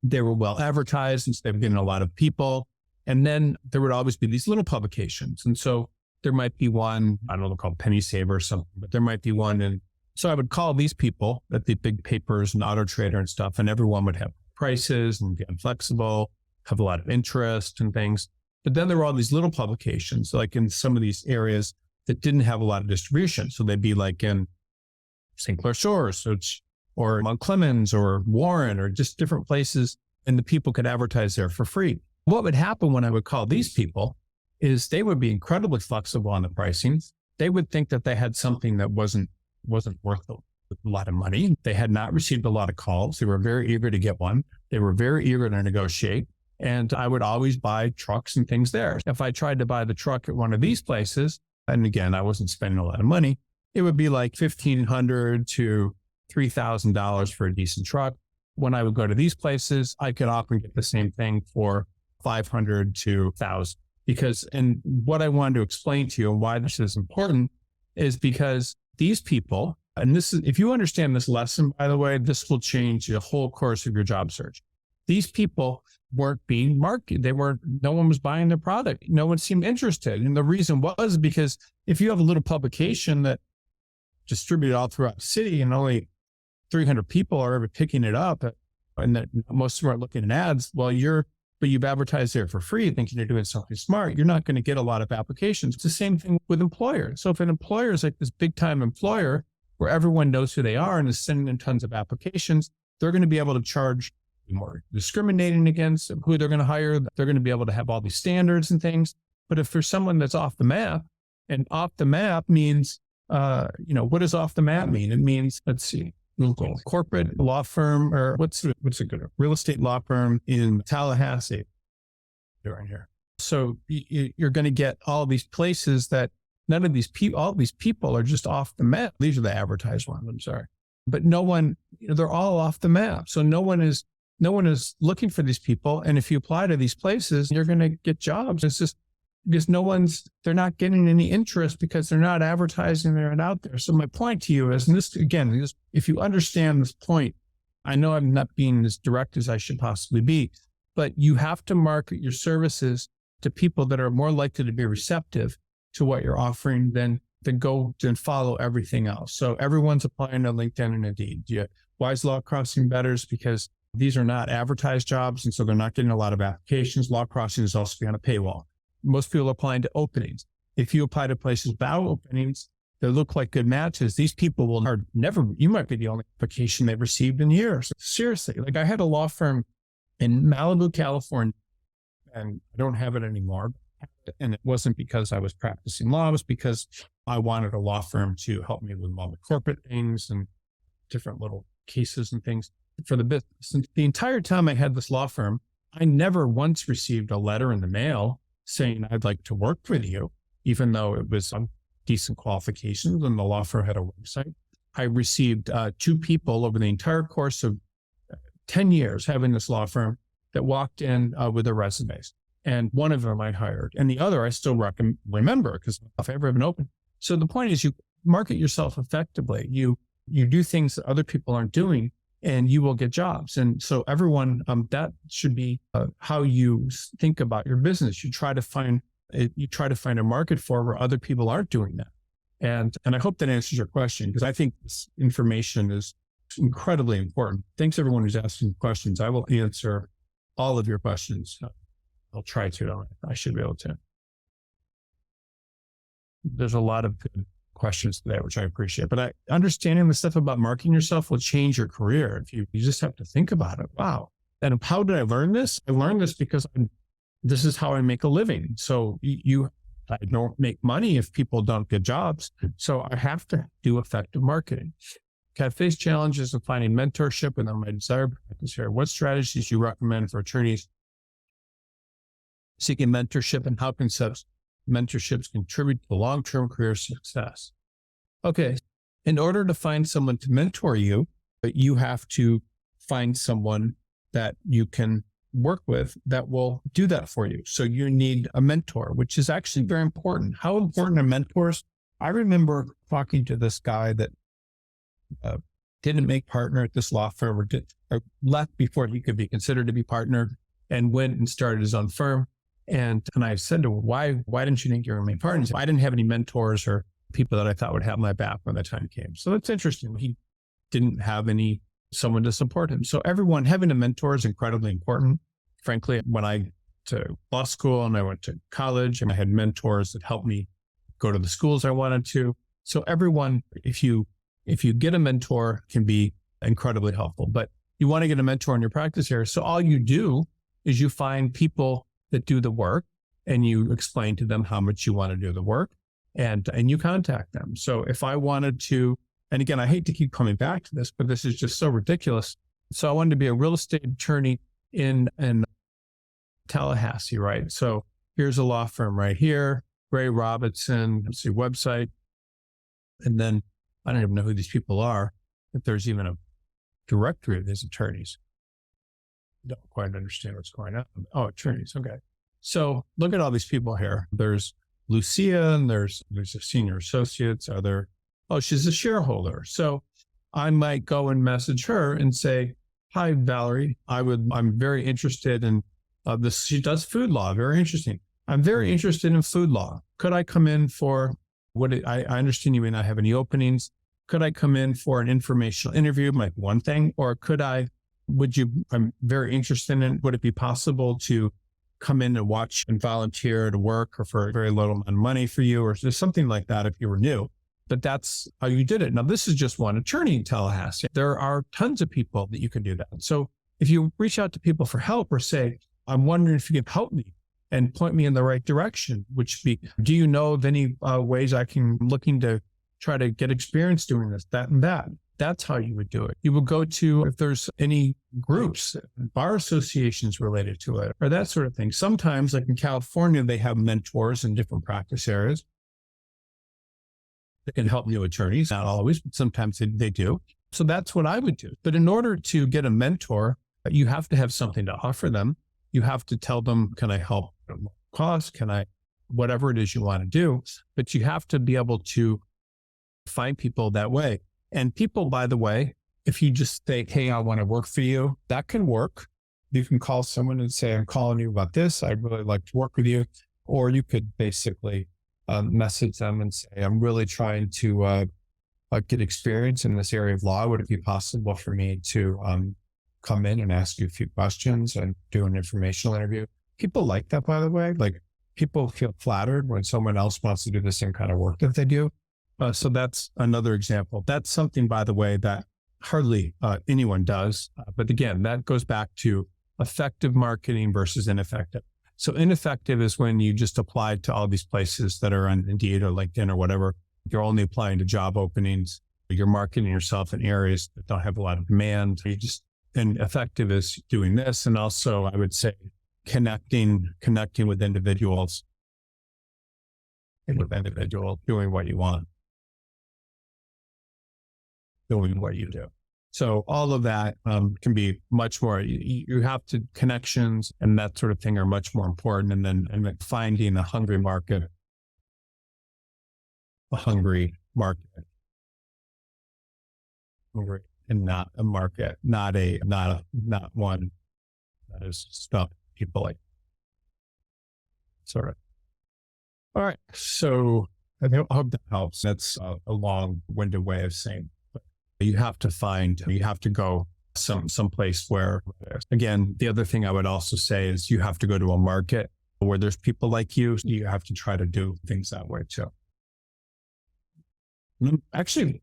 they were well advertised and so they were getting a lot of people. And then there would always be these little publications. And so there might be one, I don't know, called Penny Saver or something, but there might be one. And so I would call these people at the big papers and Auto Trader and stuff, and everyone would have prices and be inflexible, have a lot of interest and things. But then there were all these little publications, like in some of these areas that didn't have a lot of distribution. So they'd be like in St. Clair Shores or Mount Clemens or Warren or just different places, and the people could advertise there for free. What would happen when I would call these people is they would be incredibly flexible on the pricing. They would think that they had something that wasn't worth a lot of money. They had not received a lot of calls. They were very eager to get one. They were very eager to negotiate. And I would always buy trucks and things there. If I tried to buy the truck at one of these places, and again, I wasn't spending a lot of money, it would be like $1,500 to $3,000 for a decent truck. When I would go to these places, I could often get the same thing for $500 to $1,000. And what I wanted to explain to you and why this is important is because these people, and this is, if you understand this lesson, by the way, this will change the whole course of your job search. These people weren't being marketed. No one was buying their product. No one seemed interested. And the reason was because if you have a little publication that distributed all throughout the city and only 300 people are ever picking it up, and that most of them aren't looking at ads, but you've advertised there for free thinking you're doing something smart, you're not going to get a lot of applications. It's the same thing with employers. So if an employer is like this big time employer where everyone knows who they are and is sending in tons of applications, they're going to be able to charge more discriminating against who they're going to hire. They're going to be able to have all these standards and things. But if there's someone that's off the map, and off the map means, what does off the map mean? It means, let's see, corporate law firm, or what's a good real estate law firm in Tallahassee. Doing here. So you're going to get all these places that none of these people, all these people are just off the map. These are the advertised ones. I'm sorry, but no one, they're all off the map. So no one is looking for these people. And if you apply to these places, you're going to get jobs. It's just because they're not getting any interest because they're not advertising, they're not out there. So my point to you is, and this again, if you understand this point, I know I'm not being as direct as I should possibly be, but you have to market your services to people that are more likely to be receptive to what you're offering than go and follow everything else. So everyone's applying to LinkedIn and Indeed. Why is Law Crossing better? Is because these are not advertised jobs, and so they're not getting a lot of applications. Law Crossing is also behind a paywall. Most people are applying to openings. If you apply to places without openings that look like good matches, these people will never, you might be the only application they've received in years. Seriously, like I had a law firm in Malibu, California, and I don't have it anymore. And it wasn't because I was practicing law, it was because I wanted a law firm to help me with all the corporate things and different little cases and things for the business. And the entire time I had this law firm, I never once received a letter in the mail saying, I'd like to work with you, even though it was on decent qualifications and the law firm had a website. I received 2 people over the entire course of 10 years having this law firm that walked in with their resumes. And one of them I hired, and the other I still remember because if I ever have an open. So the point is, you market yourself effectively. You do things that other people aren't doing, and you will get jobs. And so everyone, that should be how you think about your business. You try to find a market for where other people aren't doing that. And I hope that answers your question, because I think this information is incredibly important. Thanks everyone who's asking questions. I will answer all of your questions. I'll try to. I should be able to. There's a lot of good questions today, which I appreciate. But understanding the stuff about marketing yourself will change your career. If you just have to think about it. Wow. And how did I learn this? I learned this because this is how I make a living. So I don't make money if people don't get jobs. So I have to do effective marketing. I've faced challenges of finding mentorship within my desired practice here. What strategies do you recommend for attorneys seeking mentorship, and how can such mentorships contribute to long-term career success? Okay. In order to find someone to mentor you, you have to find someone that you can work with that will do that for you. So you need a mentor, which is actually very important. How important are mentors? I remember talking to this guy that didn't make partner at this law firm or left before he could be considered to be partner, and went and started his own firm. And I said to him, why didn't you think you were my partner? He said, I didn't have any mentors or people that I thought would have my back when the time came. So that's interesting. He didn't have someone to support him. So having a mentor is incredibly important. Frankly, when I went to law school and I went to college, and I had mentors that helped me go to the schools I wanted to. So everyone, if you get a mentor, can be incredibly helpful. But you want to get a mentor in your practice area. So all you do is you find people that do the work, and you explain to them how much you want to do the work, and you contact them. So if I wanted to, and again, I hate to keep coming back to this, but this is just so ridiculous. So I wanted to be a real estate attorney in Tallahassee, right? So here's a law firm right here, Ray Robinson, let's see, website. And then I don't even know who these people are, if there's even a directory of these attorneys. Don't quite understand what's going on. Oh, attorneys. Okay. So look at all these people here. There's Lucia, and there's a senior associates. She's a shareholder. So I might go and message her and say, hi, Valerie. I'm very interested in this. She does food law. Very interesting. I'm very interested in food law. Could I come in for I understand you may not have any openings. Could I come in for an informational interview? Like one thing, or I'm very interested in, would it be possible to come in and watch and volunteer to work, or for a very little amount of money for you, or just something like that if you were new? But that's how you did it. Now, this is just one attorney in Tallahassee. There are tons of people that you can do that. So if you reach out to people for help, or say, I'm wondering if you can help me and point me in the right direction, do you know of any ways looking to try to get experience doing this, that, and that? That's how you would do it. You would go to, if there's any groups, bar associations related to it, or that sort of thing. Sometimes, like in California, they have mentors in different practice areas that can help new attorneys. Not always, but sometimes they do. So that's what I would do. But in order to get a mentor, you have to have something to offer them. You have to tell them, can I help at low cost? Can I, whatever it is you want to do, but you have to be able to find people that way. And people, by the way, if you just say, hey, I want to work for you, that can work. You can call someone and say, I'm calling you about this. I'd really like to work with you. Or you could basically message them and say, I'm really trying to get experience in this area of law. Would it be possible for me to come in and ask you a few questions and do an informational interview? People like that, by the way. Like, people feel flattered when someone else wants to do the same kind of work that they do. So that's another example. That's something, by the way, that hardly anyone does. But again, that goes back to effective marketing versus ineffective. So ineffective is when you just apply to all these places that are on Indeed or LinkedIn or whatever. You're only applying to job openings. You're marketing yourself in areas that don't have a lot of demand. And effective is doing this. And also, I would say, connecting with individuals, doing what you want, doing what you do. So all of that can be much more, you have to, connections and that sort of thing are much more important. And then finding a hungry market, hungry and not a market, not one that is stuff people like. Sort of. All right. So I hope that helps. That's a long-winded way of saying, but you have to go someplace where, again, the other thing I would also say is you have to go to a market where there's people like you. You have to try to do things that way too. Actually,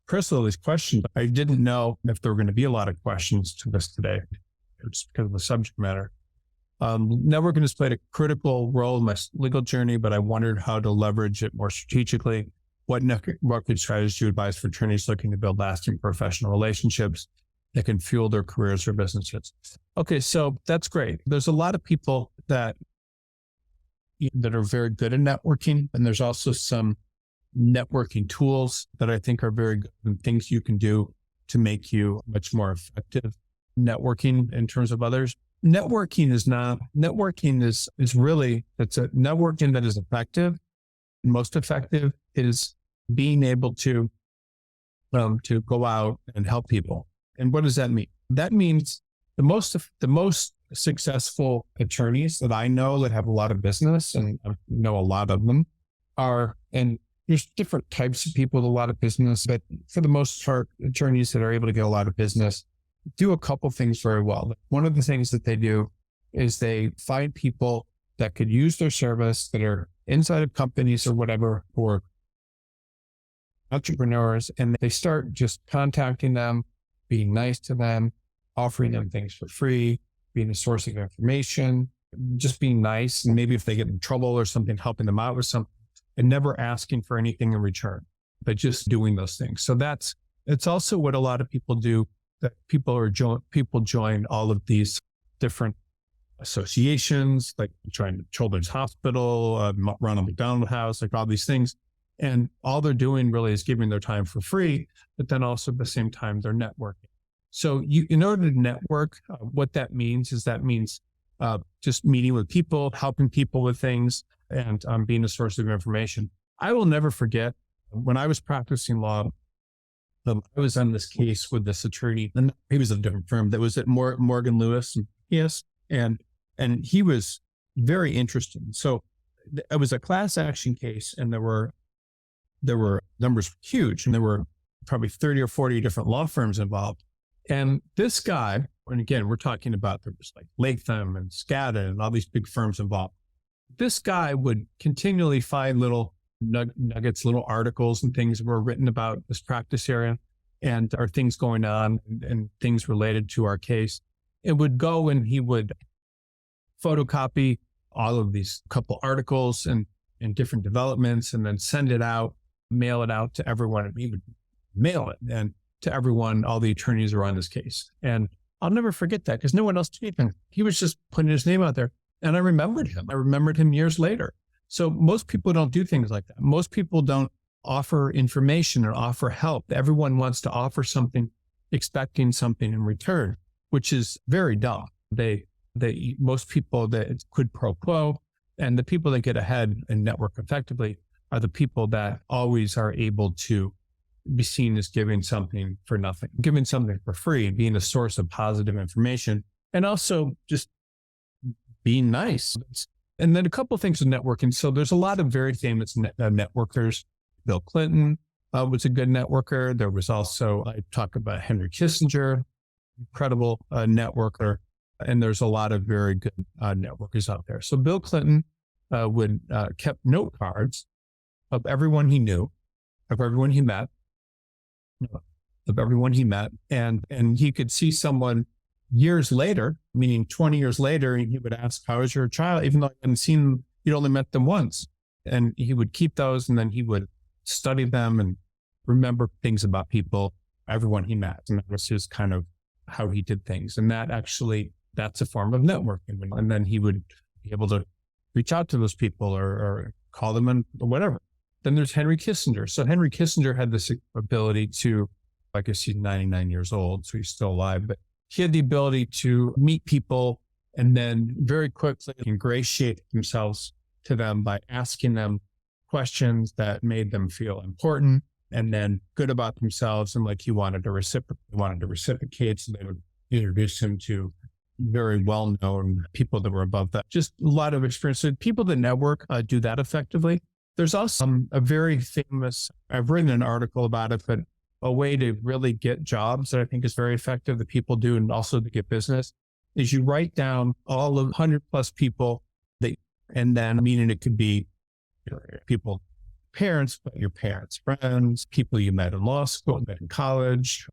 Chris, Lily's question, I didn't know if there were going to be a lot of questions to this today, just because of the subject matter. Networking has played a critical role in my legal journey, but I wondered how to leverage it more strategically. What networking strategies do you advise for attorneys looking to build lasting professional relationships that can fuel their careers or businesses? Okay, so that's great. There's a lot of people that are very good at networking, and there's also some networking tools that I think are very good and things you can do to make you much more effective networking in terms of others. Networking is really, it's a networking that is effective. Most effective is being able to go out and help people. And what does that mean? That means the most successful attorneys that I know that have a lot of business, and I know a lot of them are, and there's different types of people with a lot of business, but for the most part, attorneys that are able to get a lot of business do a couple things very well. One of the things that they do is they find people that could use their service that are inside of companies or whatever, or entrepreneurs, and they start just contacting them, being nice to them, offering them things for free, being a source of information, just being nice. And maybe if they get in trouble or something, helping them out with something, and never asking for anything in return, but just doing those things. So it's also what a lot of people do, that people join all of these different associations, like join Children's Hospital, Ronald McDonald House, like all these things. And all they're doing really is giving their time for free, but then also at the same time, they're networking. So in order to network, what that means is just meeting with people, helping people with things, and being a source of information. I will never forget when I was practicing law, I was on this case with this attorney, and he was at a different firm that was at Morgan Lewis. Yes. And he was very interesting. So it was a class action case, and there were numbers huge, and there were probably 30 or 40 different law firms involved. And this guy, and again, we're talking about, there was like Latham and Skadden and all these big firms involved. This guy would continually find little nuggets, little articles and things that were written about this practice area and are things going on and things related to our case. It would go and he would photocopy all of these couple articles and different developments, and then send it out, mail it out to everyone. And he would mail it. And to everyone, all the attorneys who are on this case. And I'll never forget that because no one else did anything. He was just putting his name out there. And I remembered him. I remembered him years later. So most people don't do things like that. Most people don't offer information or offer help. Everyone wants to offer something, expecting something in return, which is very dumb. Most people, that it's quid pro quo, and the people that get ahead and network effectively are the people that always are able to be seen as giving something for nothing, giving something for free, being a source of positive information, and also just being nice. And then a couple of things with networking. So there's a lot of very famous networkers. Bill Clinton was a good networker. There was also, I talk about Henry Kissinger, incredible networker. And there's a lot of very good networkers out there. So Bill Clinton would kept note cards of everyone he knew, of everyone he met, and he could see someone years later, meaning 20 years later, and he would ask, "How is your child?" Even though I hadn't seen them, he'd only met them once, and he would keep those, and then he would study them and remember things about people, everyone he met, and that was just kind of how he did things. And that's a form of networking. And then he would be able to reach out to those people or call them and whatever. Then there's Henry Kissinger. So Henry Kissinger had this ability to, I guess he's 99 years old, so he's still alive, but he had the ability to meet people and then very quickly ingratiate themselves to them by asking them questions that made them feel important and then good about themselves. And like he wanted to reciprocate. So they would introduce him to very well-known people that were above that. Just a lot of experience. So people that network do that effectively. There's also a very famous, I've written an article about it, but a way to really get jobs that I think is very effective that people do and also to get business is you write down all of 100 plus people and then meaning it could be people, parents, but your parents' friends, people you met in law school, met in college,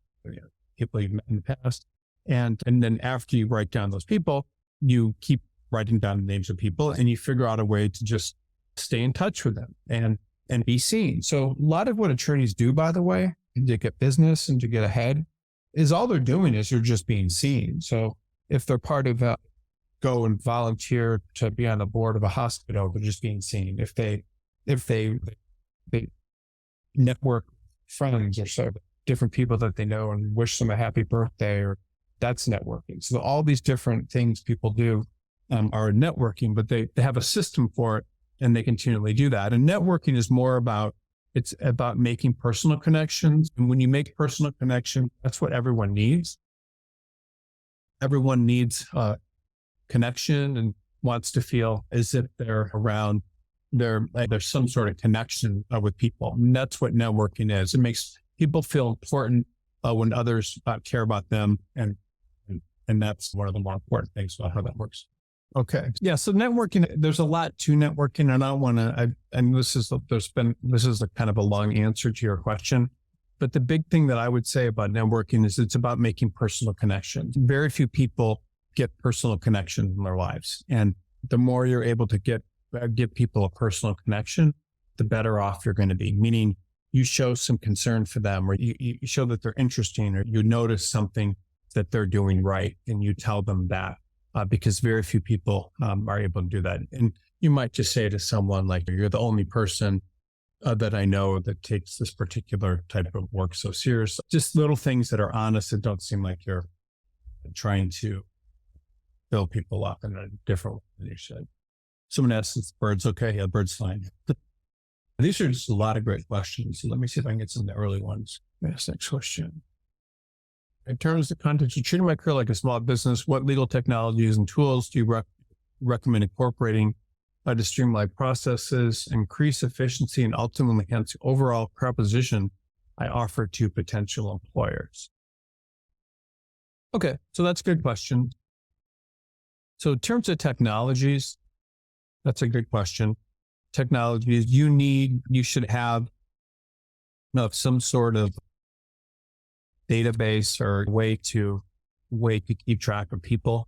people you met in the past. And then after you write down those people, you keep writing down the names of people and you figure out a way to just stay in touch with them and be seen. So a lot of what attorneys do, by the way, to get business and to get ahead is all they're doing is you're just being seen. So if they're part of go and volunteer to be on the board of a hospital, they're just being seen. If they network friends or so different people that they know and wish them a happy birthday, or that's networking. So all these different things people do are networking, but they have a system for it and they continually do that. And networking is more about, it's about making personal connections. And when you make personal connection, that's what everyone needs. Everyone needs connection and wants to feel as if they're around, there's some sort of connection with people. And that's what networking is. It makes people feel important when others care about them. And that's one of the more important things about how that works. Okay. Yeah. So networking, there's a lot to networking, and I don't want to, and this is a kind of a long answer to your question, but the big thing that I would say about networking is it's about making personal connections. Very few people get personal connections in their lives. And the more you're able to give people a personal connection, the better off you're going to be. Meaning you show some concern for them, or you show that they're interesting, or you notice something that they're doing right. And you tell them that. Because very few people are able to do that. And you might just say to someone like, you're the only person that I know that takes this particular type of work so serious. Just little things that are honest that don't seem like you're trying to fill people up in a different way than you should. Someone asks, "Is birds okay?" Yeah, birds fine. These are just a lot of great questions. So let me see if I can get some of the early ones. Yes, next question. In terms of content, you're treating my career like a small business. What legal technologies and tools do you recommend incorporating to streamline processes, increase efficiency, and ultimately enhance the overall proposition I offer to potential employers? Okay, so that's a good question. So in terms of technologies, that's a good question. Technologies, you should have some sort of database or way to keep track of people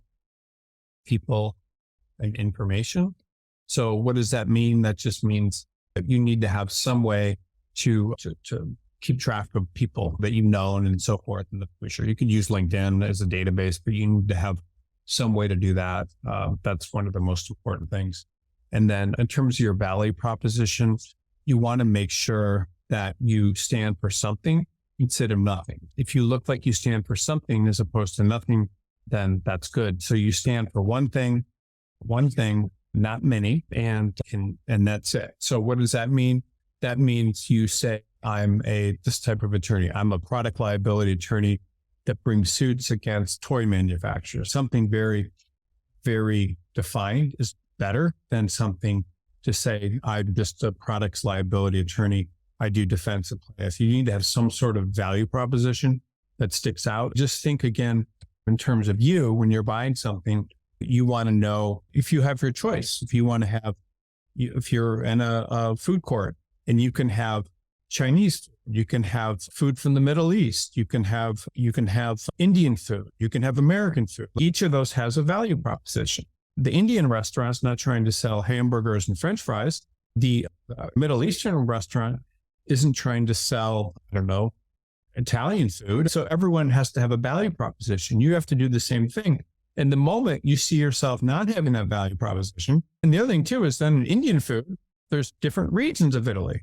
and information. So what does that mean? That just means that you need to have some way to keep track of people that you've known and so forth in the future. You can use LinkedIn as a database, but you need to have some way to do that. That's one of the most important things. And then in terms of your value proposition, you want to make sure that you stand for something instead of nothing. If you look like you stand for something as opposed to nothing, then that's good. So you stand for one thing, not many, and that's it. So what does that mean? That means you say, I'm this type of attorney. I'm a product liability attorney that brings suits against toy manufacturers. Something very, very defined is better than something to say, I'm just a products liability attorney. I do defensive plaintiffs. You need to have some sort of value proposition that sticks out. Just think again, in terms of you, when you're buying something, you want to know if you have your choice. If you want to have, if you're in a food court and you can have Chinese food, you can have food from the Middle East, you can have Indian food, you can have American food. Each of those has a value proposition. The Indian restaurant's not trying to sell hamburgers and French fries. The Middle Eastern restaurant isn't trying to sell, Italian food. So everyone has to have a value proposition. You have to do the same thing. And the moment you see yourself not having that value proposition, and the other thing too is then in Indian food, there's different regions of Italy.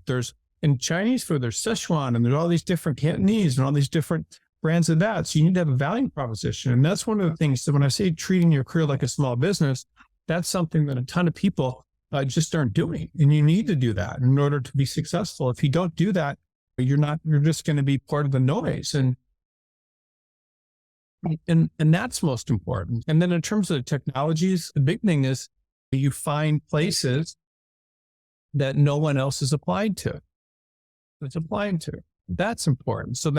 In Chinese food, there's Szechuan, and there's all these different Cantonese and all these different brands of that. So you need to have a value proposition. And that's one of the things that when I say treating your career like a small business, that's something that a ton of people just aren't doing. And you need to do that in order to be successful. If you don't do that, you're just going to be part of the noise. And that's most important. And then in terms of the technologies, the big thing is you find places that no one else is applied to. That's important. So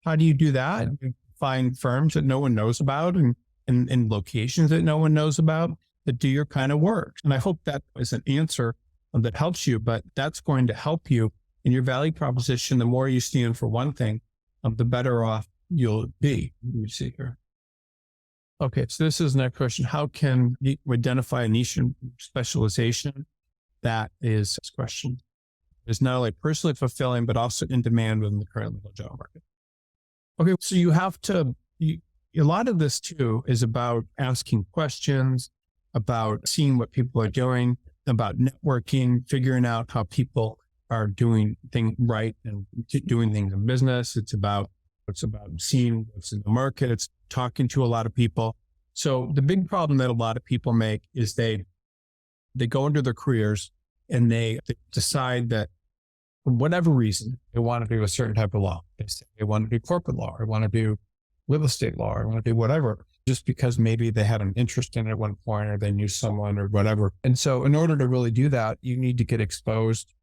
how do you do that? You find firms that no one knows about and locations that no one knows about that do your kind of work. And I hope that is an answer that helps you, but that's going to help you in your value proposition. The more you stand for one thing, the better off you'll be. Let me see here. Okay, so this is the next question. How can you identify a niche and specialization that is this question? Is not only personally fulfilling, but also in demand within the current legal job market. Okay, so you have to, a lot of this too is about asking questions, about seeing what people are doing, about networking, figuring out how people are doing things right and doing things in business. It's about seeing what's in the market. It's talking to a lot of people. So the big problem that a lot of people make is they go into their careers and they decide that for whatever reason, they want to do a certain type of law. They say they want to do corporate law, or want to do real estate law, or want to do whatever, just because maybe they had an interest in it at one point, or they knew someone or whatever. And so in order to really do that, you need to get exposed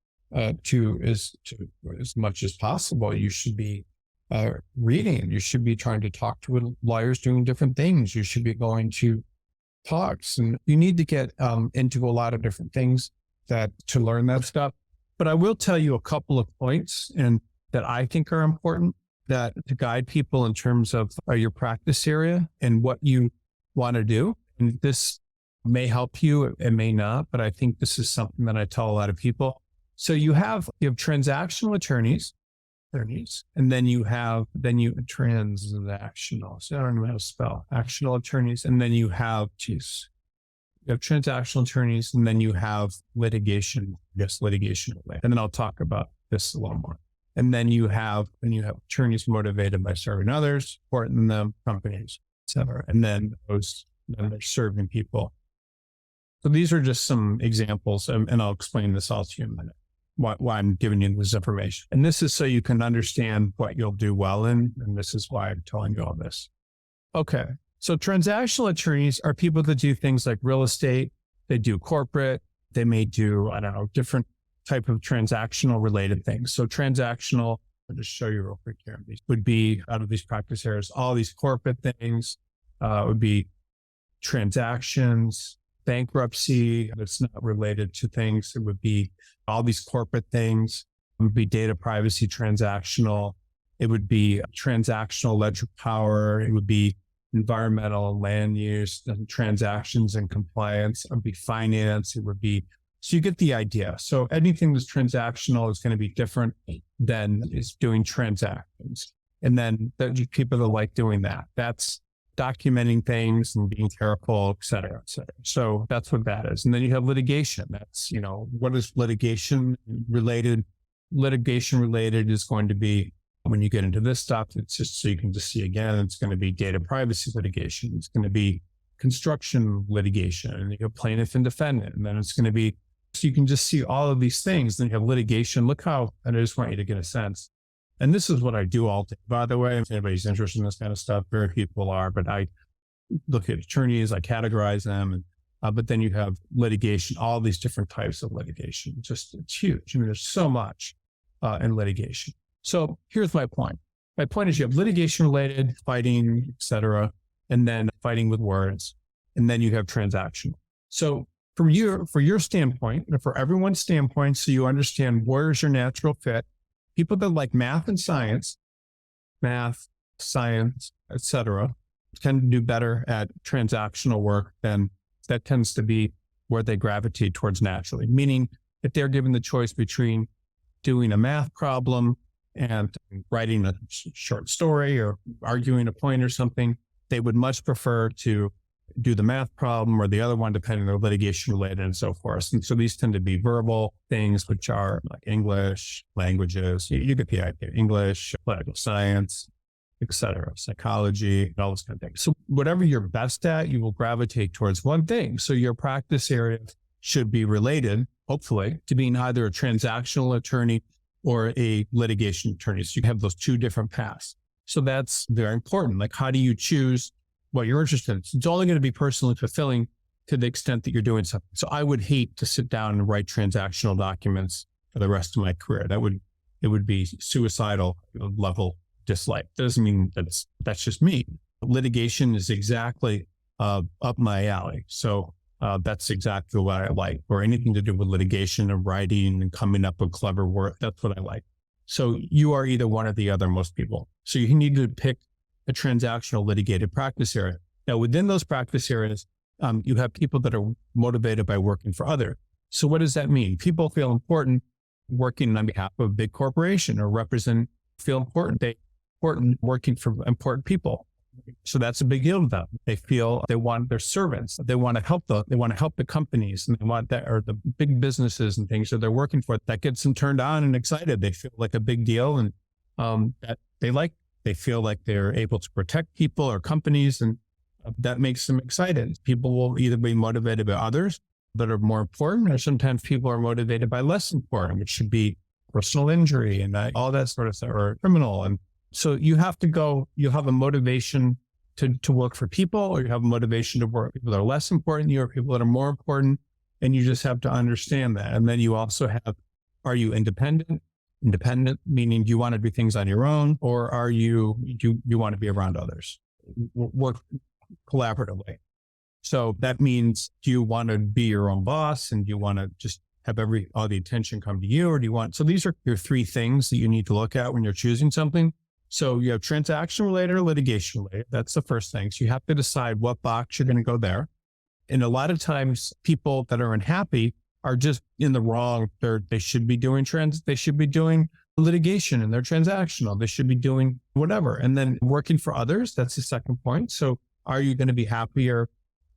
to as much as possible. You should be reading. You should be trying to talk to lawyers doing different things. You should be going to talks, and you need to get into a lot of different things to learn that stuff. But I will tell you a couple of points that I think are important to guide people in terms of your practice area and what you want to do. And this may help you, it may not, but I think this is something that I tell a lot of people. So you have transactional attorneys, and then you transactional. So I don't know how to spell actional attorneys, and then you have transactional attorneys, and then you have litigation. And then I'll talk about this a little more. And then you have attorneys motivated by serving others, supporting them, companies, et cetera. And then they're serving people. So these are just some examples, and I'll explain this all to you in a minute, why I'm giving you this information. And this is so you can understand what you'll do well in, and this is why I'm telling you all this. Okay, so transactional attorneys are people that do things like real estate, they do corporate, they may do, different type of transactional related things. So transactional, I'll just show you real quick here. These would be out of these practice areas, all these corporate things would be transactions, bankruptcy that's not related to things. It would be all these corporate things. It would be data privacy transactional. It would be transactional ledger power. It would be environmental and land use and transactions and compliance. It would be finance. It would be So you get the idea. So anything that's transactional is going to be different than is doing transactions. And then the people that like doing that, that's documenting things and being careful, et cetera, et cetera. So that's what that is. And then you have litigation. That's, what is litigation related? Litigation related is going to be when you get into this stuff, it's just so you can just see again, it's going to be data privacy litigation. It's going to be construction litigation, and you have plaintiff and defendant. And then it's going to be, so you can just see all of these things. Then you have litigation. Look how, and I just want you to get a sense. And this is what I do all day, by the way. If anybody's interested in this kind of stuff, very few people are, but I look at attorneys, I categorize them. And, but then you have litigation, all these different types of litigation. Just, it's huge. I mean, there's so much in litigation. So here's my point. My point is you have litigation related, fighting, et cetera, and then fighting with words. And then you have transactional. So for your standpoint, and for everyone's standpoint, so you understand where's your natural fit, people that like math, science, et cetera, tend to do better at transactional work. Then that tends to be where they gravitate towards naturally. Meaning if they're given the choice between doing a math problem and writing a short story or arguing a point or something, they would much prefer to do the math problem or the other one, depending on litigation related and so forth. And so these tend to be verbal things, which are like English, languages, you get the idea, English, political science, et cetera, psychology, all those kind of things. So whatever you're best at, you will gravitate towards one thing. So your practice area should be related, hopefully, to being either a transactional attorney or a litigation attorney. So you have those two different paths. So that's very important. Like, how do you choose what you're interested in? It's only going to be personally fulfilling to the extent that you're doing something. So I would hate to sit down and write transactional documents for the rest of my career. It would be suicidal level dislike. Doesn't mean that's just me. Litigation is exactly up my alley. So that's exactly what I like, or anything to do with litigation and writing and coming up with clever work. That's what I like. So you are either one or the other, most people. So you need to pick a transactional litigated practice area. Now, within those practice areas, you have people that are motivated by working for others. So what does that mean? People feel important working on behalf of a big corporation or feel important. They important working for important people. So that's a big deal to them. They feel they want their servants. They want to help the companies, and they want that, or the big businesses and things that they're working for. That gets them turned on and excited. They feel like a big deal, and that they feel like they're able to protect people or companies, and that makes them excited. People will either be motivated by others that are more important, or sometimes people are motivated by less important, which should be personal injury and all that sort of stuff, or criminal. And so you'll have a motivation to work for people, or you have a motivation to work with people that are less important than you, or people that are more important. And you just have to understand that. And then you also have, are you independent? Independent, meaning do you want to do things on your own, or are you want to be around others? Work collaboratively. So that means, do you want to be your own boss, and do you want to just have all the attention come to you, or do you want, so these are your three things that you need to look at when you're choosing something. So you have transaction related or litigation related. That's the first thing. So you have to decide what box you're going to go there. And a lot of times people that are unhappy are just in the wrong. They should be doing litigation, and they're transactional. They should be doing whatever. And then working for others, that's the second point. So are you going to be happier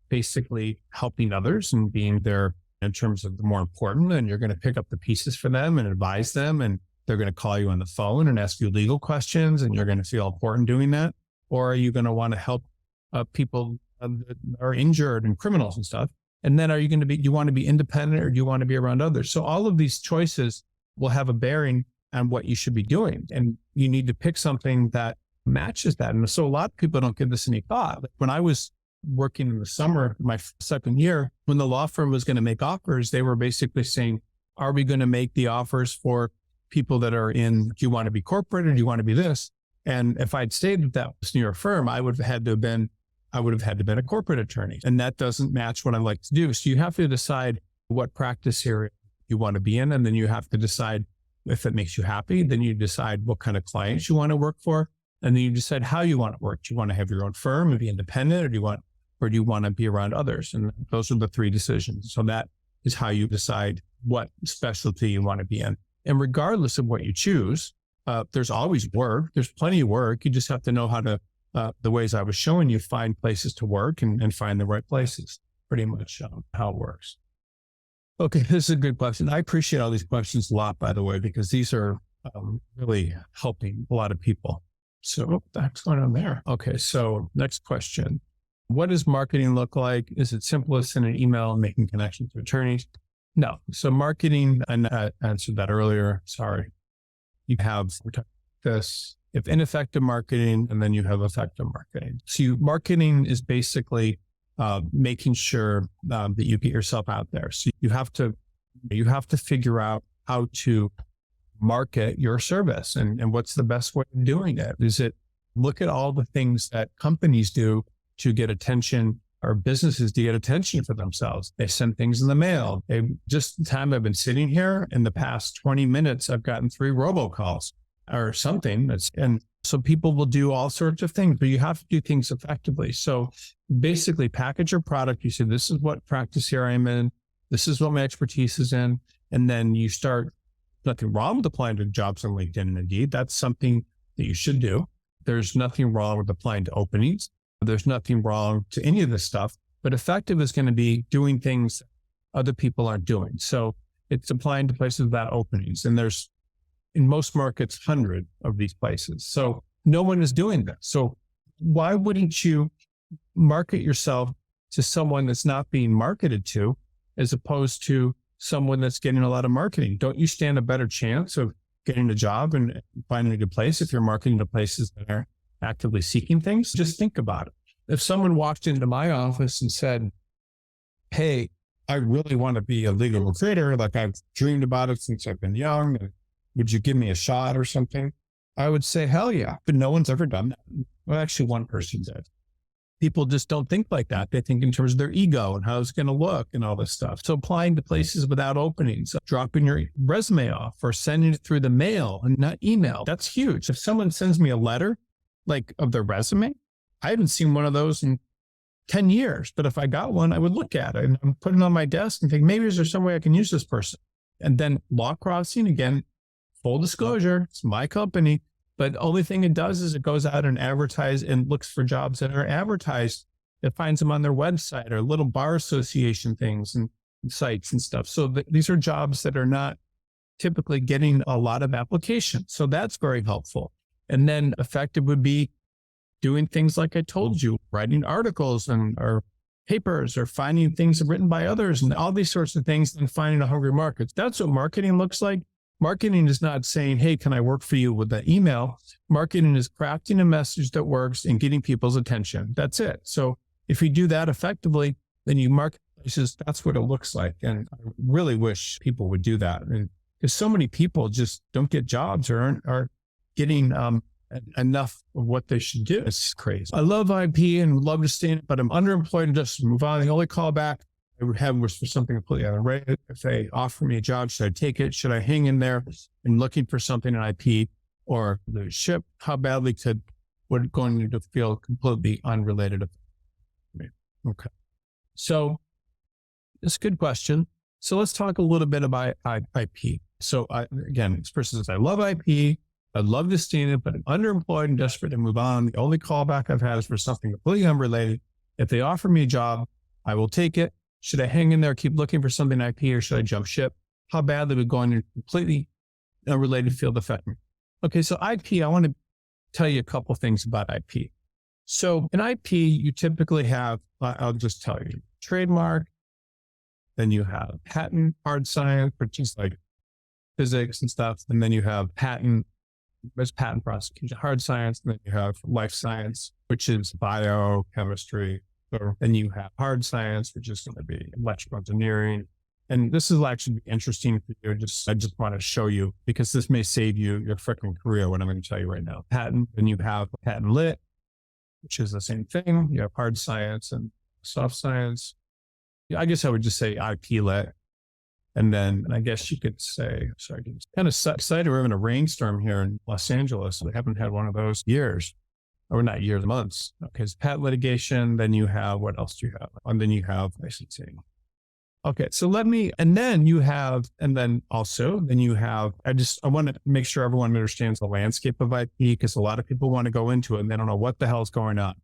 basically helping others and being there in terms of the more important, and you're going to pick up the pieces for them and advise them, and they're going to call you on the phone and ask you legal questions, and you're going to feel important doing that? Or are you going to want to help people that are injured and criminals and stuff? And then do you want to be independent, or do you want to be around others? So all of these choices will have a bearing on what you should be doing. And you need to pick something that matches that. And so a lot of people don't give this any thought. Like when I was working in the summer, my second year, when the law firm was going to make offers, they were basically saying, are we going to make the offers for people that are do you want to be corporate, or do you want to be this? And if I'd stayed with that New York firm, I would have had to have been a corporate attorney. And that doesn't match what I like to do. So you have to decide what practice area you want to be in. And then you have to decide if it makes you happy. Then you decide what kind of clients you want to work for. And then you decide how you want to work. Do you want to have your own firm and be independent, or do you want to be around others? And those are the three decisions. So that is how you decide what specialty you want to be in. And regardless of what you choose, there's always work. There's plenty of work. You just have to know how to, the ways I was showing you, find places to work and find the right places. Pretty much how it works. Okay, this is a good question. I appreciate all these questions a lot, by the way, because these are really helping a lot of people. So that's going on there. Okay, so next question. What does marketing look like? Is it simplest in an email and making connections to attorneys? No. So marketing, I answered that earlier. Sorry. You have this, if ineffective marketing, and then you have effective marketing. So marketing is basically making sure that you get yourself out there. So you have to figure out how to market your service and what's the best way of doing it. Is it look at all the things that companies do to get attention, or businesses to get attention for themselves. They send things in the mail. Just the time I've been sitting here, in the past 20 minutes, I've gotten 3 robocalls or something. And so people will do all sorts of things, but you have to do things effectively. So basically package your product. You say, this is what practice here I'm in. This is what my expertise is in. And then you start, nothing wrong with applying to jobs on LinkedIn and Indeed. That's something that you should do. There's nothing wrong with applying to openings. There's nothing wrong to any of this stuff, but effective is going to be doing things other people aren't doing. So it's applying to places without openings. And there's, in most markets, 100 of these places. So no one is doing this. So why wouldn't you market yourself to someone that's not being marketed to, as opposed to someone that's getting a lot of marketing? Don't you stand a better chance of getting a job and finding a good place if you're marketing to places that are actively seeking things? Just think about it. If someone walked into my office and said, hey, I really want to be a legal recruiter, like I've dreamed about it since I've been young, would you give me a shot or something? I would say, hell yeah. But no one's ever done that. Well, actually, one person did. People just don't think like that. They think in terms of their ego and how it's going to look and all this stuff. So applying to places without openings, dropping your resume off or sending it through the mail and not email, that's huge. If someone sends me a letter, like of their resume, I haven't seen one of those in 10 years, but if I got one, I would look at it and put it on my desk and think, maybe is there some way I can use this person? And then law crossing, again, full disclosure, it's my company, but the only thing it does is it goes out and advertise and looks for jobs that are advertised. It finds them on their website or little bar association things and sites and stuff. So these are jobs that are not typically getting a lot of applications. So that's very helpful. And then effective would be doing things like I told you, writing articles or papers or finding things written by others and all these sorts of things and finding a hungry market. That's what marketing looks like. Marketing is not saying, hey, can I work for you with that email? Marketing is crafting a message that works and getting people's attention. That's it. So if you do that effectively, then you market places, that's what it looks like. And I really wish people would do that. And because so many people just don't get jobs or aren't getting enough of what they should do. It's crazy. I love IP and would love to stay in it, but I'm underemployed and just move on. The only callback I would have was for something completely unrelated. If they offer me a job, should I take it? Should I hang in there and looking for something in IP or the ship? How badly would going to feel completely unrelated to me? Okay. So it's a good question. So let's talk a little bit about IP. So again, this person says, I love IP. I'd love to stay in it, but I'm underemployed and desperate to move on. The only callback I've had is for something completely unrelated. If they offer me a job, I will take it. Should I hang in there, keep looking for something IP, or should I jump ship? How badly would going in a completely unrelated field affect me? Okay, so IP, I want to tell you a couple things about IP. So in IP, you typically have, I'll just tell you, trademark, then you have patent, hard science, which is like physics and stuff, and then you have patent, there's patent prosecution, hard science, and then you have life science, which is biochemistry. Or then you have hard science, which is going to be electrical engineering. And this is actually interesting for you. I just want to show you, because this may save you your freaking career, what I'm going to tell you right now. Patent, and you have patent lit, which is the same thing. You have hard science and soft science. I guess I would just say IP lit. And then I guess you could say, sorry, kind of excited. We're having a rainstorm here in Los Angeles. We haven't had one of those years, or not years, months. Okay, it's patent litigation. Then you have, what else do you have? And then you have licensing. Okay. So and then you have, I want to make sure everyone understands the landscape of IP, because a lot of people want to go into it and they don't know what the hell's going on.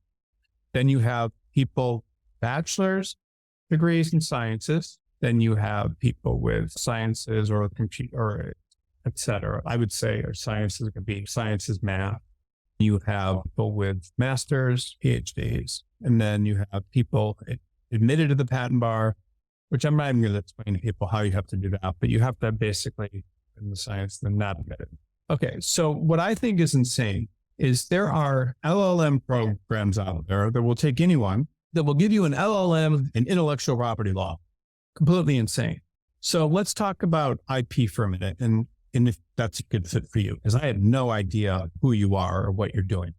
Then you have people, bachelor's degrees in sciences. Then you have people with sciences or computer or et cetera. I would say, or sciences could be sciences, math. You have people with masters, PhDs, and then you have people admitted to the patent bar, which I'm not even going to explain to people how you have to do that, but you have to basically in the science, then not admitted. Okay. So what I think is insane is there are LLM programs out there that will take anyone that will give you an LLM in intellectual property law. Completely insane. So let's talk about IP for a minute, and if that's a good fit for you, because I had no idea who you are or what you're doing.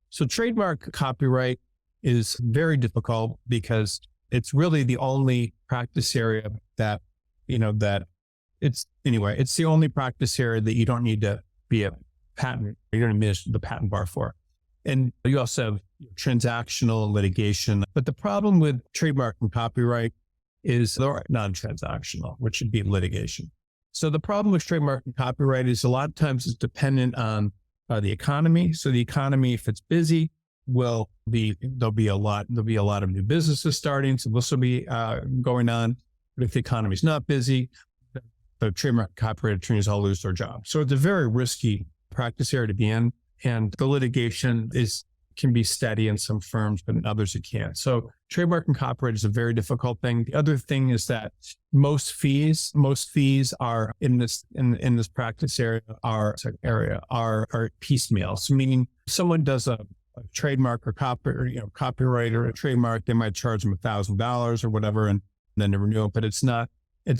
So trademark copyright is very difficult because it's really the only practice area that, it's the only practice area that you don't need to be a patent, you don't need the patent bar for. And you also have transactional litigation. But the problem with trademark and copyright is they're non-transactional, which should be litigation. So the problem with trademark and copyright is a lot of times it's dependent on the economy. So the economy, if it's busy, there'll be a lot of new businesses starting. So this will be going on. But if the economy is not busy, the trademark and copyright attorneys all lose their jobs. So it's a very risky practice area to be in. And the litigation can be steady in some firms, but in others it can't. So trademark and copyright is a very difficult thing. The other thing is that most fees are in this practice area are piecemeal. So meaning someone does a trademark or copyright or a trademark, they might charge them $1,000 or whatever, and then to renew it. But it's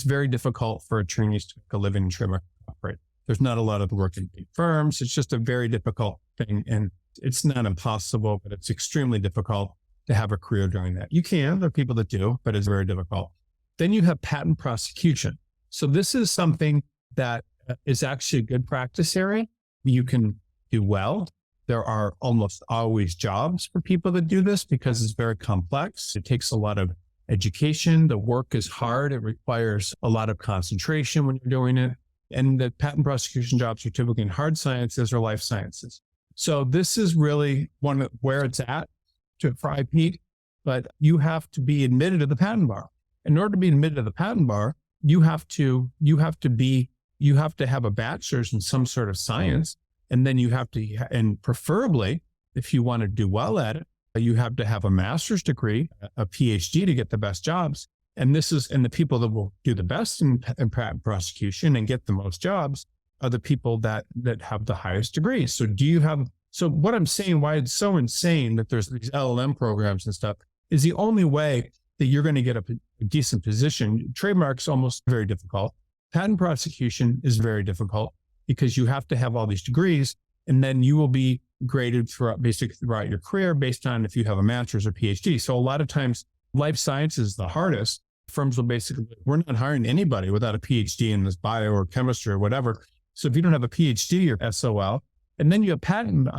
very difficult for attorneys to make a living in trademark and copyright. There's not a lot of work in big firms. It's just a very difficult thing. And it's not impossible, but it's extremely difficult to have a career doing that. There are people that do, but it's very difficult. Then you have patent prosecution. So this is something that is actually a good practice area. You can do well. There are almost always jobs for people that do this because it's very complex. It takes a lot of education. The work is hard. It requires a lot of concentration when you're doing it. And the patent prosecution jobs are typically in hard sciences or life sciences. So this is really where it's at for IP, but you have to be admitted to the patent bar. In order to be admitted to the patent bar, you have to have a bachelor's in some sort of science. And then and preferably, if you want to do well at it, you have to have a master's degree, a PhD to get the best jobs. And the people that will do the best in patent prosecution and get the most jobs are the people that have the highest degrees. So what I'm saying, why it's so insane that there's these LLM programs and stuff, is the only way that you're going to get a decent position. Trademark's almost very difficult. Patent prosecution is very difficult because you have to have all these degrees, and then you will be graded throughout your career based on if you have a master's or PhD. So a lot of times life science is the hardest. Firms will we're not hiring anybody without a PhD in this bio or chemistry or whatever. So if you don't have a PhD, you're SOL. And then you have patent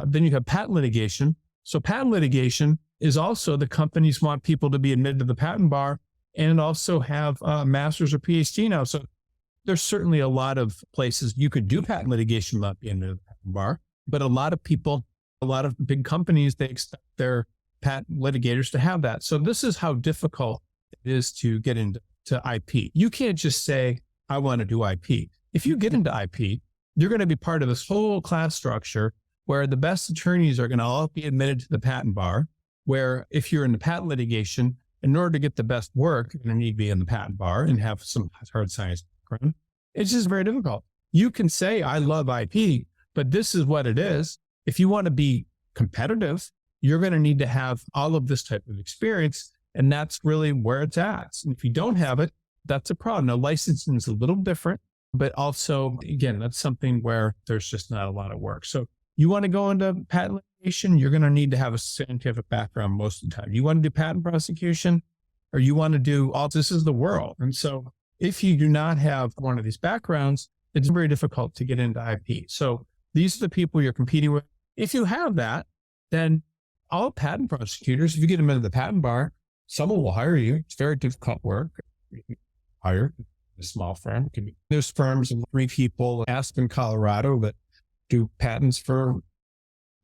litigation. So patent litigation is also the companies want people to be admitted to the patent bar and also have a master's or PhD now. So there's certainly a lot of places you could do patent litigation without being admitted to the patent bar. But a lot of big companies, they expect their patent litigators to have that. So this is how difficult it is to get into IP. You can't just say, I want to do IP. If you get into IP, you're going to be part of this whole class structure where the best attorneys are going to all be admitted to the patent bar, where if you're in the patent litigation, in order to get the best work, you're going to need to be in the patent bar and have some hard science background. It's just very difficult. You can say, I love IP, but this is what it is. If you want to be competitive, you're going to need to have all of this type of experience. And that's really where it's at. And if you don't have it, that's a problem. Now, licensing is a little different, but also, again, that's something where there's just not a lot of work. So you want to go into patent litigation, you're going to need to have a scientific background most of the time. You want to do patent prosecution, or you want to do this is the world. And so if you do not have one of these backgrounds, it's very difficult to get into IP. So these are the people you're competing with. If you have that, then all patent prosecutors, if you get them into the patent bar, someone will hire you. It's very difficult work. hire a small firm. There's firms of 3 people, Aspen, Colorado, that do patents for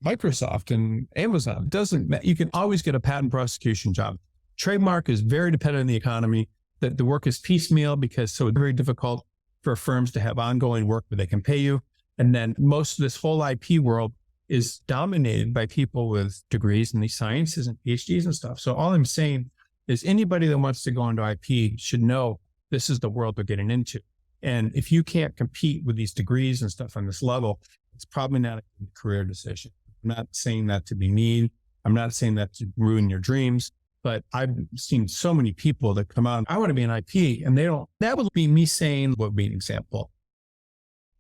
Microsoft and Amazon. It doesn't matter. You can always get a patent prosecution job. Trademark is very dependent on the economy. That the work is piecemeal because so it's very difficult for firms to have ongoing work where they can pay you. And then most of this whole IP world is dominated by people with degrees in these sciences and PhDs and stuff. So all I'm saying is anybody that wants to go into IP should know this is the world they're getting into. And if you can't compete with these degrees and stuff on this level, it's probably not a good career decision. I'm not saying that to be mean. I'm not saying that to ruin your dreams, but I've seen so many people that come out, I want to be an IP, and they don't. That would be me saying, what would be an example?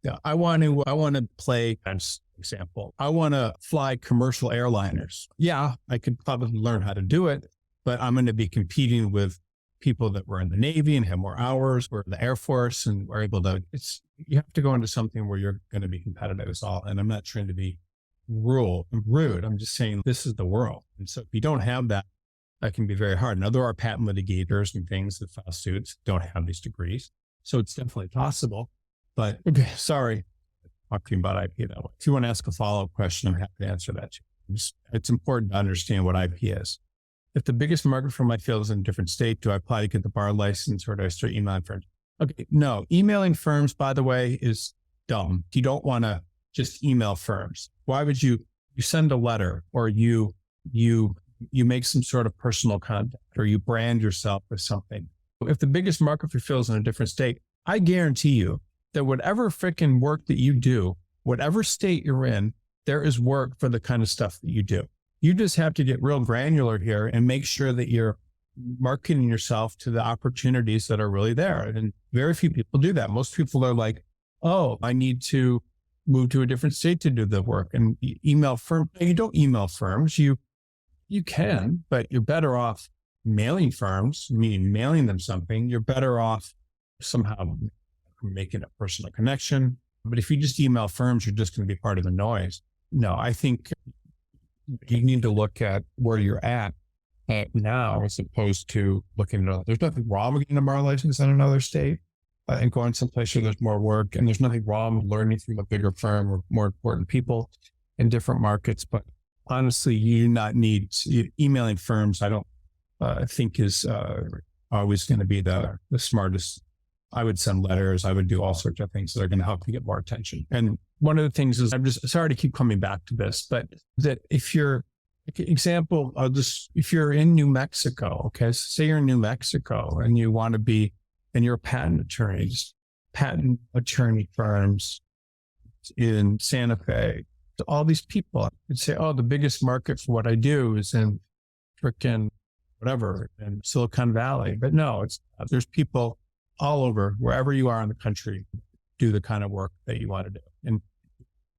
Yeah, I want to play, as example, I want to fly commercial airliners. Yeah, I could probably learn how to do it, but I'm going to be competing with people that were in the Navy and have more hours, or the Air Force, and are able to, you have to go into something where you're going to be competitive as all. And I'm not trying to be rude. I'm just saying this is the world. And so if you don't have that, that can be very hard. Now, there are patent litigators and things that file suits don't have these degrees. So it's definitely possible. But okay, sorry, talking about IP that way. If you want to ask a follow-up question, I'm happy to answer that too. It's important to understand what IP is. If the biggest market for my field is in a different state, do I apply to get the bar license, or do I start emailing firms? Okay, no. Emailing firms, by the way, is dumb. You don't want to just email firms. Why would you send a letter, or you make some sort of personal contact, or you brand yourself with something? If the biggest market for your field is in a different state, I guarantee you that whatever freaking work that you do, whatever state you're in, there is work for the kind of stuff that you do. You just have to get real granular here and make sure that you're marketing yourself to the opportunities that are really there. And very few people do that. Most people are like, oh, I need to move to a different state to do the work, and email firms. You don't email firms. You can, but you're better off mailing firms, meaning mailing them something. You're better off somehow making a personal connection. But if you just email firms, you're just going to be part of the noise. No, I think you need to look at where you're at now, as opposed to looking at, there's nothing wrong with getting a bar license in another state and going someplace where there's more work. And there's nothing wrong with learning from a bigger firm or more important people in different markets. But honestly, you do not need emailing firms. I don't think is always going to be the smartest. I would send letters. I would do all sorts of things that are going to help you get more attention. And one of the things is, I'm just sorry to keep coming back to this, but that if you're, example of this, if you're in New Mexico, okay, so say you're in New Mexico and you want to be, and you're a patent attorney firms in Santa Fe, so all these people would say, oh, the biggest market for what I do is in frickin' whatever, in Silicon Valley. But no, there's people all over, wherever you are in the country, do the kind of work that you want to do. And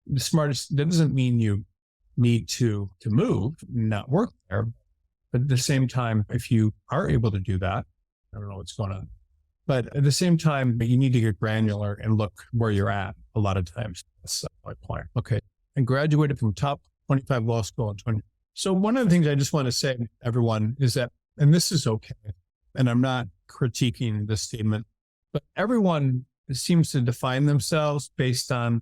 the smartest, that doesn't mean you need to move, not work there. But at the same time, if you are able to do that, I don't know what's going on. But at the same time, you need to get granular and look where you're at a lot of times. That's my point. Okay. And graduated from top 25 law school in 20. So one of the things I just want to say to everyone is that, and this is okay, and I'm not critiquing this statement, but everyone seems to define themselves based on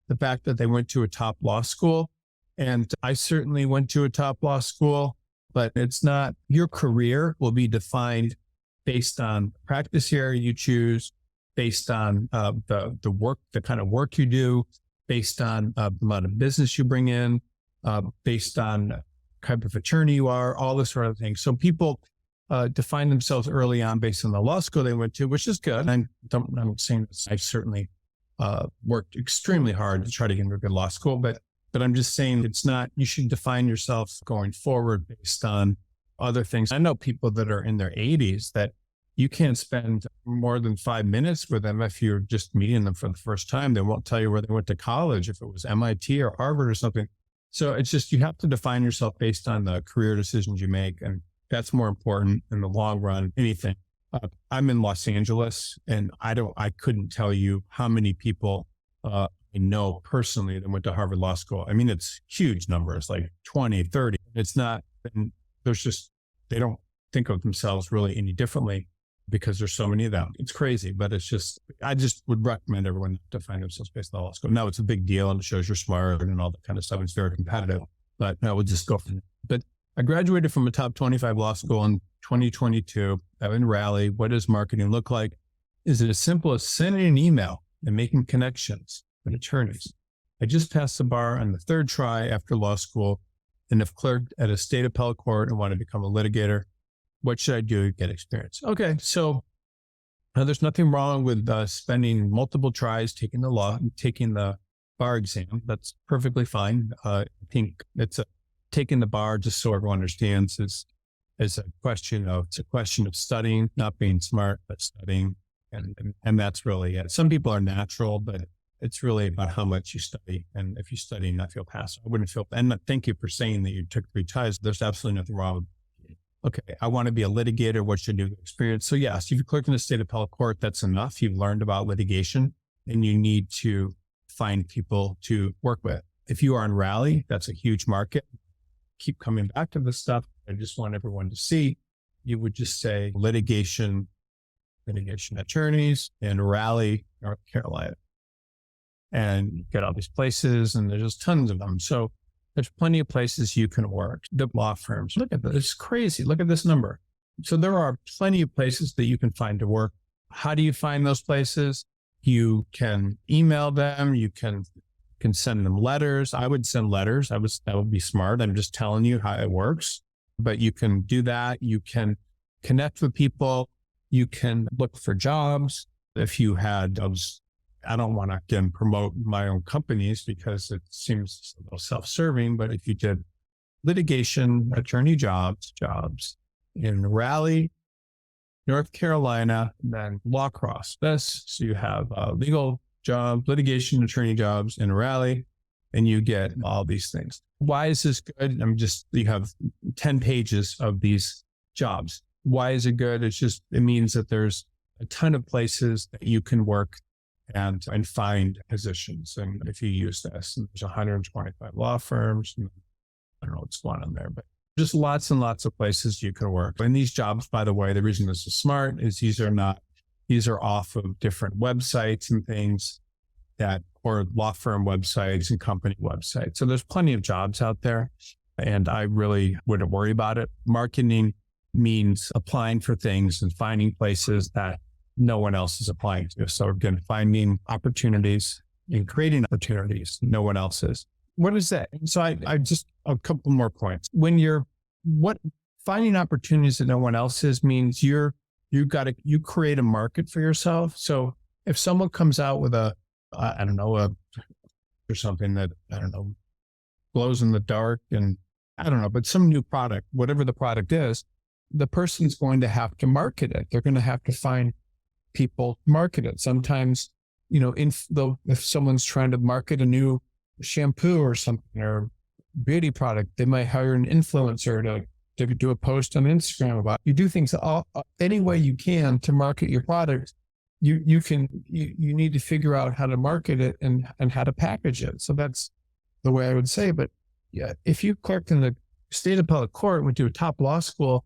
the fact that they went to a top law school. And I certainly went to a top law school, but it's not, your career will be defined based on practice area you choose, based on the work, the kind of work you do, based on the amount of business you bring in, based on type of attorney you are, all this sort of thing. So people define themselves early on based on the law school they went to, which is good. I'm saying this. I certainly worked extremely hard to try to get into a good law school, but I'm just saying it's not, you should define yourself going forward based on other things. I know people that are in their 80s that you can't spend more than 5 minutes with them if you're just meeting them for the first time. They won't tell you where they went to college, if it was MIT or Harvard or something. So it's just, you have to define yourself based on the career decisions you make. And that's more important in the long run, anything. I'm in Los Angeles, and I couldn't tell you how many people I know personally that went to Harvard Law School. I mean, it's huge numbers, like 20, 30. It's not, and there's just, they don't think of themselves really any differently. because there's so many of them. It's crazy, but I just would recommend everyone to find themselves based on law school. Now it's a big deal and it shows you're smart and all that kind of stuff. It's very competitive, but I would just go from there. But I graduated from a top 25 law school in 2022. I'm in Raleigh. What does marketing look like? Is it as simple as sending an email and making connections with attorneys? I just passed the bar on the third try after law school and have clerked at a state appellate court and want to become a litigator. What should I do to get experience? Okay, so there's nothing wrong with spending multiple tries, taking the bar exam. That's perfectly fine. I think taking the bar, just so everyone understands, is a question of studying, not being smart, but studying. And that's really it. Some people are natural, but it's really about how much you study. And if you study and not feel passive, I wouldn't feel, and thank you for saying that you took 3 tries. There's absolutely nothing wrong with it. Okay, I want to be a litigator. What should I do to experience? So yes, if you clerk in the state appellate court, that's enough. You've learned about litigation and you need to find people to work with. If you are in Raleigh, that's a huge market. Keep coming back to this stuff. I just want everyone to see. You would just say litigation attorneys in Raleigh, North Carolina. And you get all these places and there's just tons of them. So there's plenty of places you can work. The law firms, look at this, it's crazy. Look at this number. So there are plenty of places that you can find to work. How do you find those places? You can email them. You can send them letters. I would send letters. That would be smart. I'm just telling you how it works, but you can do that. You can connect with people. You can look for jobs. If you had jobs, I don't want to again promote my own companies because it seems a little self-serving, but if you did litigation attorney jobs in Raleigh, North Carolina, then Law Cross. So you have legal jobs, litigation attorney jobs in Raleigh, and you get all these things. Why is this good? You have 10 pages of these jobs. Why is it good? It means that there's a ton of places that you can work and find positions. And if you use this, and there's 125 law firms, and I don't know what's going on there, but just lots and lots of places you can work. And these jobs, by the way, the reason this is smart is these are off of different websites and things or law firm websites and company websites. So there's plenty of jobs out there and I really wouldn't worry about it. Marketing means applying for things and finding places that no one else is applying to. So again, finding opportunities and creating opportunities no one else is. What is that? So I just a couple more points. Finding opportunities that no one else is means you create a market for yourself. So if someone comes out with or something that, glows in the dark and but some new product, whatever the product is, the person's going to have to market it. They're going to have to find people to market it. Sometimes, if someone's trying to market a new shampoo or something or beauty product, they might hire an influencer to do a post on Instagram about it. You do things any way you can to market your product. You need to figure out how to market it and how to package it. So that's the way I would say. But yeah, if you clerked in the state appellate court, went to a top law school,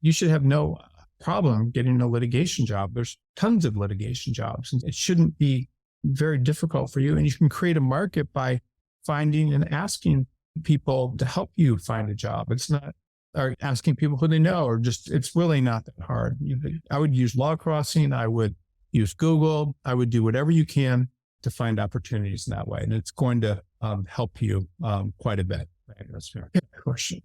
you should have no problem getting a litigation job. There's tons of litigation jobs and it shouldn't be very difficult for you. And you can create a market by finding and asking people to help you find a job. Or asking people who they know, or it's really not that hard. I would use Law Crossing. I would use Google. I would do whatever you can to find opportunities in that way. And it's going to help you quite a bit. Right? That's fair. Question.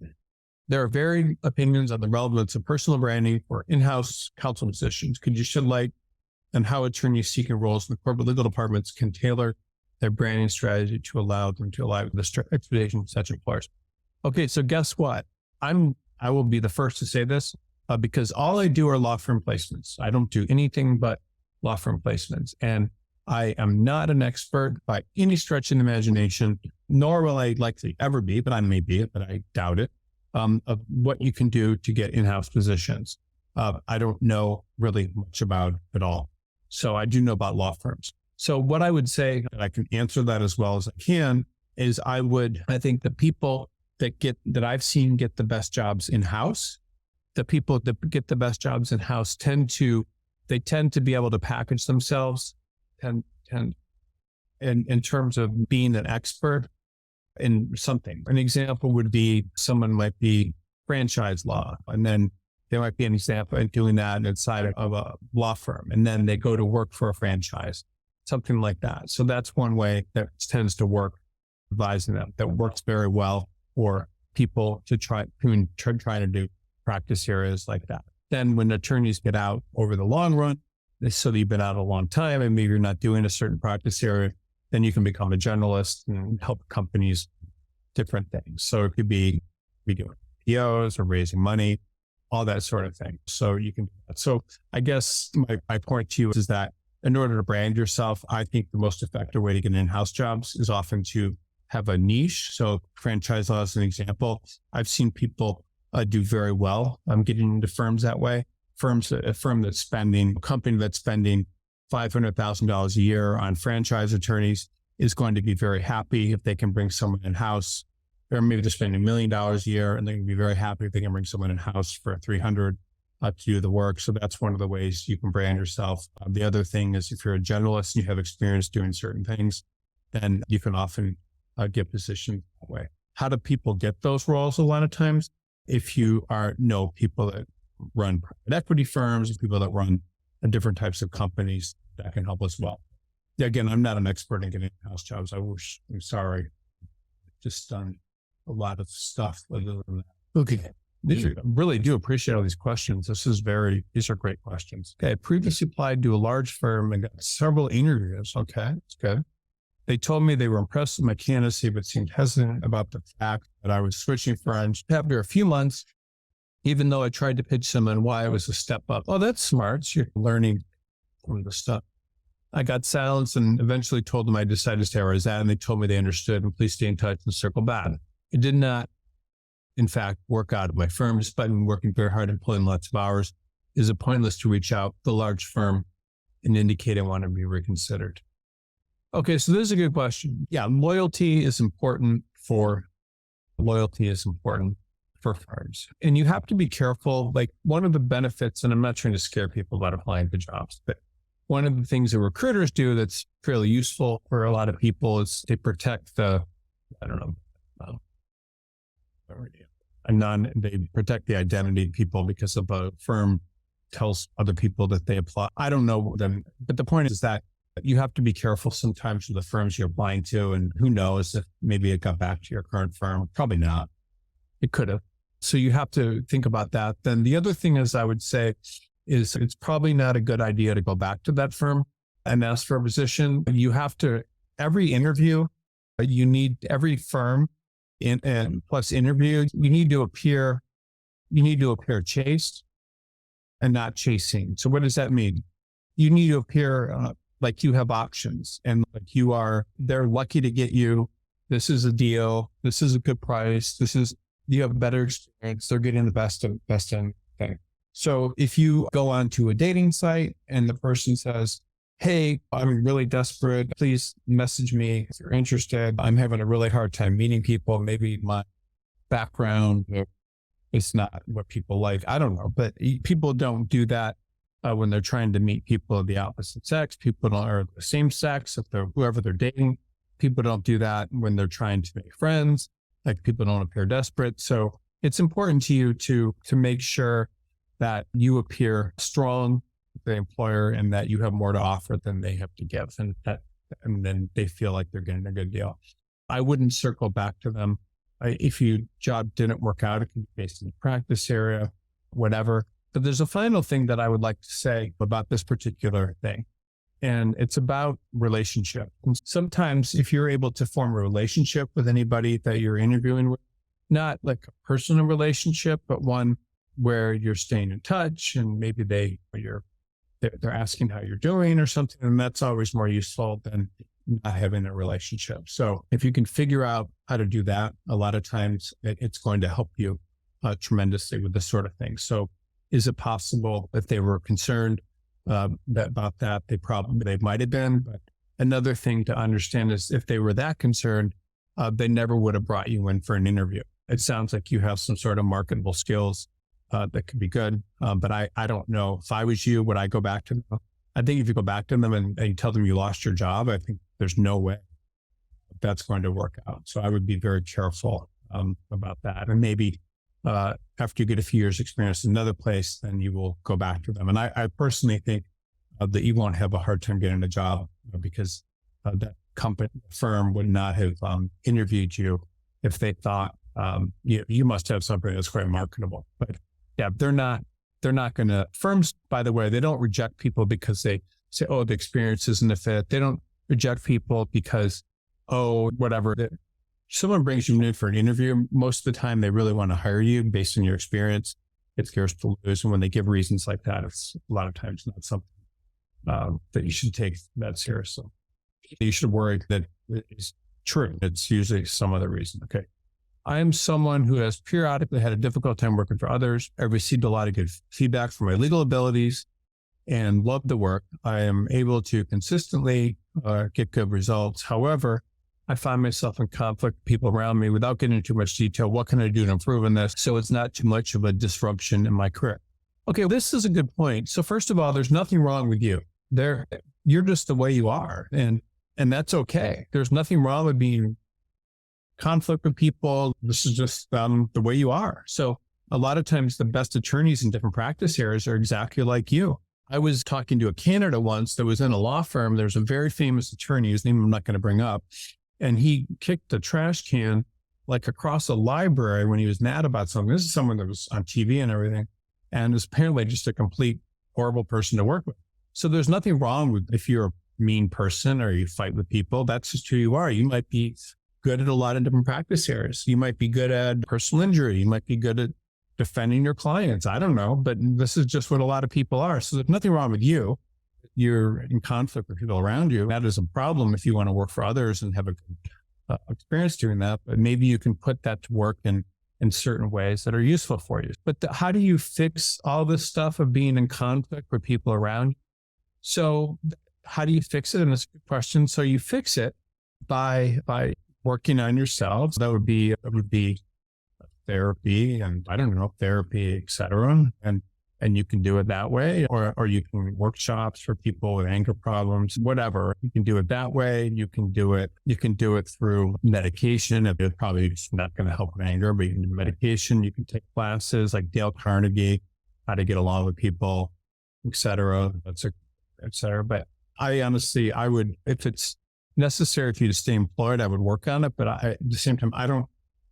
There are varied opinions on the relevance of personal branding for in-house counsel positions. Could you shed light on how attorneys seeking roles in the corporate legal departments can tailor their branding strategy to allow them to align with the expectations of such employers? Okay, so guess what? I will be the first to say this because all I do are law firm placements. I don't do anything but law firm placements. And I am not an expert by any stretch of the imagination, nor will I likely ever be, but I may be it, but I doubt it, of what you can do to get in-house positions. I don't know really much about it all. So I do know about law firms. So what I would say, and I can answer that as well as I can, is I think the people that I've seen get the best jobs in-house, the people that get the best jobs in-house tend to be able to package themselves and in terms of being an expert in something. An example would be someone might be franchise law, and then there might be an example in doing that inside of a law firm, and then they go to work for a franchise, something like that. So that's one way that tends to work, advising them, that works very well for people to try to do practice areas like that. Then when attorneys get out over the long run, so that you've been out a long time and maybe you're not doing a certain practice area, then you can become a generalist and help companies different things. So it could be doing POs or raising money, all that sort of thing. So you can do that. So I guess my point to you is that in order to brand yourself, I think the most effective way to get in-house jobs is often to have a niche. So franchise law is an example. I've seen people do very well getting into firms that way. A company that's spending $500,000 a year on franchise attorneys is going to be very happy if they can bring someone in-house. Or maybe they're spending $1 million a year and they're going to be very happy if they can bring someone in-house for $300,000 to do the work. So that's one of the ways you can brand yourself. The other thing is if you're a generalist and you have experience doing certain things, then you can often get positioned that way. How do people get those roles? A lot of times, if you know people that run private equity firms, people that run different types of companies, that can help as well. Again, I'm not an expert in getting in-house jobs. I'm sorry. Just done a lot of stuff other than that. Okay. Really do appreciate all these questions. These are great questions. Okay. I previously applied to a large firm and got several interviews. Okay. That's good. They told me they were impressed with my candidacy, but seemed hesitant about the fact that I was switching firms after a few months, even though I tried to pitch them on why it was a step up. Oh, that's smart. You're learning from the stuff. I got silenced and eventually told them I decided to stay where I was at, and they told me they understood and please stay in touch and circle back. It did not, in fact, work out at my firm, despite me working very hard and pulling lots of hours. Is it pointless to reach out to the large firm and indicate I want to be reconsidered? Okay, so this is a good question. Yeah, loyalty is important for firms. And you have to be careful. Like one of the benefits, and I'm not trying to scare people about applying for jobs, but one of the things that recruiters do that's fairly useful for a lot of people is they protect they protect the identity of people because if a firm tells other people that they apply. I don't know them, but the point is that you have to be careful sometimes with the firms you're applying to, and who knows if maybe it got back to your current firm. Probably not. It could have. So you have to think about that. Then the other thing is I would say is it's probably not a good idea to go back to that firm and ask for a position. You have to, every interview, you need every firm and plus interview, you need to appear chaste and not chasing. So what does that mean? You need to appear like you have options and like they're lucky to get you. This is a deal. This is a good price. You have a better experience. They're getting the best in thing. So if you go onto a dating site and the person says, hey, I'm really desperate. Please message me if you're interested. I'm having a really hard time meeting people. Maybe my background is not what people like. I don't know, but people don't do that when they're trying to meet people of the opposite sex. People are the same sex, whoever they're dating. People don't do that when they're trying to make friends. Like people don't appear desperate. So it's important to you to make sure that you appear strong with the employer and that you have more to offer than they have to give, and then they feel like they're getting a good deal. I wouldn't circle back to them. If your job didn't work out, it can be based in the practice area, whatever. But there's a final thing that I would like to say about this particular thing. And it's about relationship. And sometimes if you're able to form a relationship with anybody that you're interviewing with, not like a personal relationship, but one where you're staying in touch and maybe they're asking how you're doing or something. And that's always more useful than not having a relationship. So if you can figure out how to do that, a lot of times it's going to help you tremendously with this sort of thing. So is it possible that they were concerned about that? They might have been, but another thing to understand is if they were that concerned, they never would have brought you in for an interview. It sounds like you have some sort of marketable skills that could be good. But I don't know if I was you, would I go back to them? I think if you go back to them and you tell them you lost your job, I think there's no way that's going to work out. So I would be very careful about that. And maybe after you get a few years experience in another place, then you will go back to them. And I personally think that you won't have a hard time getting a job because that company firm would not have interviewed you if they thought you must have something that's quite marketable. But yeah, they're not going to, firms, by the way, they don't reject people because they say, oh, the experience isn't a fit. They don't reject people because, oh, whatever. Someone brings you in for an interview, most of the time they really want to hire you based on your experience. It's theirs to lose. And when they give reasons like that, it's a lot of times not something that you should take that seriously. You should worry that it's true. It's usually some other reason. Okay. I am someone who has periodically had a difficult time working for others. I've received a lot of good feedback for my legal abilities and love the work. I am able to consistently get good results. However, I find myself in conflict with people around me. Without getting into too much detail, what can I do to improve in this so it's not too much of a disruption in my career? Okay, this is a good point. So first of all, there's nothing wrong with you. You're just the way you are, and that's okay. There's nothing wrong with being conflict with people. This is just the way you are. So a lot of times the best attorneys in different practice areas are exactly like you. I was talking to a candidate once that was in a law firm. There's a very famous attorney, whose name I'm not going to bring up. And he kicked a trash can like across a library when he was mad about something. This is someone that was on TV and everything. And is apparently just a complete horrible person to work with. So there's nothing wrong with if you're a mean person or you fight with people. That's just who you are. You might be good at a lot of different practice areas. You might be good at personal injury. You might be good at defending your clients. I don't know, but this is just what a lot of people are. So there's nothing wrong with you. You're in conflict with people around you. That is a problem if you want to work for others and have a good experience doing that. But maybe you can put that to work in certain ways that are useful for you. But how do you fix all this stuff of being in conflict with people around you? So how do you fix it? And that's a good question. So you fix it by working on yourself. That would be therapy and therapy, et cetera. And you can do it that way, or you can workshops for people with anger problems, whatever. You can do it that way. You can do it through medication. It's probably not going to help with anger, but you can do medication. You can take classes like Dale Carnegie, how to get along with people, et cetera. Et cetera. But I honestly, I would, if it's necessary for you to stay employed, I would work on it. But at the same time, I don't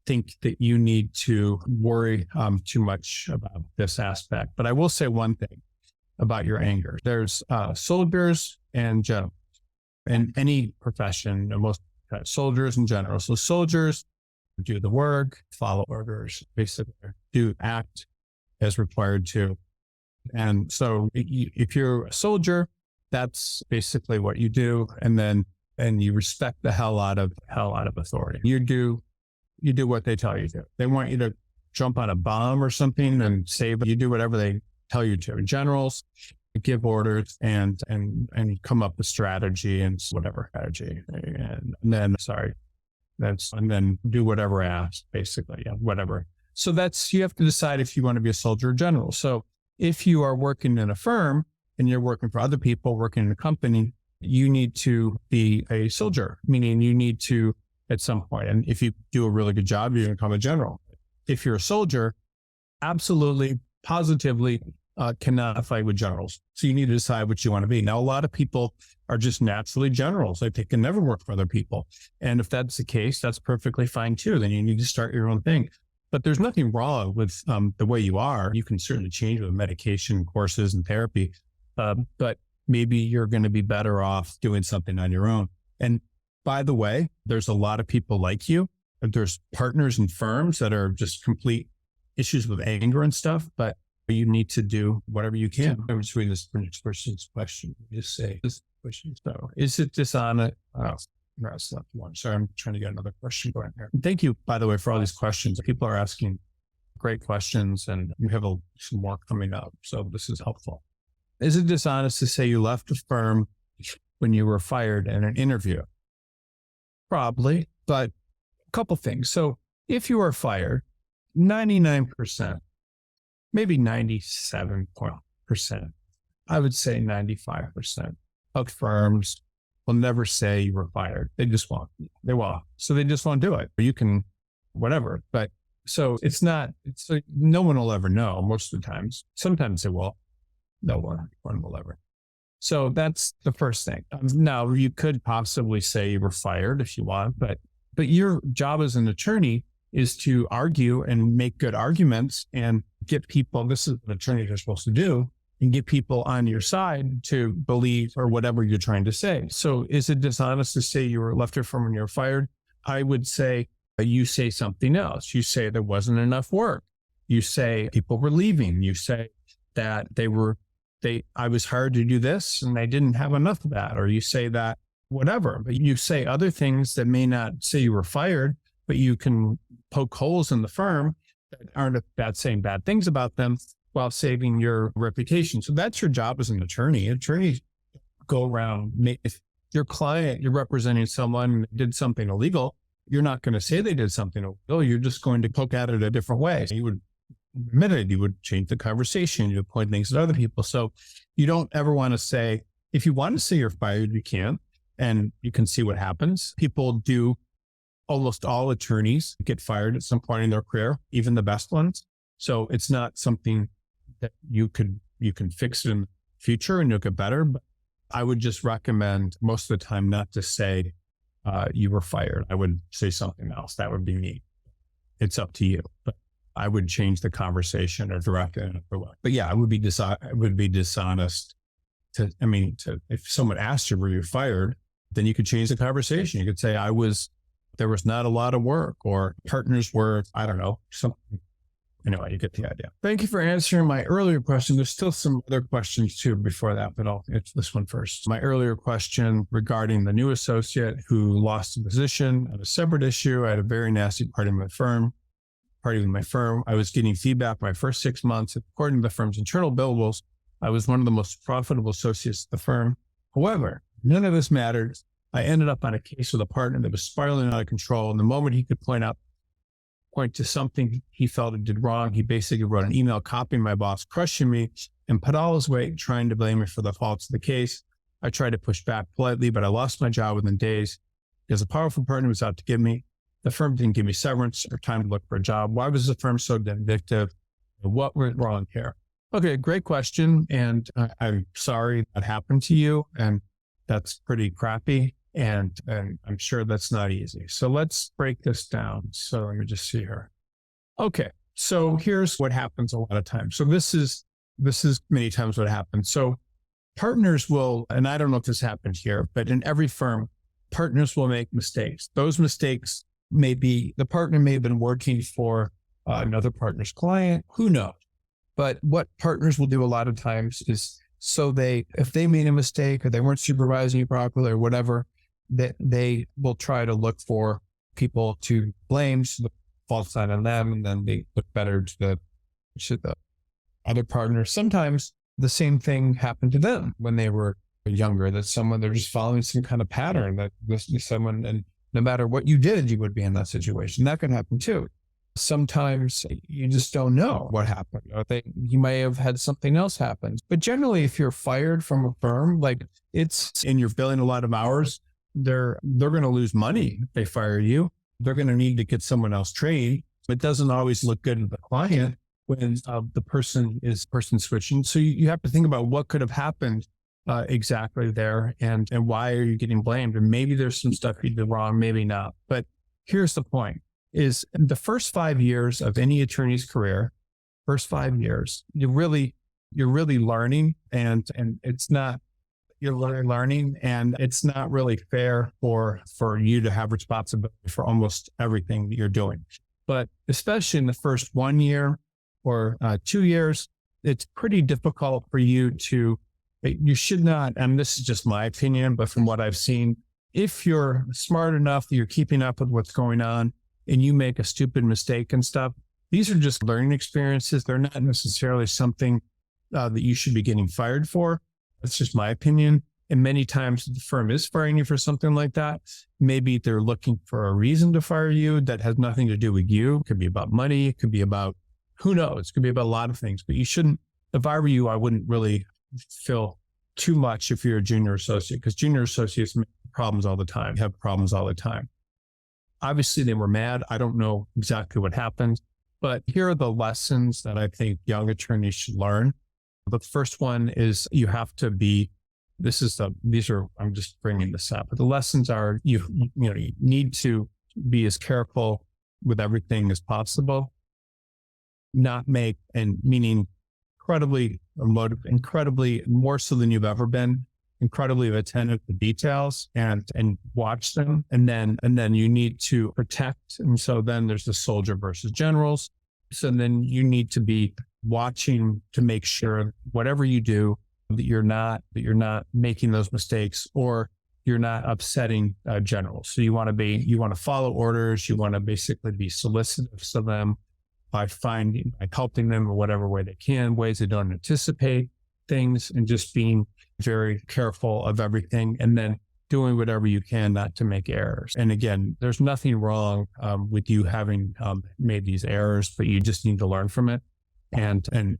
think that you need to worry too much about this aspect. But I will say one thing about your anger. There's soldiers and generals in any profession, most soldiers in general. So soldiers do the work, follow orders, basically act as required to. And so if you're a soldier, that's basically what you do. And you respect the hell out of authority. You do what they tell you to. They want you to jump on a bomb or something and save. You do whatever they tell you to. Generals give orders and come up with strategy and whatever strategy. And then do whatever asked, basically. Yeah, whatever. So you have to decide if you want to be a soldier or general. So if you are working in a firm and you're working for other people, working in a company, you need to be a soldier, meaning you need to, at some point, and if you do a really good job, you're going to become a general. If you're a soldier, absolutely, positively cannot fight with generals. So you need to decide what you want to be. Now, a lot of people are just naturally generals. Like they can never work for other people. And if that's the case, that's perfectly fine too. Then you need to start your own thing. But there's nothing wrong with the way you are. You can certainly change with medication, courses, and therapy. But maybe you're going to be better off doing something on your own. And by the way, there's a lot of people like you. There's partners and firms that are just complete issues with anger and stuff, but you need to do whatever you can. I'm just reading this next person's question. Just say this question. So is it dishonest? No, that's not the one. Sorry, I'm trying to get another question going here. Thank you, by the way, for all these questions. People are asking great questions and you have some more coming up. So this is helpful. Is it dishonest to say you left a firm when you were fired in an interview? Probably, but a couple things. So if you are fired, 99% maybe 97%. I would say 95% of firms will never say you were fired. They just won't. They won't. So they just won't do it. You can, whatever. But so it's like no one will ever know most of the times. Sometimes they will. No one will ever. So that's the first thing. Now you could possibly say you were fired if you want, but your job as an attorney is to argue and make good arguments and get people, this is what attorneys are supposed to do, and get people on your side to believe or whatever you're trying to say. So is it dishonest to say you were left your firm when you were fired? I would say you say something else. You say there wasn't enough work. You say people were leaving. You say that I was hired to do this and they didn't have enough of that. Or you say that whatever, but you say other things that may not say you were fired, but you can poke holes in the firm that aren't about saying bad things about them while saving your reputation. So that's your job as an attorney. Attorneys go around, if your client, you're representing someone did something illegal, you're not going to say they did something illegal. You're just going to poke at it a different way. You would admit it, you would change the conversation, you would point things at other people. So you don't ever want to say, if you want to say you're fired, you can, and you can see what happens. People do, almost all attorneys get fired at some point in their career, even the best ones. So it's not something that you can fix it in the future and you'll get better. But I would just recommend most of the time not to say you were fired. I would say something else. That would be me. It's up to you. But I would change the conversation or direct it. But yeah, it would be dishonest if someone asked you, were you fired? Then you could change the conversation. You could say, there was not a lot of work, or partners were, I don't know, something. Anyway, you get the idea. Thank you for answering my earlier question. There's still some other questions too before that, but I'll answer this one first. My earlier question regarding the new associate who lost a position on a separate issue. I had a very nasty party with my firm. I was getting feedback my first 6 months. According to the firm's internal billables, I was one of the most profitable associates at the firm. However, none of this mattered. I ended up on a case with a partner that was spiraling out of control. And the moment he could point to something he felt I did wrong, he basically wrote an email copying my boss, crushing me, and put all his weight trying to blame me for the faults of the case. I tried to push back politely, but I lost my job within days because a powerful partner was out to get me. The firm didn't give me severance or time to look for a job. Why was the firm so vindictive? What went wrong here? Okay, great question. And I'm sorry that happened to you. And that's pretty crappy. And I'm sure that's not easy. So let's break this down. So let me just see here. Okay. So here's what happens a lot of times. So this is many times what happens. So partners will, and I don't know if this happens here, but in every firm, partners will make mistakes. Those mistakes the partner may have been working for another partner's client, who knows? But what partners will do a lot of times is, if they made a mistake or they weren't supervising you properly or whatever, that they will try to look for people to blame, so the fault's not on them, and then they look better to the other partner. Sometimes the same thing happened to them when they were younger, that they're just following some kind of pattern that this is someone, and no matter what you did, you would be in that situation. That can happen too. Sometimes you just don't know what happened. You may have had something else happen. But generally, if you're fired from a firm, and you're billing a lot of hours, they're going to lose money if they fire you. They're going to need to get someone else trained. It doesn't always look good to the client when the person switching. So you have to think about what could have happened exactly there, and why are you getting blamed? And maybe there's some stuff you did wrong, maybe not. But here's the point. Is the first 5 years of any attorney's career, first 5 years, you're really learning, and you're learning, and it's not really fair for you to have responsibility for almost everything that you're doing. But especially in the first 1 year or 2 years, it's pretty difficult for you should not, and this is just my opinion, but from what I've seen, if you're smart enough that you're keeping up with what's going on, and you make a stupid mistake and stuff, these are just learning experiences. They're not necessarily something that you should be getting fired for. That's just my opinion. And many times the firm is firing you for something like that. Maybe they're looking for a reason to fire you that has nothing to do with you. It could be about money. It could be about Who knows? It could be about a lot of things, but you shouldn't, if I were you, I wouldn't really feel too much if you're a junior associate, because junior associates make problems all the time, have problems all the time. Obviously, they were mad. I don't know exactly what happened, but here are the lessons that I think young attorneys should learn. The first one is you have to be, I'm just bringing this up, but the lessons are you need to be as careful with everything as possible, not make, and meaning incredibly emotive, incredibly more so than you've ever been, incredibly attentive to details and watch them. And then you need to protect. And so then there's the soldier versus generals. So then you need to be watching to make sure whatever you do, that you're not making those mistakes or you're not upsetting generals. So you want to follow orders. You want to basically be solicitous to them by helping them in whatever way they can, ways they don't anticipate things, and just being very careful of everything, and then doing whatever you can not to make errors. And again, there's nothing wrong with you having made these errors, but you just need to learn from it. And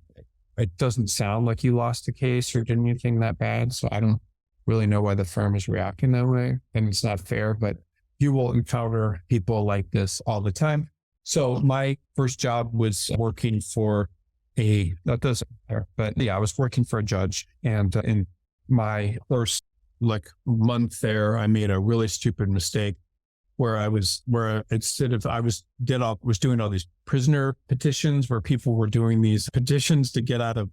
it doesn't sound like you lost a case or did anything that bad. So I don't really know why the firm is reacting that way. And it's not fair, but you will encounter people like this all the time. So my first job was working for that doesn't matter, but yeah, I was working for a judge, and in my first month there, I made a really stupid mistake where I was doing all these prisoner petitions where people were doing these petitions to get out of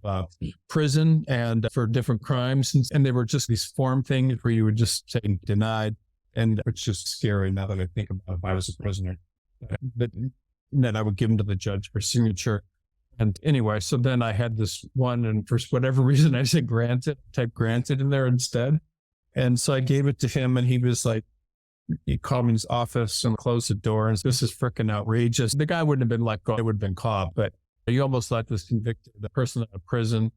prison and for different crimes. And they were just these form things where you would just say denied. And it's just scary now that I think about if I was a prisoner, but then I would give them to the judge for signature. And anyway, so then I had this one, and for whatever reason, I said type granted in there instead. And so I gave it to him, and he was like, he called me in his office and closed the door. And this is freaking outrageous. The guy wouldn't have been let go. It would have been caught, but you almost let this convicted the person out of prison.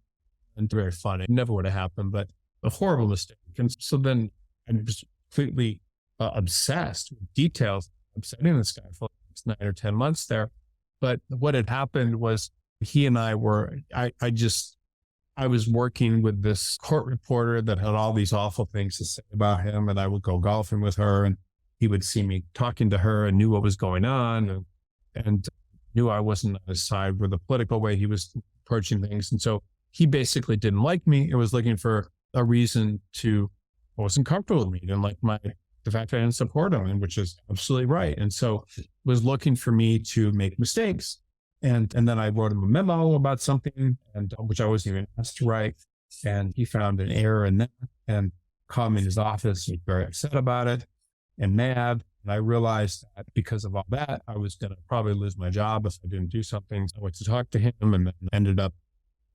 And very funny. It never would have happened, but a horrible mistake. And so then I was completely obsessed with details, upsetting this guy for 9 or 10 months there. But what had happened was he and I was working with this court reporter that had all these awful things to say about him. And I would go golfing with her, and he would see me talking to her and knew what was going on and knew I wasn't on his side with the political way he was approaching things. And so he basically didn't like me. It was looking for a reason wasn't comfortable with me. He didn't like the fact that I didn't support him, and which is absolutely right. And so was looking for me to make mistakes. And then I wrote him a memo about something, which I wasn't even asked to write. And he found an error in that and called me in his office. He was very upset about it and mad. And I realized that because of all that, I was going to probably lose my job if I didn't do something. So I went to talk to him and then ended up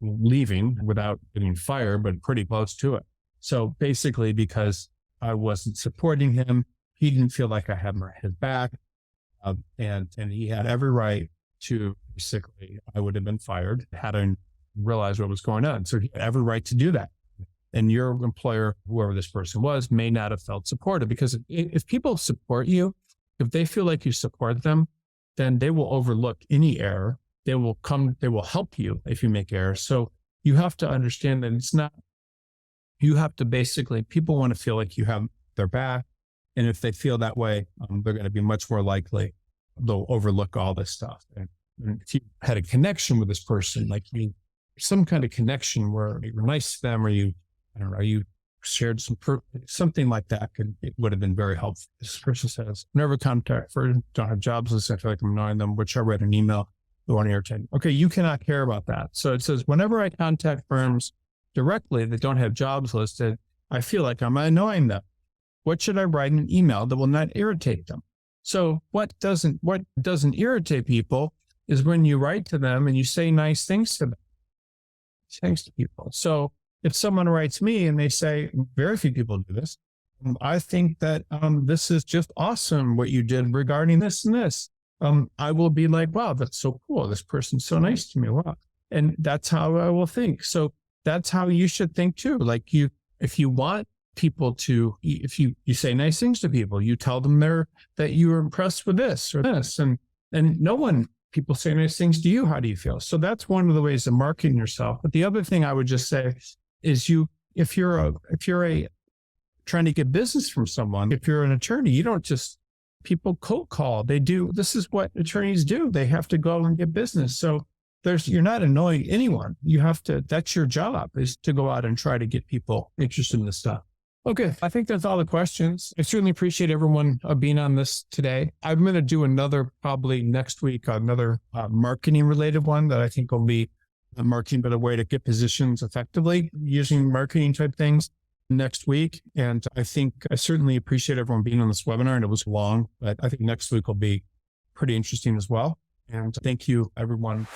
leaving without getting fired, but pretty close to it. So basically, because I wasn't supporting him, he didn't feel like I had his back. And he had every right to basically, I would have been fired had I realized what was going on. So he had every right to do that. And your employer, whoever this person was, may not have felt supported, because if people support you, if they feel like you support them, then they will overlook any error. They will help you if you make errors. So you have to understand that you have to basically, people want to feel like you have their back. And if they feel that way, they're going to be much more likely they'll overlook all this stuff. And if you had a connection with this person, like some kind of connection where you were nice to them, or you shared something like that, it would have been very helpful. This person says, never contact firms, don't have jobs listed. I feel like I'm annoying them, which I read an email, they want to irritate. Okay, you cannot care about that. So it says, whenever I contact firms directly that don't have jobs listed, I feel like I'm annoying them. What should I write in an email that will not irritate them? So what doesn't irritate people is when you write to them and you say nice things to them. Thanks to people. So if someone writes me and they say, very few people do this, I think that this is just awesome what you did regarding this and this. I will be like, wow, that's so cool. This person's so nice to me. Wow. And that's how I will think. So that's how you should think too. Like if you want people to, if you say nice things to people, you tell them that you were impressed with this or this, and no one people say nice things to you. How do you feel? So that's one of the ways of marketing yourself. But the other thing I would just say is if you're trying to get business from someone, if you're an attorney, you don't just, people cold call. This is what attorneys do. They have to go and get business. So you're not annoying anyone. That's your job, is to go out and try to get people interested in this stuff. Okay. I think that's all the questions. I certainly appreciate everyone being on this today. I'm going to do another, probably next week, another marketing related one that I think will be a marketing, but a way to get positions effectively using marketing type things next week. And I certainly appreciate everyone being on this webinar, and it was long, but I think next week will be pretty interesting as well. And thank you, everyone.